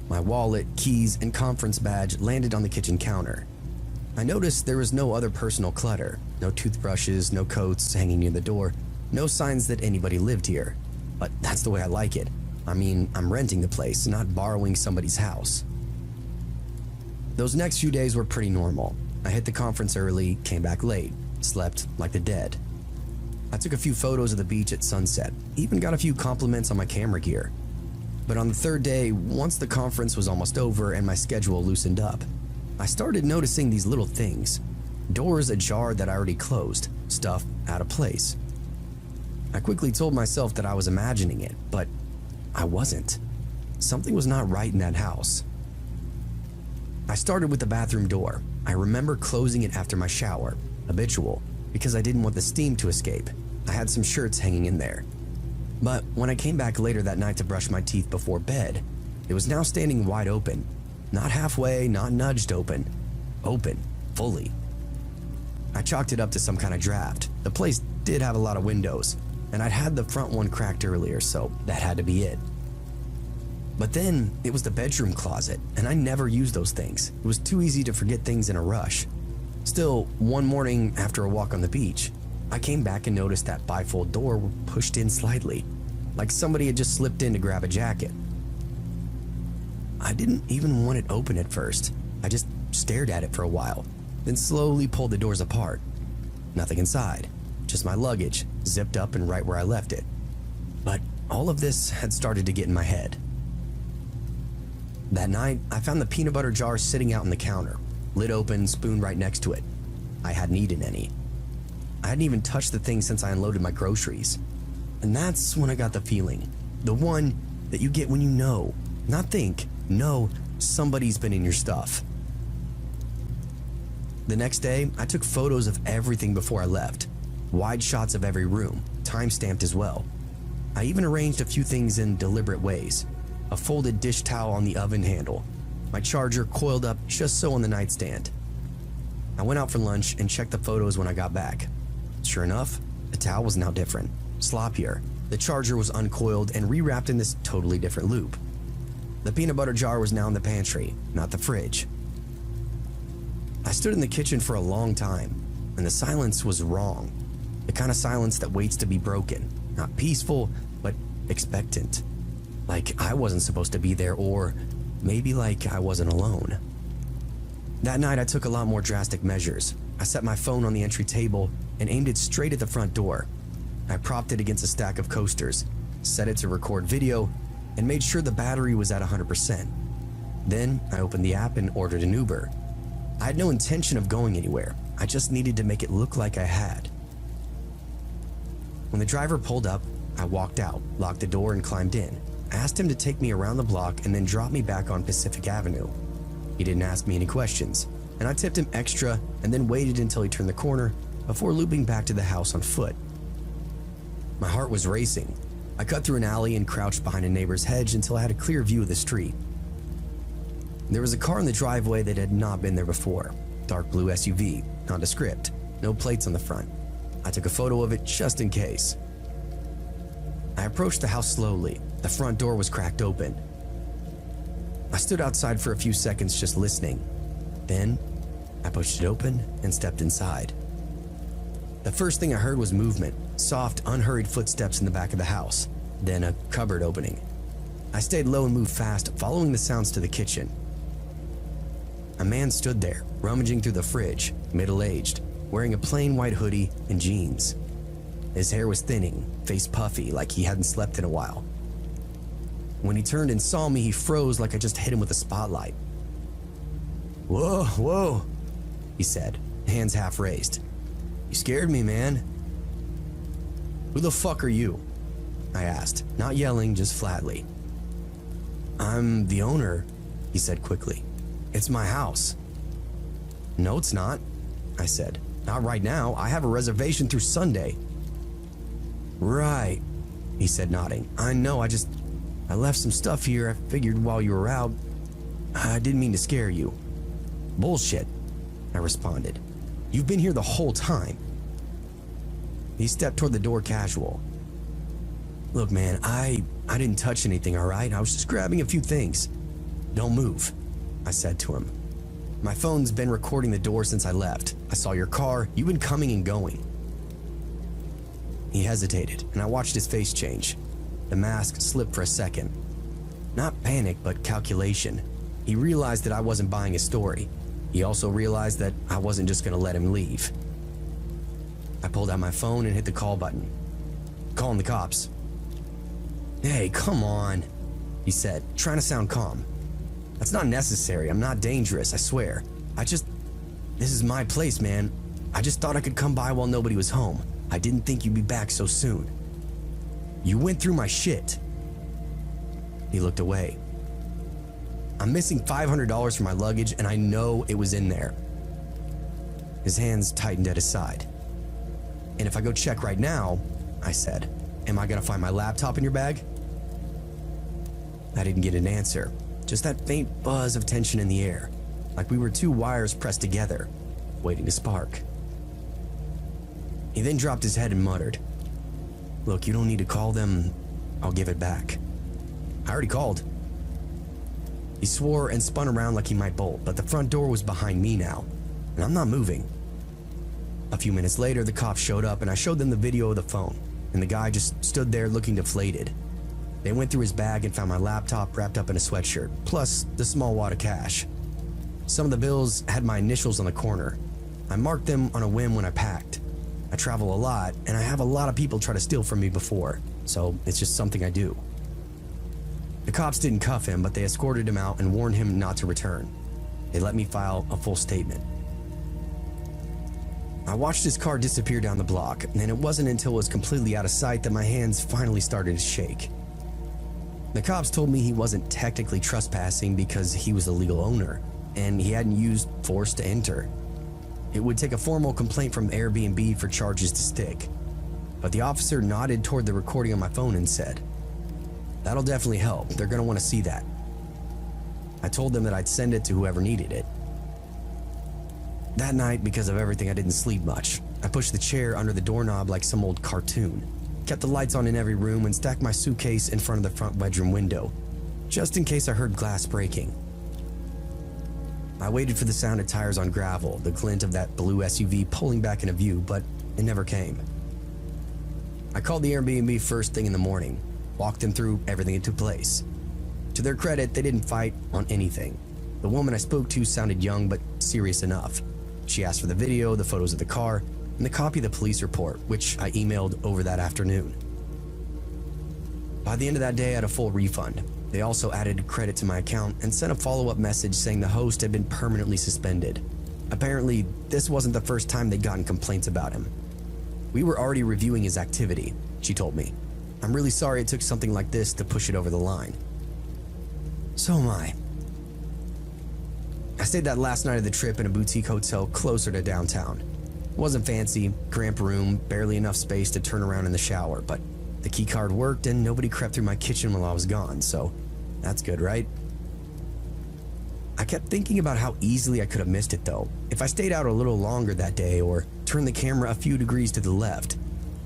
My wallet, keys, and conference badge landed on the kitchen counter. I noticed there was no other personal clutter, no toothbrushes, no coats hanging near the door, no signs that anybody lived here. But that's the way I like it. I mean, I'm renting the place, not borrowing somebody's house. Those next few days were pretty normal. I hit the conference early, came back late, slept like the dead. I took a few photos of the beach at sunset, even got a few compliments on my camera gear. But on the third day, once the conference was almost over and my schedule loosened up, I started noticing these little things. Doors ajar that I already closed, stuff out of place. I quickly told myself that I was imagining it, but I wasn't. Something was not right in that house. I started with the bathroom door. I remember closing it after my shower, habitual, because I didn't want the steam to escape. I had some shirts hanging in there. But when I came back later that night to brush my teeth before bed, it was now standing wide open. Not halfway, not nudged open. Open, fully. I chalked it up to some kind of draft. The place did have a lot of windows, and I'd had the front one cracked earlier, so that had to be it. But then it was the bedroom closet, and I never used those things. It was too easy to forget things in a rush. Still, one morning after a walk on the beach, I came back and noticed that bifold door was pushed in slightly, like somebody had just slipped in to grab a jacket. I didn't even want it open at first. I just stared at it for a while, then slowly pulled the doors apart. Nothing inside, just my luggage, zipped up and right where I left it. But all of this had started to get in my head. That night, I found the peanut butter jar sitting out on the counter, lid open, spoon right next to it. I hadn't eaten any. I hadn't even touched the thing since I unloaded my groceries. And that's when I got the feeling. The one that you get when you know, not think, know somebody's been in your stuff. The next day, I took photos of everything before I left. Wide shots of every room, time-stamped as well. I even arranged a few things in deliberate ways. A folded dish towel on the oven handle. My charger coiled up just so on the nightstand. I went out for lunch and checked the photos when I got back. Sure enough, the towel was now different, sloppier. The charger was uncoiled and rewrapped in this totally different loop. The peanut butter jar was now in the pantry, not the fridge. I stood in the kitchen for a long time, and the silence was wrong. The kind of silence that waits to be broken. Not peaceful, but expectant. Like I wasn't supposed to be there, or maybe like I wasn't alone. That night I took a lot more drastic measures. I set my phone on the entry table and aimed it straight at the front door. I propped it against a stack of coasters, set it to record video, and made sure the battery was at 100%. Then I opened the app and ordered an Uber. I had no intention of going anywhere. I just needed to make it look like I had. When the driver pulled up, I walked out, locked the door, and climbed in. I asked him to take me around the block and then drop me back on Pacific Avenue. He didn't ask me any questions, and I tipped him extra and then waited until he turned the corner before looping back to the house on foot. My heart was racing. I cut through an alley and crouched behind a neighbor's hedge until I had a clear view of the street. There was a car in the driveway that had not been there before. Dark blue SUV, nondescript, no plates on the front. I took a photo of it just in case. I approached the house slowly. The front door was cracked open. I stood outside for a few seconds just listening. Then, I pushed it open and stepped inside. The first thing I heard was movement, soft, unhurried footsteps in the back of the house, then a cupboard opening. I stayed low and moved fast, following the sounds to the kitchen. A man stood there, rummaging through the fridge, middle-aged, wearing a plain white hoodie and jeans. His hair was thinning, face puffy, like he hadn't slept in a while. When he turned and saw me, he froze like I just hit him with a spotlight. "Whoa, whoa," he said, hands half raised. "You scared me, man." "Who the fuck are you?" I asked, not yelling, just flatly. "I'm the owner," he said quickly. "It's my house." "No, it's not," I said. "Not right now. I have a reservation through Sunday." "Right," he said, nodding. "I know, I left some stuff here. I figured while you were out. I didn't mean to scare you." "Bullshit," I responded. "You've been here the whole time." He stepped toward the door casual. "Look, man, I didn't touch anything, all right? I was just grabbing a few things." "Don't move," I said to him. "My phone's been recording the door since I left. I saw your car. You've been coming and going." He hesitated, and I watched his face change. The mask slipped for a second. Not panic, but calculation. He realized that I wasn't buying his story. He also realized that I wasn't just going to let him leave. I pulled out my phone and hit the call button. "Calling the cops." "Hey, come on," he said, trying to sound calm. "That's not necessary. I'm not dangerous, I swear. This is my place, man. I just thought I could come by while nobody was home. I didn't think you'd be back so soon." "You went through my shit." He looked away. "I'm missing $500 for my luggage, and I know it was in there." His hands tightened at his side. "And if I go check right now," I said, "am I gonna find my laptop in your bag?" I didn't get an answer, just that faint buzz of tension in the air, like we were two wires pressed together, waiting to spark. He then dropped his head and muttered, "Look, you don't need to call them. I'll give it back." "I already called." He swore and spun around like he might bolt, but the front door was behind me now, and I'm not moving. A few minutes later, the cops showed up and I showed them the video of the phone, and the guy just stood there looking deflated. They went through his bag and found my laptop wrapped up in a sweatshirt, plus the small wad of cash. Some of the bills had my initials on the corner. I marked them on a whim when I packed. I travel a lot, and I have a lot of people try to steal from me before, so it's just something I do. The cops didn't cuff him, but they escorted him out and warned him not to return. They let me file a full statement. I watched his car disappear down the block, and it wasn't until it was completely out of sight that my hands finally started to shake. The cops told me he wasn't technically trespassing because he was the legal owner, and he hadn't used force to enter. It would take a formal complaint from Airbnb for charges to stick. But the officer nodded toward the recording on my phone and said, "That'll definitely help. They're going to want to see that." I told them that I'd send it to whoever needed it. That night, because of everything, I didn't sleep much. I pushed the chair under the doorknob like some old cartoon, kept the lights on in every room, and stacked my suitcase in front of the front bedroom window, just in case I heard glass breaking. I waited for the sound of tires on gravel, the glint of that blue SUV pulling back into view, but it never came. I called the Airbnb first thing in the morning, walked them through everything that took place. To their credit, they didn't fight on anything. The woman I spoke to sounded young but serious enough. She asked for the video, the photos of the car, and the copy of the police report, which I emailed over that afternoon. By the end of that day, I had a full refund. They also added credit to my account and sent a follow-up message saying the host had been permanently suspended. Apparently, this wasn't the first time they'd gotten complaints about him. "We were already reviewing his activity," she told me. "I'm really sorry it took something like this to push it over the line." So am I. I stayed that last night of the trip in a boutique hotel closer to downtown. It wasn't fancy, cramped room, barely enough space to turn around in the shower, but the key card worked and nobody crept through my kitchen while I was gone, so that's good, right? I kept thinking about how easily I could have missed it though. If I stayed out a little longer that day or turned the camera a few degrees to the left,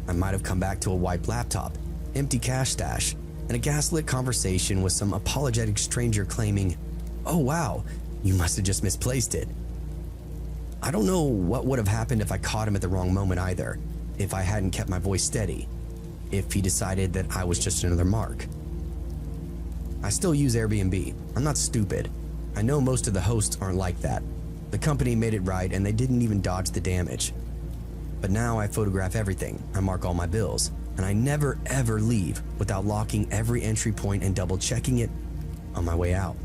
I might have come back to a wiped laptop, empty cash stash, and a gaslit conversation with some apologetic stranger claiming, "Oh wow, you must have just misplaced it." I don't know what would have happened if I caught him at the wrong moment either, if I hadn't kept my voice steady, if he decided that I was just another mark. I still use Airbnb. I'm not stupid. I know most of the hosts aren't like that. The company made it right and they didn't even dodge the damage. But now I photograph everything, I mark all my bills, and I never ever leave without locking every entry point and double checking it on my way out.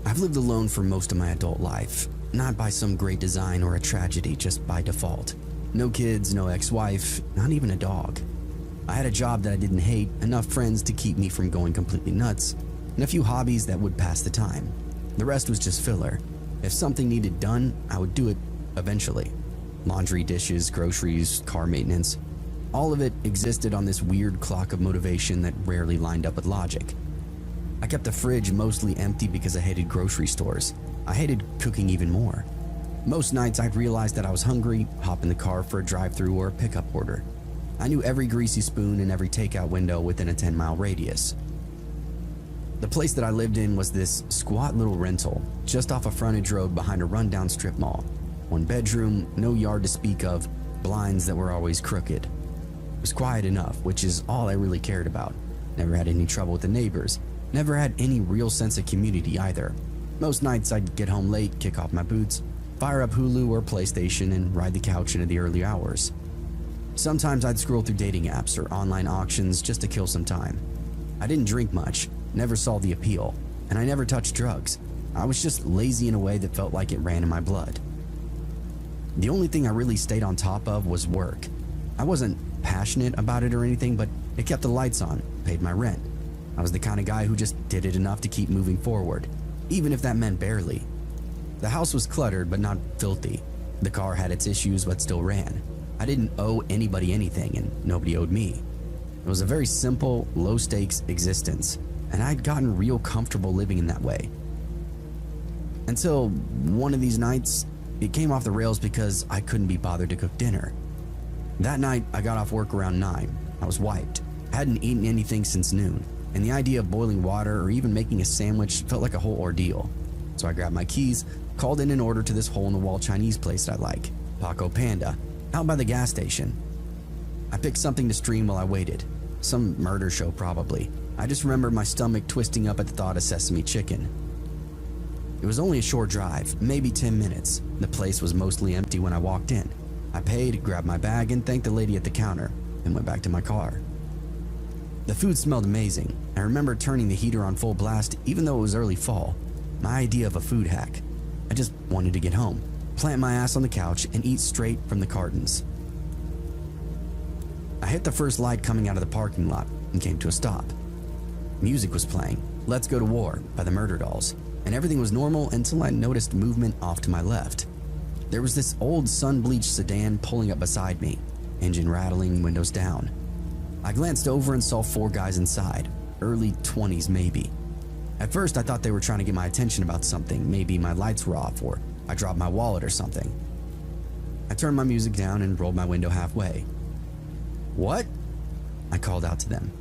I've lived alone for most of my adult life, not by some great design or a tragedy, just by default. No kids, no ex-wife, not even a dog. I had a job that I didn't hate, enough friends to keep me from going completely nuts, and a few hobbies that would pass the time. The rest was just filler. If something needed done, I would do it eventually. Laundry, dishes, groceries, car maintenance. All of it existed on this weird clock of motivation that rarely lined up with logic. I kept the fridge mostly empty because I hated grocery stores. I hated cooking even more. Most nights I'd realize that I was hungry, hop in the car for a drive-thru or a pickup order. I knew every greasy spoon and every takeout window within a 10-mile radius. The place that I lived in was this squat little rental, just off a frontage road behind a rundown strip mall. 1 bedroom, no yard to speak of, blinds that were always crooked. It was quiet enough, which is all I really cared about. Never had any trouble with the neighbors. Never had any real sense of community either. Most nights I'd get home late, kick off my boots, fire up Hulu or PlayStation, and ride the couch into the early hours. Sometimes I'd scroll through dating apps or online auctions just to kill some time. I didn't drink much, never saw the appeal, and I never touched drugs. I was just lazy in a way that felt like it ran in my blood. The only thing I really stayed on top of was work. I wasn't passionate about it or anything, but it kept the lights on, paid my rent. I was the kind of guy who just did it enough to keep moving forward, even if that meant barely. The house was cluttered but not filthy. The car had its issues but still ran. I didn't owe anybody anything and nobody owed me. It was a very simple, low-stakes existence, and I'd gotten real comfortable living in that way. Until one of these nights, it came off the rails because I couldn't be bothered to cook dinner. That night, I got off work around 9. I was wiped. I hadn't eaten anything since noon, and the idea of boiling water or even making a sandwich felt like a whole ordeal. So I grabbed my keys, called in an order to this hole-in-the-wall Chinese place I like, Paco Panda, out by the gas station. I picked something to stream while I waited. Some murder show probably. I just remember my stomach twisting up at the thought of sesame chicken. It was only a short drive, maybe 10 minutes. The place was mostly empty when I walked in. I paid, grabbed my bag, and thanked the lady at the counter, and went back to my car. The food smelled amazing. I remember turning the heater on full blast even though it was early fall. My idea of a food hack. I just wanted to get home, plant my ass on the couch, and eat straight from the cartons. I hit the first light coming out of the parking lot and came to a stop. Music was playing, Let's Go to War by the Murder Dolls, and everything was normal until I noticed movement off to my left. There was this old sun-bleached sedan pulling up beside me, engine rattling, windows down. I glanced over and saw 4 guys inside, early 20s maybe. At first I thought they were trying to get my attention about something, maybe my lights were off or I dropped my wallet or something. I turned my music down and rolled my window halfway. "What?" I called out to them.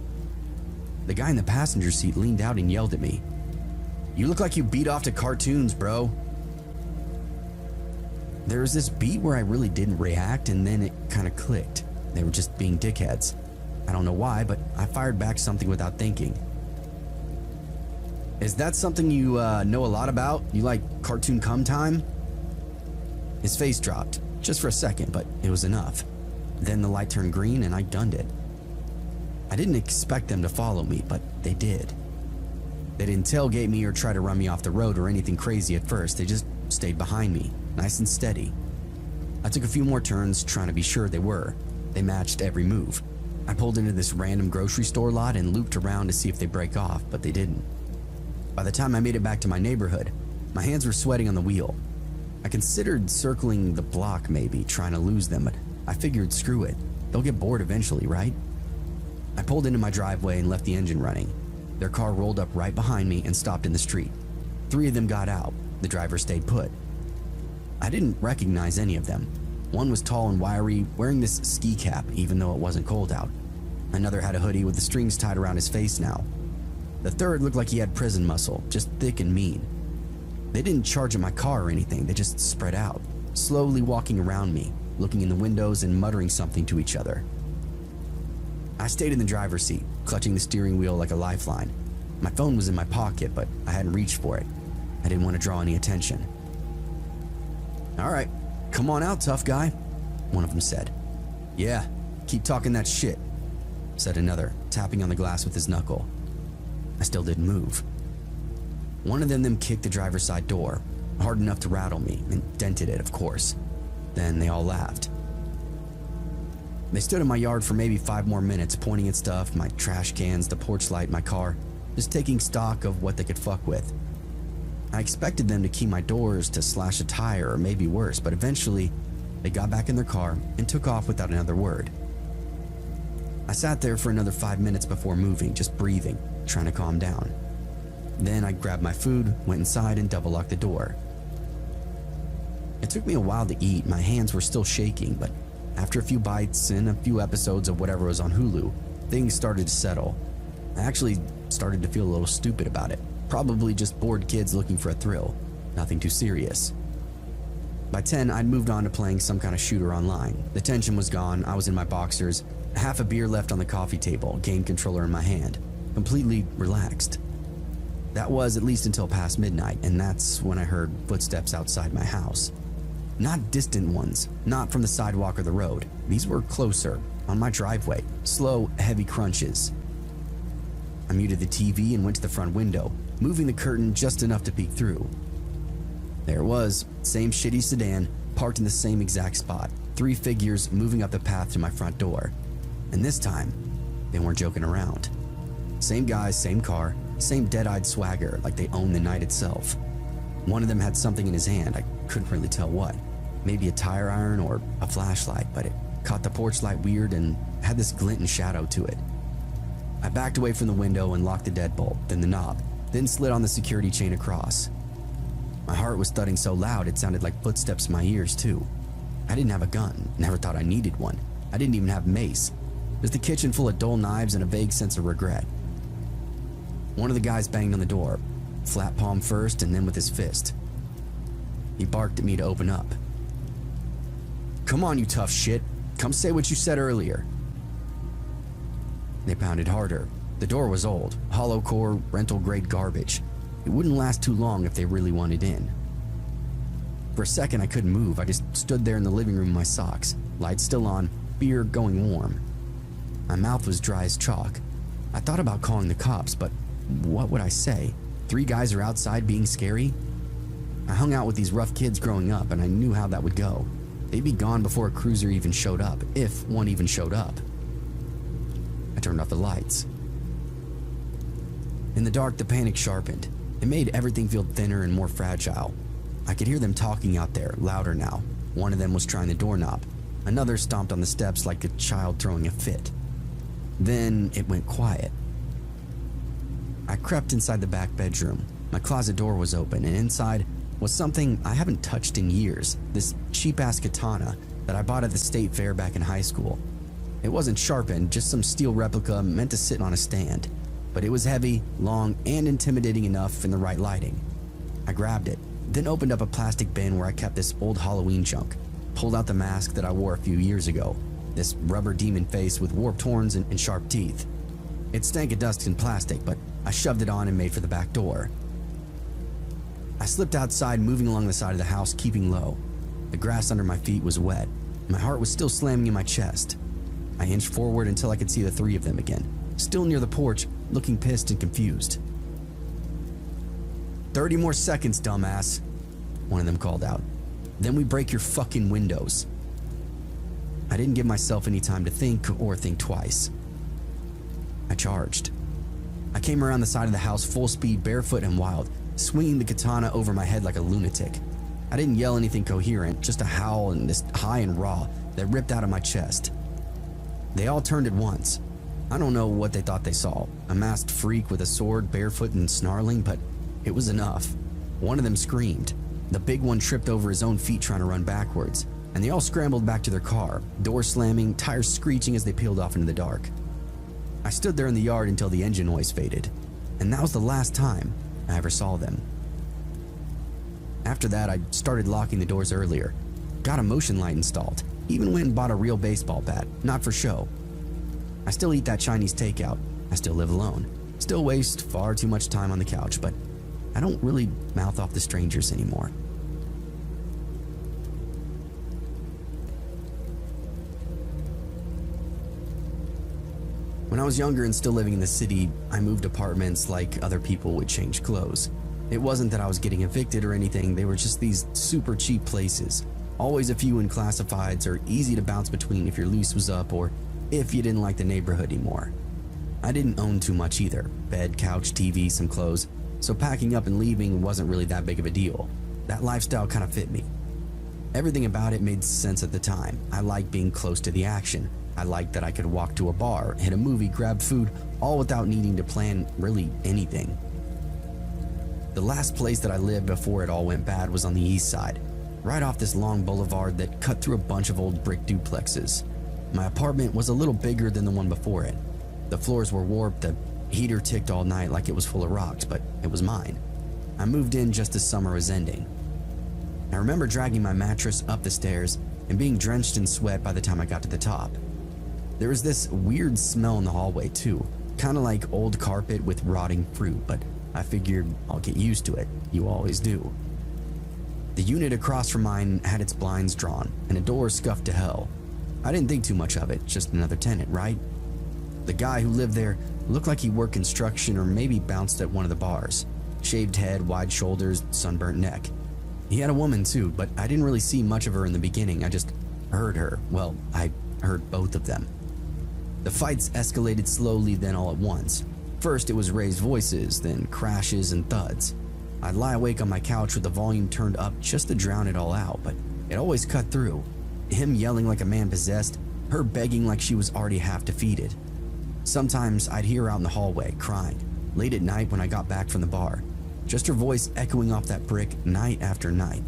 The guy in the passenger seat leaned out and yelled at me. "You look like you beat off to cartoons, bro." There was this beat where I really didn't react, and then it kind of clicked. They were just being dickheads. I don't know why, but I fired back something without thinking. "Is that something you know a lot about? You like cartoon cum time?" His face dropped, just for a second, but it was enough. Then the light turned green and I gunned it. I didn't expect them to follow me, but they did. They didn't tailgate me or try to run me off the road or anything crazy at first. They just stayed behind me, nice and steady. I took a few more turns trying to be sure they were. They matched every move. I pulled into this random grocery store lot and looped around to see if they break off, but they didn't. By the time I made it back to my neighborhood, my hands were sweating on the wheel. I considered circling the block maybe, trying to lose them, but I figured screw it. They'll get bored eventually, right? I pulled into my driveway and left the engine running. Their car rolled up right behind me and stopped in the street. 3 of them got out. The driver stayed put. I didn't recognize any of them. One was tall and wiry, wearing this ski cap even though it wasn't cold out. Another had a hoodie with the strings tied around his face now. The third looked like he had prison muscle, just thick and mean. They didn't charge at my car or anything, they just spread out, slowly walking around me, looking in the windows and muttering something to each other. I stayed in the driver's seat, clutching the steering wheel like a lifeline. My phone was in my pocket, but I hadn't reached for it. I didn't want to draw any attention. "All right, come on out, tough guy," one of them said. "Yeah, keep talking that shit," said another, tapping on the glass with his knuckle. I still didn't move. One of them kicked the driver's side door, hard enough to rattle me, and dented it, of course. Then they all laughed. They stood in my yard for maybe 5 more minutes, pointing at stuff, my trash cans, the porch light, my car, just taking stock of what they could fuck with. I expected them to key my doors, to slash a tire, or maybe worse, but eventually they got back in their car and took off without another word. I sat there for another 5 minutes before moving, just breathing, trying to calm down. Then I grabbed my food, went inside, and double-locked the door. It took me a while to eat. My hands were still shaking, but After a few bites and a few episodes of whatever was on Hulu, things started to settle. I actually started to feel a little stupid about it. Probably just bored kids looking for a thrill. Nothing too serious. By 10, I'd moved on to playing some kind of shooter online. The tension was gone, I was in my boxers, half a beer left on the coffee table, game controller in my hand, completely relaxed. That was at least until past midnight, and that's when I heard footsteps outside my house. Not distant ones, not from the sidewalk or the road. These were closer, on my driveway, slow, heavy crunches. I muted the TV and went to the front window, moving the curtain just enough to peek through. There it was, same shitty sedan, parked in the same exact spot, 3 figures moving up the path to my front door. And this time, they weren't joking around. Same guys, same car, same dead-eyed swagger, like they owned the night itself. One of them had something in his hand, I couldn't really tell what. Maybe a tire iron or a flashlight, but it caught the porch light weird and had this glint and shadow to it. I backed away from the window and locked the deadbolt, then the knob, then slid on the security chain across. My heart was thudding so loud it sounded like footsteps in my ears too. I didn't have a gun, never thought I needed one. I didn't even have mace. There's the kitchen full of dull knives and a vague sense of regret. One of the guys banged on the door, flat palm first and then with his fist. He barked at me to open up. "Come on, you tough shit. Come say what you said earlier." They pounded harder. The door was old, hollow core, rental grade garbage. It wouldn't last too long if they really wanted in. For a second I couldn't move. I just stood there in the living room in my socks, lights still on, beer going warm. My mouth was dry as chalk. I thought about calling the cops, but what would I say? 3 guys are outside being scary? I hung out with these rough kids growing up and I knew how that would go. They'd be gone before a cruiser even showed up, if one even showed up. I turned off the lights. In the dark, the panic sharpened. It made everything feel thinner and more fragile. I could hear them talking out there, louder now. One of them was trying the doorknob. Another stomped on the steps like a child throwing a fit. Then it went quiet. I crept inside the back bedroom. My closet door was open, and inside was something I haven't touched in years, this cheap-ass katana that I bought at the state fair back in high school. It wasn't sharpened, just some steel replica meant to sit on a stand. But it was heavy, long, and intimidating enough in the right lighting. I grabbed it, then opened up a plastic bin where I kept this old Halloween junk, pulled out the mask that I wore a few years ago, this rubber demon face with warped horns and sharp teeth. It stank of dust and plastic, but I shoved it on and made for the back door. I slipped outside, moving along the side of the house, keeping low. The grass under my feet was wet. My heart was still slamming in my chest. I inched forward until I could see the 3 of them again, still near the porch, looking pissed and confused. 30 more seconds, dumbass, one of them called out. Then we break your fucking windows. I didn't give myself any time to think or think twice. I charged. I came around the side of the house full speed, barefoot and wild, swinging the katana over my head like a lunatic. I didn't yell anything coherent, just a howl and this high and raw that ripped out of my chest. They all turned at once. I don't know what they thought they saw, a masked freak with a sword, barefoot and snarling, but it was enough. One of them screamed. The big one tripped over his own feet trying to run backwards, and they all scrambled back to their car, door slamming, tires screeching as they peeled off into the dark. I stood there in the yard until the engine noise faded, and that was the last time I ever saw them. After that, I started locking the doors earlier, got a motion light installed, even went and bought a real baseball bat, not for show. I still eat that Chinese takeout, I still live alone, still waste far too much time on the couch, but I don't really mouth off to strangers anymore. When I was younger and still living in the city, I moved apartments like other people would change clothes. It wasn't that I was getting evicted or anything, they were just these super cheap places. Always a few in classifieds or easy to bounce between if your lease was up or if you didn't like the neighborhood anymore. I didn't own too much either, bed, couch, TV, some clothes, so packing up and leaving wasn't really that big of a deal. That lifestyle kind of fit me. Everything about it made sense at the time. I liked being close to the action. I liked that I could walk to a bar, hit a movie, grab food, all without needing to plan really anything. The last place that I lived before it all went bad was on the east side. right off this long boulevard that cut through a bunch of old brick duplexes. My apartment was a little bigger than the one before it. The floors were warped, the heater ticked all night like it was full of rocks, but it was mine. I moved in just as summer was ending. I remember dragging my mattress up the stairs and being drenched in sweat by the time I got to the top. There was this weird smell in the hallway too, kind of like old carpet with rotting fruit, but I figured I'll get used to it. You always do. The unit across from mine had its blinds drawn and a door scuffed to hell. I didn't think too much of it, just another tenant, right? The guy who lived there looked like he worked construction or maybe bounced at one of the bars. Shaved head, wide shoulders, sunburnt neck. He had a woman too, but I didn't really see much of her in the beginning. I just heard her. Well, I heard both of them. The fights escalated slowly, then all at once. First it was raised voices, then crashes and thuds. I'd lie awake on my couch with the volume turned up just to drown it all out, but it always cut through. Him yelling like a man possessed, her begging like she was already half defeated. Sometimes I'd hear her out in the hallway, crying, late at night when I got back from the bar. Just her voice echoing off that brick night after night.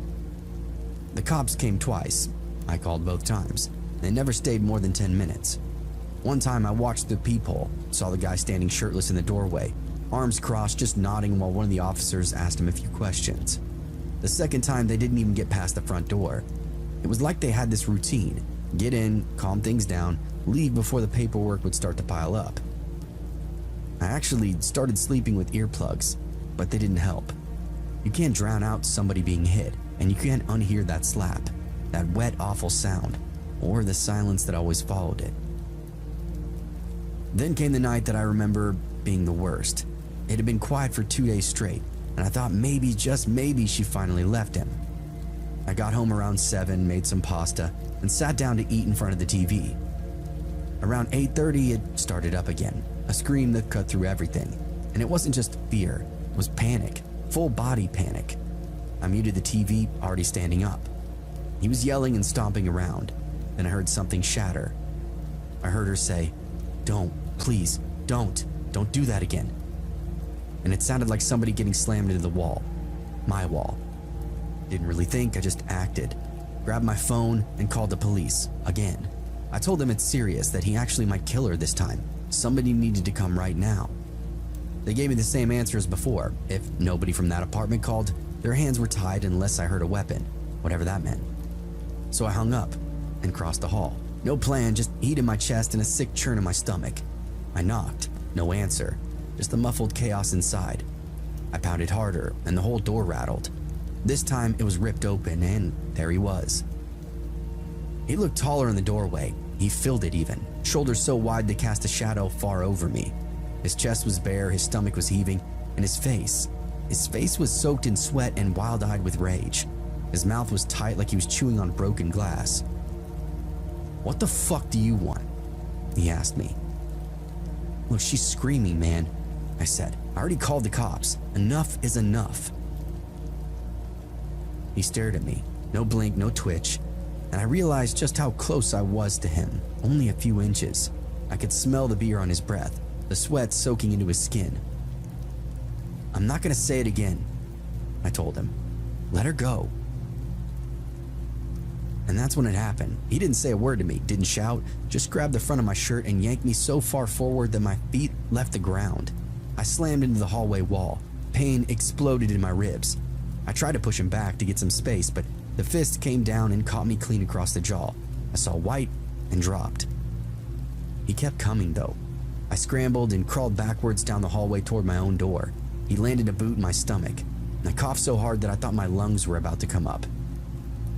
The cops came twice. I called both times. They never stayed more than 10 minutes. One time I watched the peephole, saw the guy standing shirtless in the doorway, arms crossed, just nodding while one of the officers asked him a few questions. The second time they didn't even get past the front door. It was like they had this routine: get in, calm things down, leave before the paperwork would start to pile up. I actually started sleeping with earplugs, but they didn't help. You can't drown out somebody being hit, and you can't unhear that slap, that wet, awful sound, or the silence that always followed it. Then came the night that I remember being the worst. It had been quiet for 2 days straight, and I thought maybe, just maybe, she finally left him. I got home around 7, made some pasta, and sat down to eat in front of the TV. Around 8:30, it started up again, a scream that cut through everything. And it wasn't just fear, it was panic, full body panic. I muted the TV, already standing up. He was yelling and stomping around. Then I heard something shatter. I heard her say, "Don't, please, don't do that again." And it sounded like somebody getting slammed into the wall. My wall. Didn't really think, I just acted. Grabbed my phone and called the police, again. I told them it's serious, that he actually might kill her this time. Somebody needed to come right now. They gave me the same answer as before. If nobody from that apartment called, their hands were tied unless I heard a weapon, whatever that meant. So I hung up and crossed the hall. No plan, just heat in my chest and a sick churn in my stomach. I knocked, no answer, just the muffled chaos inside. I pounded harder and the whole door rattled. This time it was ripped open and there he was. He looked taller in the doorway. He filled it even, shoulders so wide they cast a shadow far over me. His chest was bare, his stomach was heaving, and his face was soaked in sweat and wild-eyed with rage. His mouth was tight like he was chewing on broken glass. "What the fuck do you want?" he asked me. "Look, she's screaming, man," I said. "I already called the cops. Enough is enough." He stared at me, no blink, no twitch, and I realized just how close I was to him, only a few inches. I could smell the beer on his breath, the sweat soaking into his skin. "I'm not gonna say it again," I told him. "Let her go." And that's when it happened. He didn't say a word to me, didn't shout, just grabbed the front of my shirt and yanked me so far forward that my feet left the ground. I slammed into the hallway wall. Pain exploded in my ribs. I tried to push him back to get some space, but the fist came down and caught me clean across the jaw. I saw white and dropped. He kept coming though. I scrambled and crawled backwards down the hallway toward my own door. He landed a boot in my stomach, and I coughed so hard that I thought my lungs were about to come up.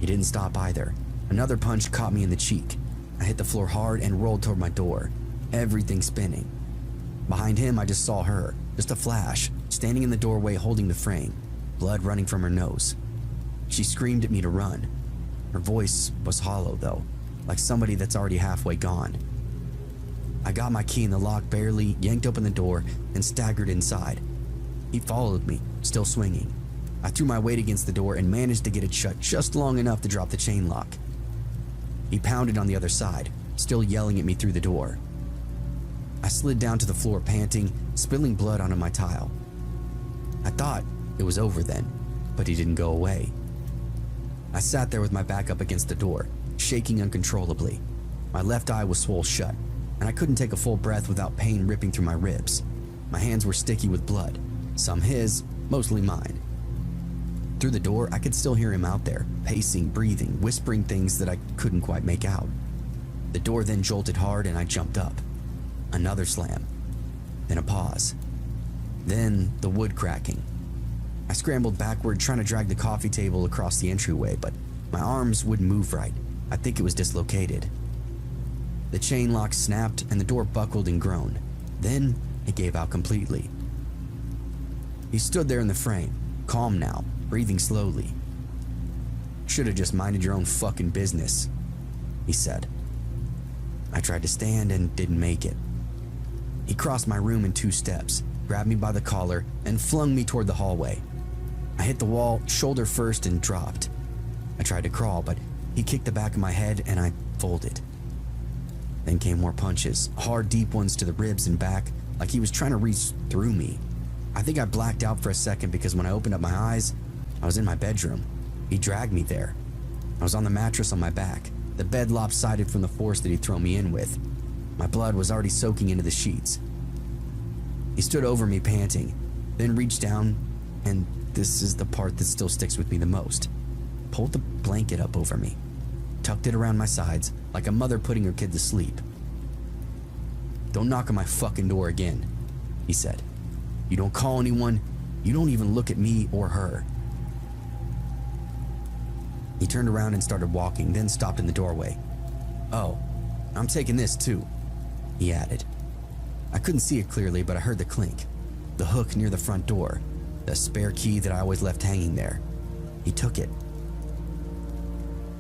He didn't stop either. Another punch caught me in the cheek. I hit the floor hard and rolled toward my door, everything spinning. Behind him, I just saw her, just a flash, standing in the doorway holding the frame, blood running from her nose. She screamed at me to run. Her voice was hollow though, like somebody that's already halfway gone. I got my key in the lock barely, yanked open the door, and staggered inside. He followed me, still swinging. I threw my weight against the door and managed to get it shut just long enough to drop the chain lock. He pounded on the other side, still yelling at me through the door. I slid down to the floor panting, spilling blood onto my tile. I thought it was over then, but he didn't go away. I sat there with my back up against the door, shaking uncontrollably. My left eye was swole shut, and I couldn't take a full breath without pain ripping through my ribs. My hands were sticky with blood, some his, mostly mine. Through the door, I could still hear him out there, pacing, breathing, whispering things that I couldn't quite make out. The door then jolted hard and I jumped up. Another slam. Then a pause. Then the wood cracking. I scrambled backward, trying to drag the coffee table across the entryway, but my arms wouldn't move right. I think it was dislocated. The chain lock snapped and the door buckled and groaned. Then it gave out completely. He stood there in the frame, calm now, breathing slowly. "Should have just minded your own fucking business," he said. I tried to stand and didn't make it. He crossed my room in 2 steps, grabbed me by the collar, and flung me toward the hallway. I hit the wall, shoulder first, and dropped. I tried to crawl, but he kicked the back of my head and I folded. Then came more punches, hard, deep ones to the ribs and back, like he was trying to reach through me. I think I blacked out for a second because when I opened up my eyes, I was in my bedroom. He dragged me there. I was on the mattress on my back, the bed lopsided from the force that he'd thrown me in with. My blood was already soaking into the sheets. He stood over me panting, then reached down, and this is the part that still sticks with me the most. Pulled the blanket up over me, tucked it around my sides like a mother putting her kid to sleep. "Don't knock on my fucking door again," he said. "You don't call anyone, you don't even look at me or her." He turned around and started walking, then stopped in the doorway. "Oh, I'm taking this too," he added. I couldn't see it clearly, but I heard the clink, the hook near the front door, the spare key that I always left hanging there. He took it.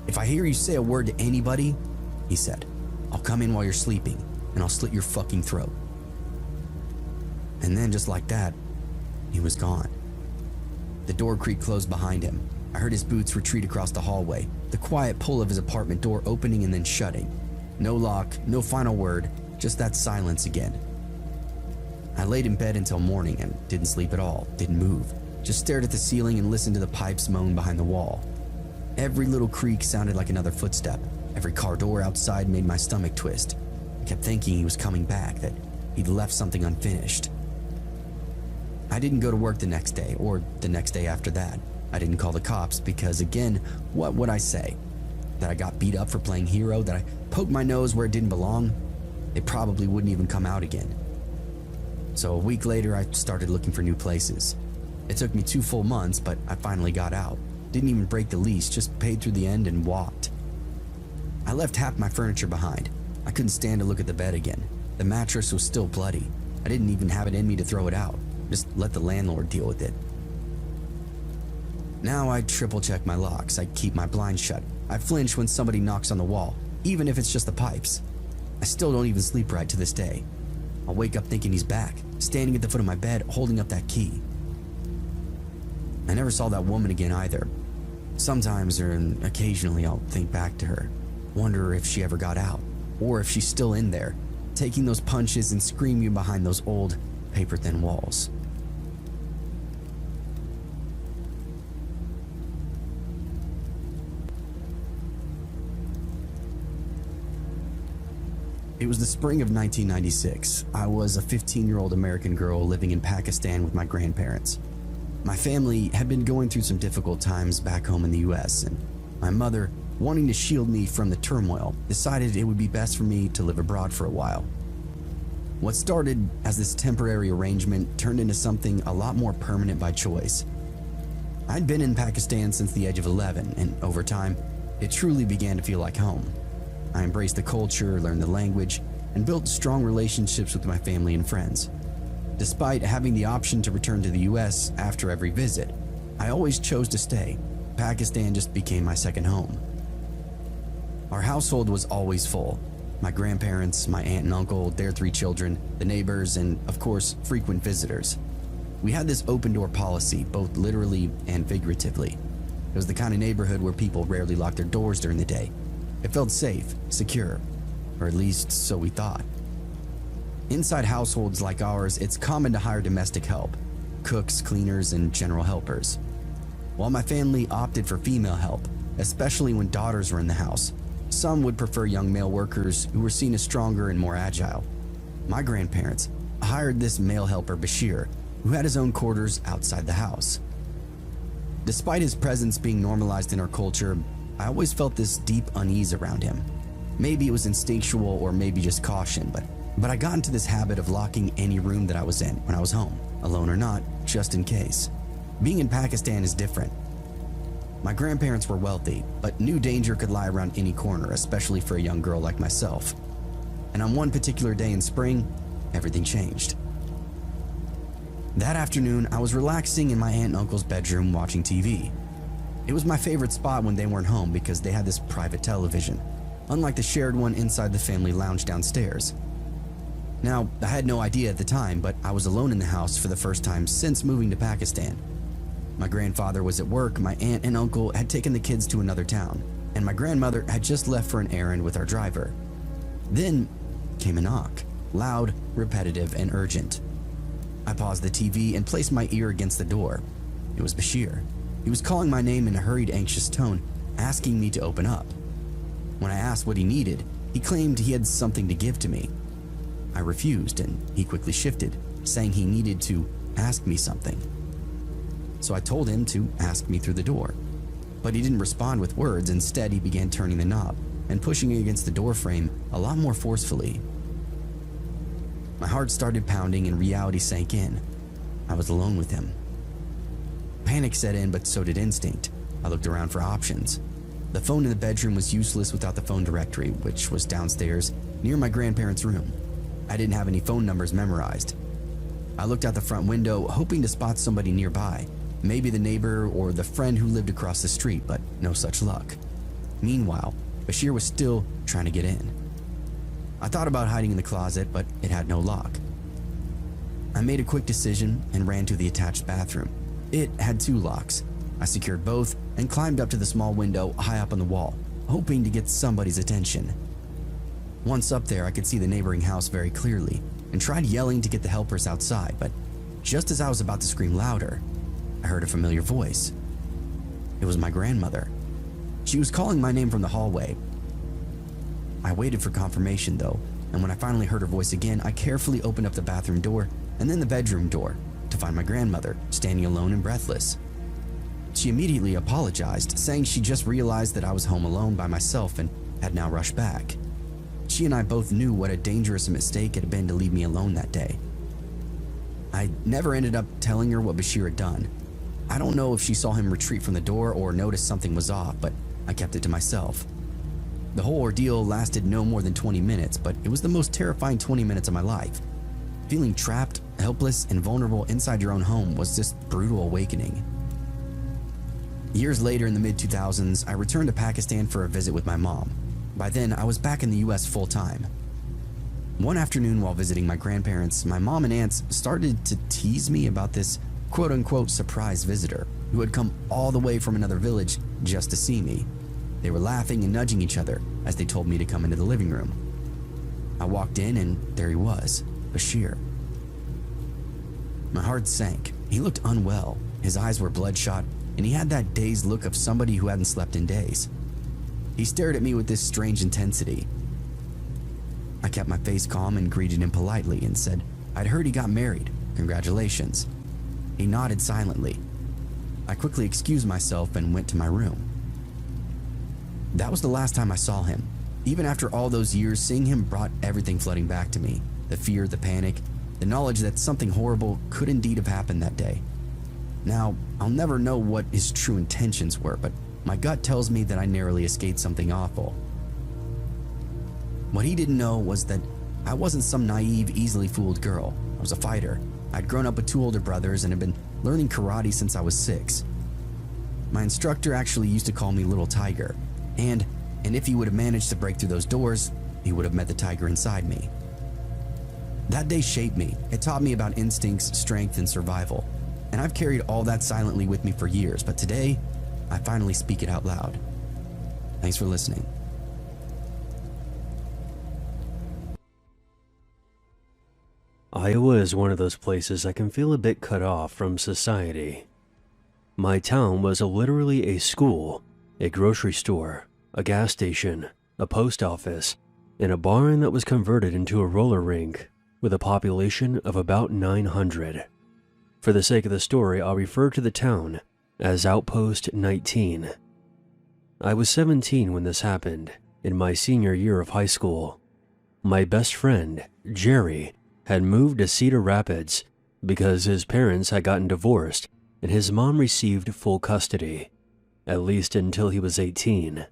"If I hear you say a word to anybody," he said, "I'll come in while you're sleeping and I'll slit your fucking throat." And then just like that, he was gone. The door creaked closed behind him. I heard his boots retreat across the hallway, the quiet pull of his apartment door opening and then shutting. No lock, no final word, just that silence again. I laid in bed until morning and didn't sleep at all, didn't move, just stared at the ceiling and listened to the pipes moan behind the wall. Every little creak sounded like another footstep. Every car door outside made my stomach twist. I kept thinking he was coming back, that he'd left something unfinished. I didn't go to work the next day or the next day after that. I didn't call the cops because, again, what would I say? That I got beat up for playing hero? That I poked my nose where it didn't belong? It probably wouldn't even come out again. So a week later, I started looking for new places. It took me 2 full months, but I finally got out. Didn't even break the lease, just paid through the end and walked. I left half my furniture behind. I couldn't stand to look at the bed again. The mattress was still bloody. I didn't even have it in me to throw it out. Just let the landlord deal with it. Now I triple check my locks. I keep my blinds shut. I flinch when somebody knocks on the wall, even if it's just the pipes. I still don't even sleep right to this day. I'll wake up thinking he's back, standing at the foot of my bed, holding up that key. I never saw that woman again either. Sometimes or occasionally I'll think back to her, wonder if she ever got out, or if she's still in there, taking those punches and screaming behind those old, paper-thin walls. It was the spring of 1996. I was a 15-year-old American girl living in Pakistan with my grandparents. My family had been going through some difficult times back home in the US, and my mother, wanting to shield me from the turmoil, decided it would be best for me to live abroad for a while. What started as this temporary arrangement turned into something a lot more permanent by choice. I'd been in Pakistan since the age of 11, and over time, it truly began to feel like home. I embraced the culture, learned the language, and built strong relationships with my family and friends. Despite having the option to return to the US after every visit, I always chose to stay. Pakistan just became my second home. Our household was always full. My grandparents, my aunt and uncle, their 3 children, the neighbors, and of course, frequent visitors. We had this open door policy, both literally and figuratively. It was the kind of neighborhood where people rarely locked their doors during the day. It felt safe, secure, or at least so we thought. Inside households like ours, it's common to hire domestic help, cooks, cleaners, and general helpers. While my family opted for female help, especially when daughters were in the house. Some would prefer young male workers who were seen as stronger and more agile. My grandparents hired this male helper, Bashir, who had his own quarters outside the house. Despite his presence being normalized in our culture, I always felt this deep unease around him. Maybe it was instinctual or maybe just caution, but I got into this habit of locking any room that I was in when I was home, alone or not, just in case. Being in Pakistan is different. My grandparents were wealthy, but knew danger could lie around any corner, especially for a young girl like myself. And on one particular day in spring, everything changed. That afternoon, I was relaxing in my aunt and uncle's bedroom watching TV. It was my favorite spot when they weren't home because they had this private television, unlike the shared one inside the family lounge downstairs. Now, I had no idea at the time, but I was alone in the house for the first time since moving to Pakistan. My grandfather was at work, my aunt and uncle had taken the kids to another town, and my grandmother had just left for an errand with our driver. Then came a knock, loud, repetitive, and urgent. I paused the TV and placed my ear against the door. It was Bashir. He was calling my name in a hurried, anxious tone, asking me to open up. When I asked what he needed, he claimed he had something to give to me. I refused, and he quickly shifted, saying he needed to ask me something. So I told him to ask me through the door. But he didn't respond with words. Instead, he began turning the knob and pushing it against the door frame a lot more forcefully. My heart started pounding and reality sank in. I was alone with him. Panic set in, but so did instinct. I looked around for options. The phone in the bedroom was useless without the phone directory, which was downstairs near my grandparents' room. I didn't have any phone numbers memorized. I looked out the front window, hoping to spot somebody nearby, maybe the neighbor or the friend who lived across the street, but no such luck. Meanwhile, Bashir was still trying to get in. I thought about hiding in the closet, but it had no lock. I made a quick decision and ran to the attached bathroom. It had 2 locks. I secured both and climbed up to the small window high up on the wall, hoping to get somebody's attention. Once up there, I could see the neighboring house very clearly and tried yelling to get the helpers outside, but just as I was about to scream louder, I heard a familiar voice. It was my grandmother. She was calling my name from the hallway. I waited for confirmation though, and when I finally heard her voice again, I carefully opened up the bathroom door and then the bedroom door to find my grandmother standing alone and breathless. She immediately apologized, saying she just realized that I was home alone by myself and had now rushed back. She and I both knew what a dangerous mistake it had been to leave me alone that day. I never ended up telling her what Bashir had done. I don't know if she saw him retreat from the door or noticed something was off, but I kept it to myself. The whole ordeal lasted no more than 20 minutes, but it was the most terrifying 20 minutes of my life. Feeling trapped, helpless, and vulnerable inside your own home was this brutal awakening. Years later in the mid-2000s, I returned to Pakistan for a visit with my mom. By then, I was back in the US full-time. One afternoon while visiting my grandparents, my mom and aunts started to tease me about this quote-unquote surprise visitor who had come all the way from another village just to see me. They were laughing and nudging each other as they told me to come into the living room. I walked in and there he was, Bashir. My heart sank. He looked unwell, his eyes were bloodshot, and he had that dazed look of somebody who hadn't slept in days. He stared at me with this strange intensity. I kept my face calm and greeted him politely and said I'd heard he got married. Congratulations. He nodded silently. I quickly excused myself and went to my room. That was the last time I saw him. Even after all those years, seeing him brought everything flooding back to me. The fear, the panic, the knowledge that something horrible could indeed have happened that day. Now, I'll never know what his true intentions were, but my gut tells me that I narrowly escaped something awful. What he didn't know was that I wasn't some naive, easily fooled girl. I was a fighter. I'd grown up with 2 older brothers and had been learning karate since I was 6. My instructor actually used to call me Little Tiger, and if he would have managed to break through those doors, he would have met the tiger inside me. That day shaped me. It taught me about instincts, strength, and survival, and I've carried all that silently with me for years, but today, I finally speak it out loud. Thanks for listening. Iowa is one of those places I can feel a bit cut off from society. My town was literally a school a grocery store, a gas station, a post office, and a barn that was converted into a roller rink with a population of about 900. For the sake of the story, I'll refer to the town as Outpost 19. I was 17 when this happened, in my senior year of high school. My best friend, Jerry, had moved to Cedar Rapids because his parents had gotten divorced and his mom received full custody, at least until he was 18.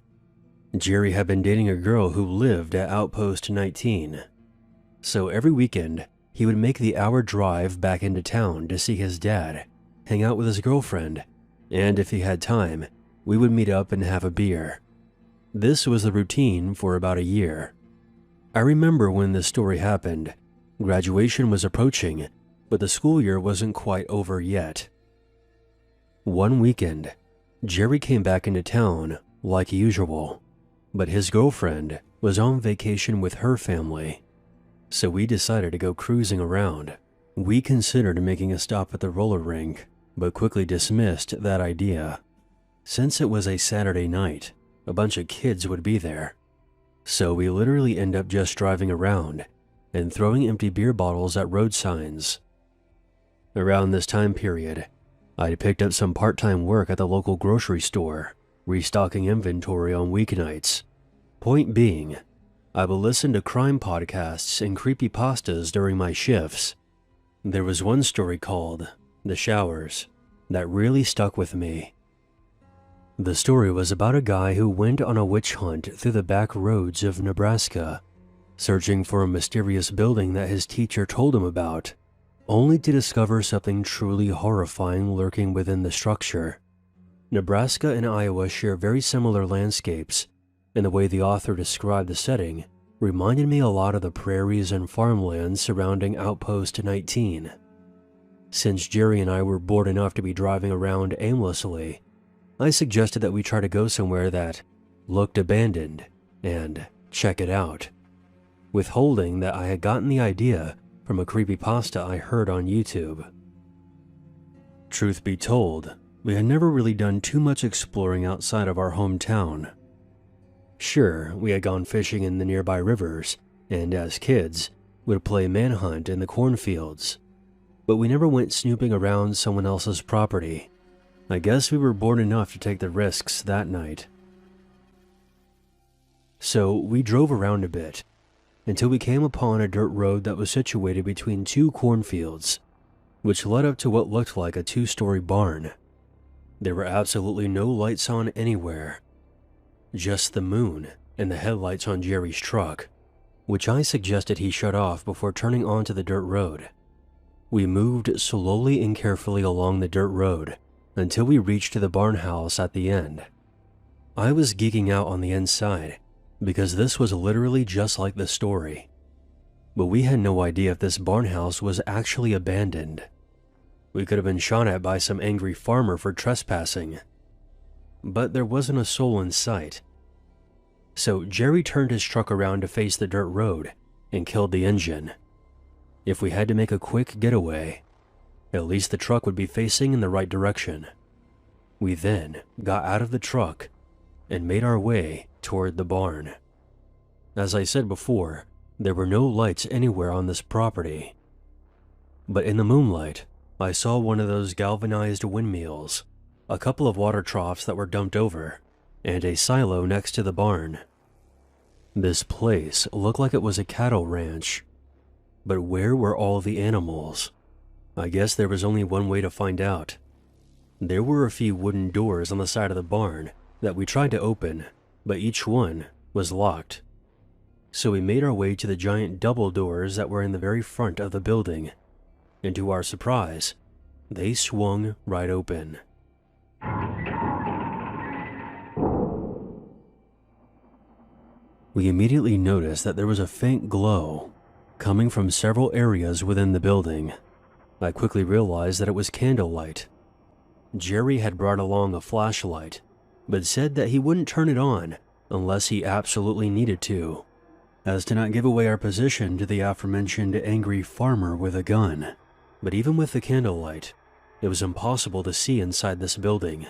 Jerry had been dating a girl who lived at Outpost 19. So every weekend, he would make the hour drive back into town to see his dad, hang out with his girlfriend, and if he had time, we would meet up and have a beer. This was the routine for about a year. I remember when this story happened. Graduation was approaching, but the school year wasn't quite over yet. One weekend, Jerry came back into town like usual, but his girlfriend was on vacation with her family. So we decided to go cruising around. We considered making a stop at the roller rink, but quickly dismissed that idea. Since it was a Saturday night, a bunch of kids would be there. So we literally end up just driving around and throwing empty beer bottles at road signs. Around this time period, I'd picked up some part-time work at the local grocery store, restocking inventory on weeknights. Point being, I would listen to crime podcasts and creepypastas during my shifts. There was one story called The Showers that really stuck with me. The story was about a guy who went on a witch hunt through the back roads of Nebraska, searching for a mysterious building that his teacher told him about, only to discover something truly horrifying lurking within the structure. Nebraska and Iowa share very similar landscapes, and the way the author described the setting reminded me a lot of the prairies and farmlands surrounding Outpost 19. Since Jerry and I were bored enough to be driving around aimlessly, I suggested that we try to go somewhere that looked abandoned and check it out, withholding that I had gotten the idea from a creepypasta I heard on YouTube. Truth be told, we had never really done too much exploring outside of our hometown. Sure, we had gone fishing in the nearby rivers, and as kids, would play manhunt in the cornfields, but we never went snooping around someone else's property. I guess we were bored enough to take the risks that night. So we drove around a bit, until we came upon a dirt road that was situated between two cornfields, which led up to what looked like a two-story barn. There were absolutely no lights on anywhere, just the moon and the headlights on Jerry's truck, which I suggested he shut off before turning onto the dirt road. We moved slowly and carefully along the dirt road until we reached the barn house at the end. I was geeking out on the inside because this was literally just like the story, but we had no idea if this barn house was actually abandoned. We could have been shot at by some angry farmer for trespassing, but there wasn't a soul in sight. So Jerry turned his truck around to face the dirt road and killed the engine. If we had to make a quick getaway, at least the truck would be facing in the right direction. We then got out of the truck and made our way toward the barn. As I said before, there were no lights anywhere on this property. But in the moonlight, I saw one of those galvanized windmills, a couple of water troughs that were dumped over, and a silo next to the barn. This place looked like it was a cattle ranch. But where were all the animals? I guess there was only one way to find out. There were a few wooden doors on the side of the barn that we tried to open, but each one was locked. So we made our way to the giant double doors that were in the very front of the building, and to our surprise, they swung right open. We immediately noticed that there was a faint glow coming from several areas within the building. I quickly realized that it was candlelight. Jerry had brought along a flashlight, but said that he wouldn't turn it on unless he absolutely needed to, as to not give away our position to the aforementioned angry farmer with a gun. But even with the candlelight, it was impossible to see inside this building.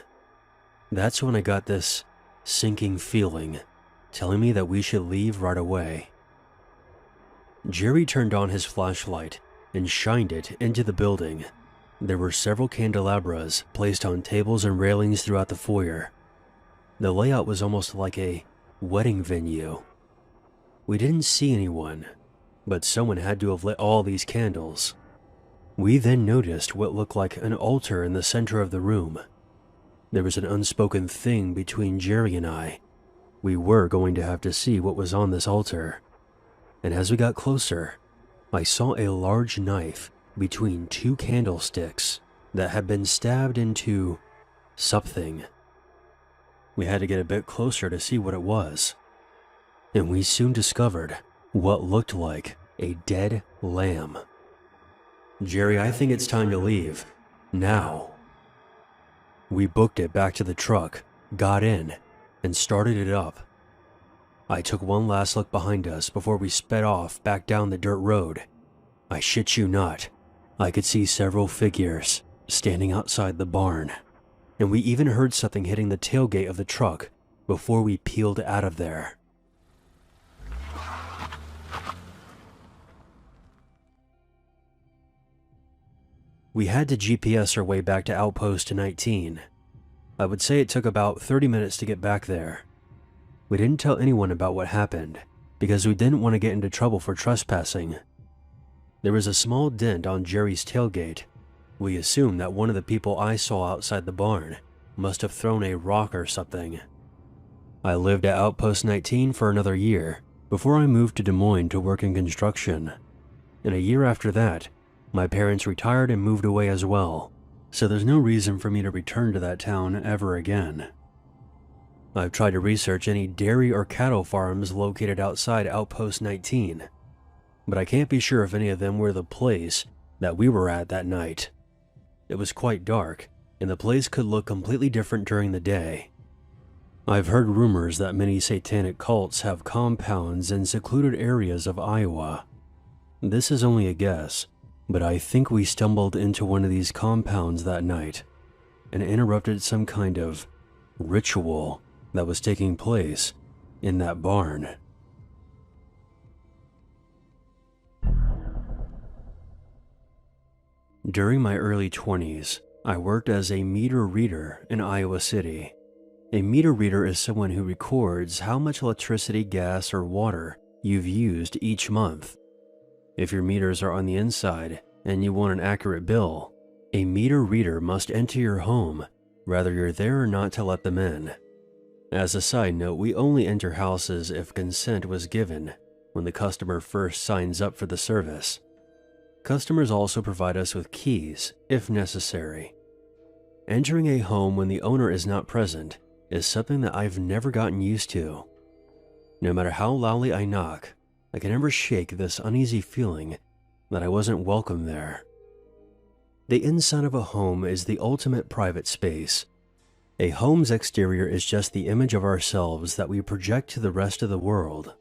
That's when I got this sinking feeling, telling me that we should leave right away. Jerry turned on his flashlight and shined it into the building. There were several candelabras placed on tables and railings throughout the foyer. The layout was almost like a wedding venue. We didn't see anyone, but someone had to have lit all these candles. We then noticed what looked like an altar in the center of the room. There was an unspoken thing between Jerry and I. We were going to have to see what was on this altar. And as we got closer, I saw a large knife between two candlesticks that had been stabbed into something. We had to get a bit closer to see what it was. And we soon discovered what looked like a dead lamb. Jerry, I think it's time to leave. Now. We booked it back to the truck, got in, and started it up. I took one last look behind us before we sped off back down the dirt road. I shit you not, I could see several figures standing outside the barn, and we even heard something hitting the tailgate of the truck before we peeled out of there. We had to GPS our way back to Outpost 19. I would say it took about 30 minutes to get back there. We didn't tell anyone about what happened because we didn't want to get into trouble for trespassing. There was a small dent on Jerry's tailgate. We assumed that one of the people I saw outside the barn must have thrown a rock or something. I lived at Outpost 19 for another year before I moved to Des Moines to work in construction. And a year after that, my parents retired and moved away as well, so there's no reason for me to return to that town ever again. I've tried to research any dairy or cattle farms located outside Outpost 19, but I can't be sure if any of them were the place that we were at that night. It was quite dark, and the place could look completely different during the day. I've heard rumors that many satanic cults have compounds in secluded areas of Iowa. This is only a guess, but I think we stumbled into one of these compounds that night and interrupted some kind of ritual that was taking place in that barn. During my early 20s, I worked as a meter reader in Iowa City. A meter reader is someone who records how much electricity, gas, or water you've used each month. If your meters are on the inside and you want an accurate bill, a meter reader must enter your home, whether you're there or not, to let them in. As a side note, we only enter houses if consent was given when the customer first signs up for the service. Customers also provide us with keys if necessary. Entering a home when the owner is not present is something that I've never gotten used to. No matter how loudly I knock, I can never shake this uneasy feeling that I wasn't welcome there. The inside of a home is the ultimate private space. A home's exterior is just the image of ourselves that we project to the rest of the world.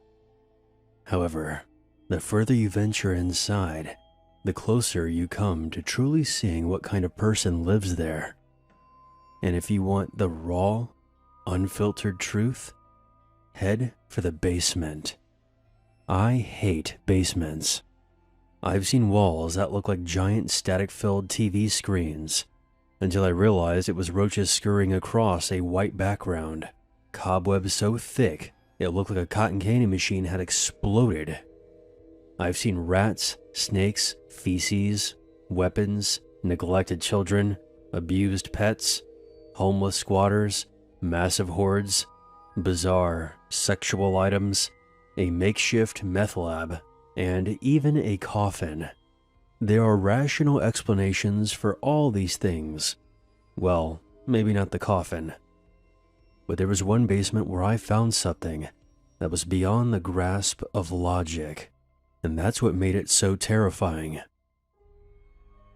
However, the further you venture inside, the closer you come to truly seeing what kind of person lives there. And if you want the raw, unfiltered truth, head for the basement. I hate basements. I've seen walls that look like giant static-filled TV screens, until I realized it was roaches scurrying across a white background, cobwebs so thick it looked like a cotton candy machine had exploded. I've seen rats, snakes, feces, weapons, neglected children, abused pets, homeless squatters, massive hordes, bizarre sexual items, a makeshift meth lab, and even a coffin. There are rational explanations for all these things. Well, maybe not the coffin. But there was one basement where I found something that was beyond the grasp of logic, and that's what made it so terrifying.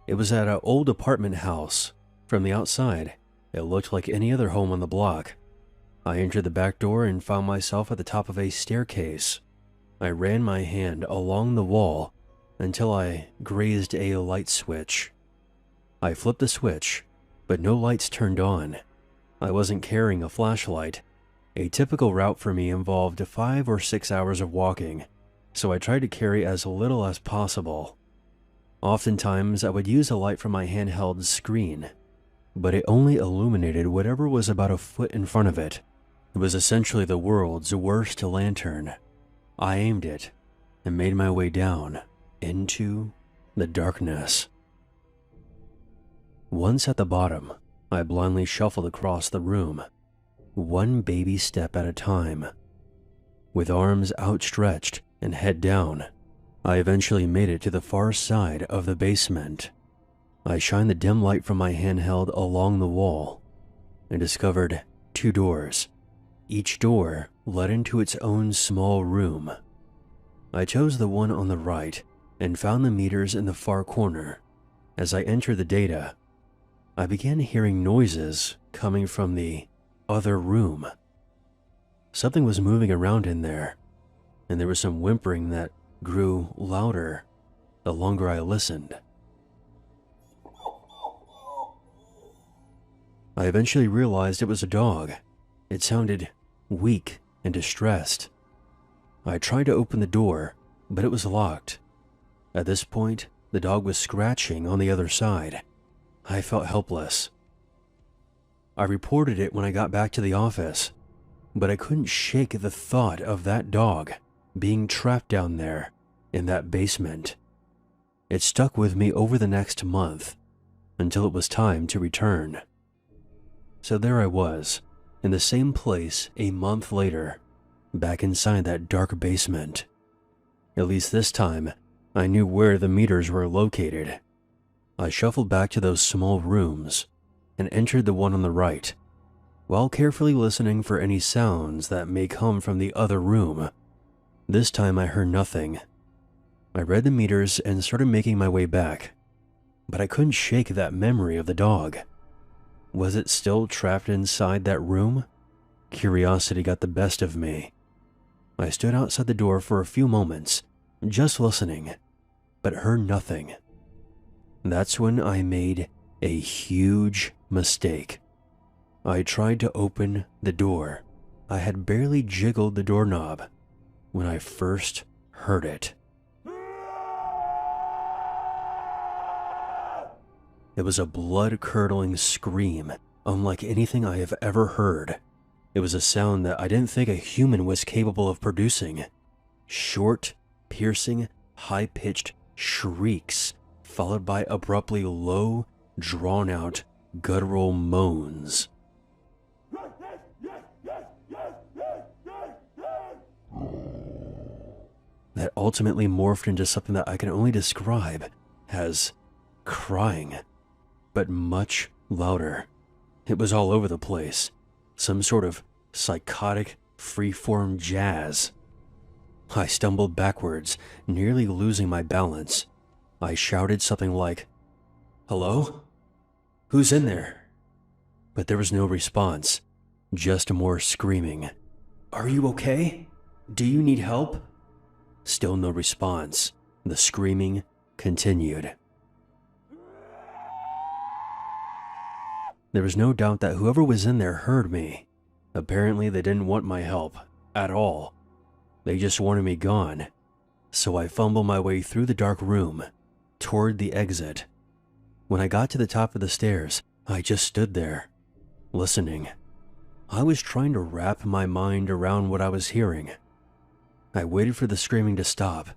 It was at an old apartment house. From the outside, it looked like any other home on the block. I entered the back door and found myself at the top of a staircase. I ran my hand along the wall until I grazed a light switch. I flipped the switch, but no lights turned on. I wasn't carrying a flashlight, A typical route for me involved 5 or 6 hours of walking, so I tried to carry as little as possible. Oftentimes, I would use a light from my handheld screen, but it only illuminated whatever was about a foot in front of it. It was essentially the world's worst lantern. I aimed it and made my way down into the darkness. Once at the bottom, I blindly shuffled across the room, one baby step at a time. With arms outstretched and head down, I eventually made it to the far side of the basement. I shined the dim light from my handheld along the wall and discovered 2 doors. Each door led into its own small room. I chose the one on the right and found the meters in the far corner. As I entered the data, I began hearing noises coming from the other room. Something was moving around in there, and there was some whimpering that grew louder the longer I listened. I eventually realized it was a dog. It sounded weak and distressed. I tried to open the door, but it was locked. At this point, the dog was scratching on the other side. I felt helpless. I reported it when I got back to the office, but I couldn't shake the thought of that dog being trapped down there in that basement. It stuck with me over the next month until it was time to return. So there I was, in the same place a month later, back inside that dark basement. At least this time, I knew where the meters were located. I shuffled back to those small rooms and entered the one on the right, while carefully listening for any sounds that may come from the other room. This time I heard nothing. I read the meters and started making my way back, but I couldn't shake that memory of the dog. Was it still trapped inside that room? Curiosity got the best of me. I stood outside the door for a few moments, just listening, but heard nothing. That's when I made a huge mistake. I tried to open the door. I had barely jiggled the doorknob when I first heard it. It was a blood-curdling scream, unlike anything I have ever heard. It was a sound that I didn't think a human was capable of producing. Short, piercing, high-pitched shrieks, followed by abruptly low, drawn-out, guttural moans. That ultimately morphed into something that I can only describe as crying, but much louder. It was all over the place, some sort of psychotic, free-form jazz. I stumbled backwards, nearly losing my balance. I shouted something like, "Hello? Who's in there?" But there was no response, just more screaming. "Are you okay? Do you need help?" Still no response. The screaming continued. There was no doubt that whoever was in there heard me. Apparently they didn't want my help at all. They just wanted me gone. So I fumbled my way through the dark room toward the exit. When I got to the top of the stairs, I just stood there, listening. I was trying to wrap my mind around what I was hearing. I waited for the screaming to stop,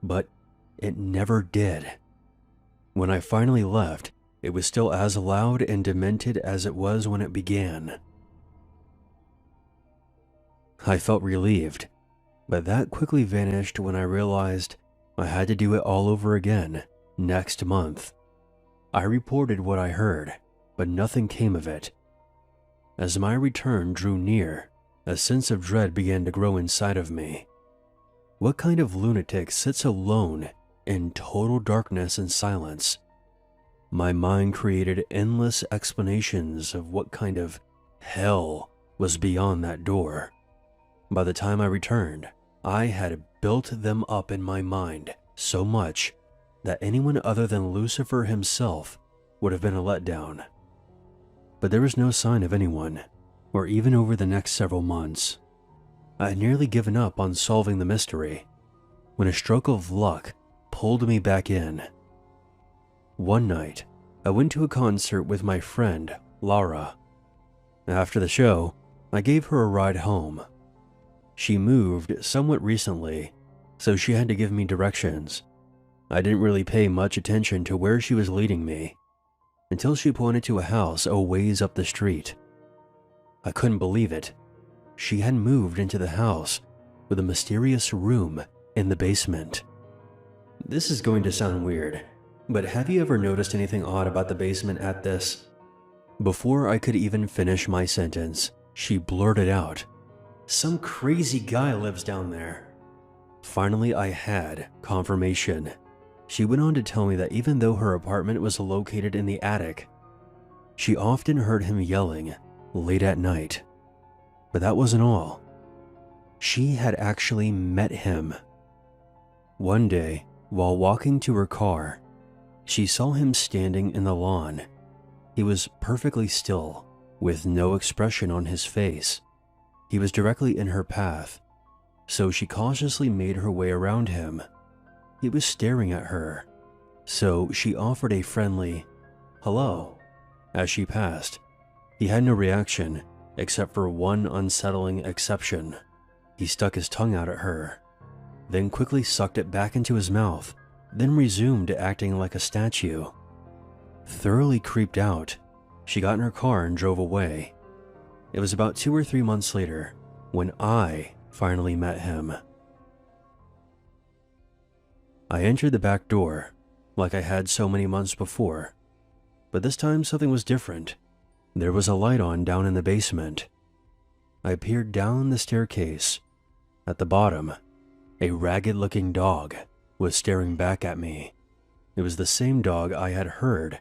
but it never did. When I finally left, it was still as loud and demented as it was when it began. I felt relieved, but that quickly vanished when I realized I had to do it all over again next month. I reported what I heard, but nothing came of it. As my return drew near, a sense of dread began to grow inside of me. What kind of lunatic sits alone in total darkness and silence? My mind created endless explanations of what kind of hell was beyond that door. By the time I returned, I had built them up in my mind so much that anyone other than Lucifer himself would have been a letdown. But there was no sign of anyone, or even over the next several months. I had nearly given up on solving the mystery when a stroke of luck pulled me back in. One night, I went to a concert with my friend, Laura. After the show, I gave her a ride home. She moved somewhat recently, so she had to give me directions. I didn't really pay much attention to where she was leading me until she pointed to a house a ways up the street. I couldn't believe it. She had moved into the house with a mysterious room in the basement. This is going to sound weird, but have you ever noticed anything odd about the basement at this? Before I could even finish my sentence, she blurted out, "Some crazy guy lives down there." Finally, I had confirmation. She went on to tell me that even though her apartment was located in the attic, she often heard him yelling late at night. But that wasn't all. She had actually met him. One day, while walking to her car, she saw him standing in the lawn. He was perfectly still, with no expression on his face. He was directly in her path, so she cautiously made her way around him. He was staring at her, so she offered a friendly "hello" as she passed. He had no reaction, except for one unsettling exception. He stuck his tongue out at her, then quickly sucked it back into his mouth, then resumed acting like a statue. Thoroughly creeped out, she got in her car and drove away. It was about 2 or 3 months later when I finally met him. I entered the back door, like I had so many months before, but this time something was different. There was a light on down in the basement. I peered down the staircase. At the bottom, a ragged-looking dog was staring back at me. It was the same dog I had heard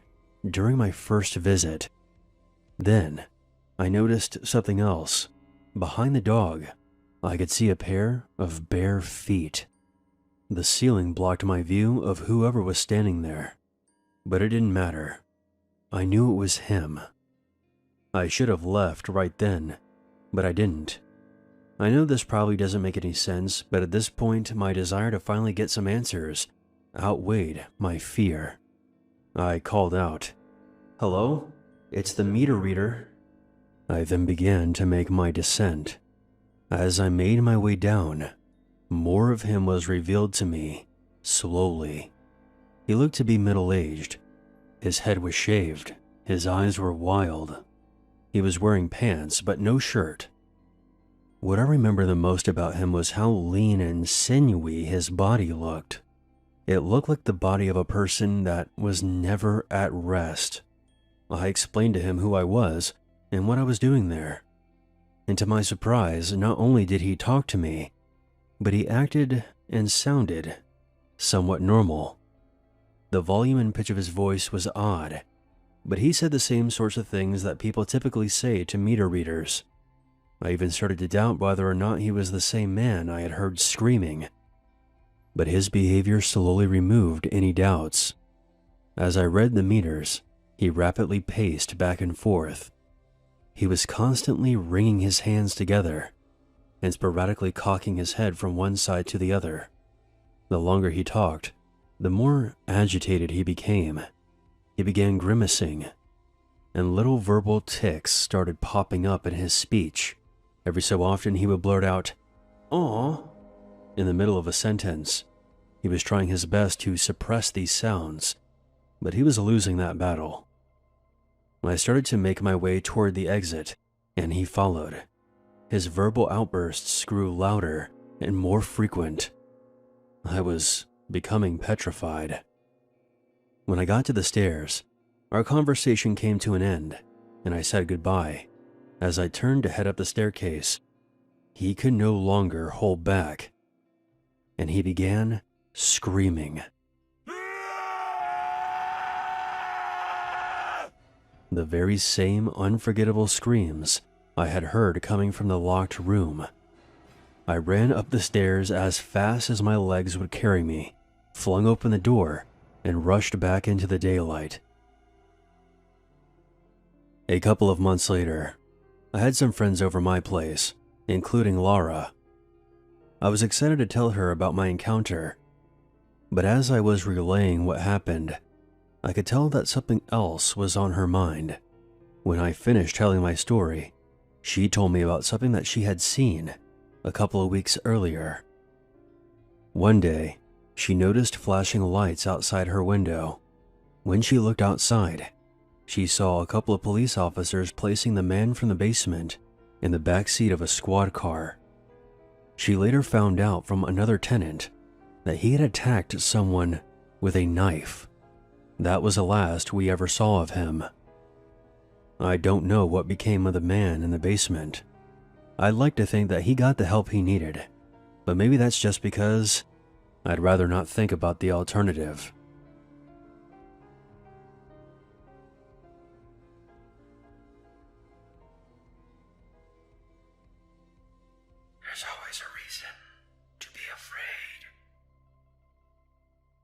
during my first visit. Then, I noticed something else. Behind the dog, I could see a pair of bare feet. The ceiling blocked my view of whoever was standing there, but it didn't matter. I knew it was him. I should have left right then, but I didn't. I know this probably doesn't make any sense, but at this point, my desire to finally get some answers outweighed my fear. I called out, "Hello? It's the meter reader." I then began to make my descent. As I made my way down, more of him was revealed to me, slowly. He looked to be middle-aged. His head was shaved. His eyes were wild. He was wearing pants, but no shirt. What I remember the most about him was how lean and sinewy his body looked. It looked like the body of a person that was never at rest. I explained to him who I was and what I was doing there. And to my surprise, not only did he talk to me, but he acted and sounded somewhat normal. The volume and pitch of his voice was odd, but he said the same sorts of things that people typically say to meter readers. I even started to doubt whether or not he was the same man I had heard screaming, but his behavior slowly removed any doubts. As I read the meters, he rapidly paced back and forth. He was constantly wringing his hands together and sporadically cocking his head from one side to the other. The longer he talked, the more agitated he became. He began grimacing, and little verbal tics started popping up in his speech. Every so often he would blurt out, "Aw," in the middle of a sentence. He was trying his best to suppress these sounds, but he was losing that battle. I started to make my way toward the exit, and he followed. His verbal outbursts grew louder and more frequent. I was becoming petrified. When I got to the stairs, our conversation came to an end, and I said goodbye. As I turned to head up the staircase, he could no longer hold back, and he began screaming. The very same unforgettable screams I had heard coming from the locked room. I ran up the stairs as fast as my legs would carry me, flung open the door, and rushed back into the daylight. A couple of months later, I had some friends over my place, including Laura. I was excited to tell her about my encounter, but as I was relaying what happened, I could tell that something else was on her mind. When I finished telling my story, she told me about something that she had seen a couple of weeks earlier. One day, she noticed flashing lights outside her window. When she looked outside, she saw a couple of police officers placing the man from the basement in the back seat of a squad car. She later found out from another tenant that he had attacked someone with a knife. That was the last we ever saw of him. I don't know what became of the man in the basement. I'd like to think that he got the help he needed, but maybe that's just because I'd rather not think about the alternative.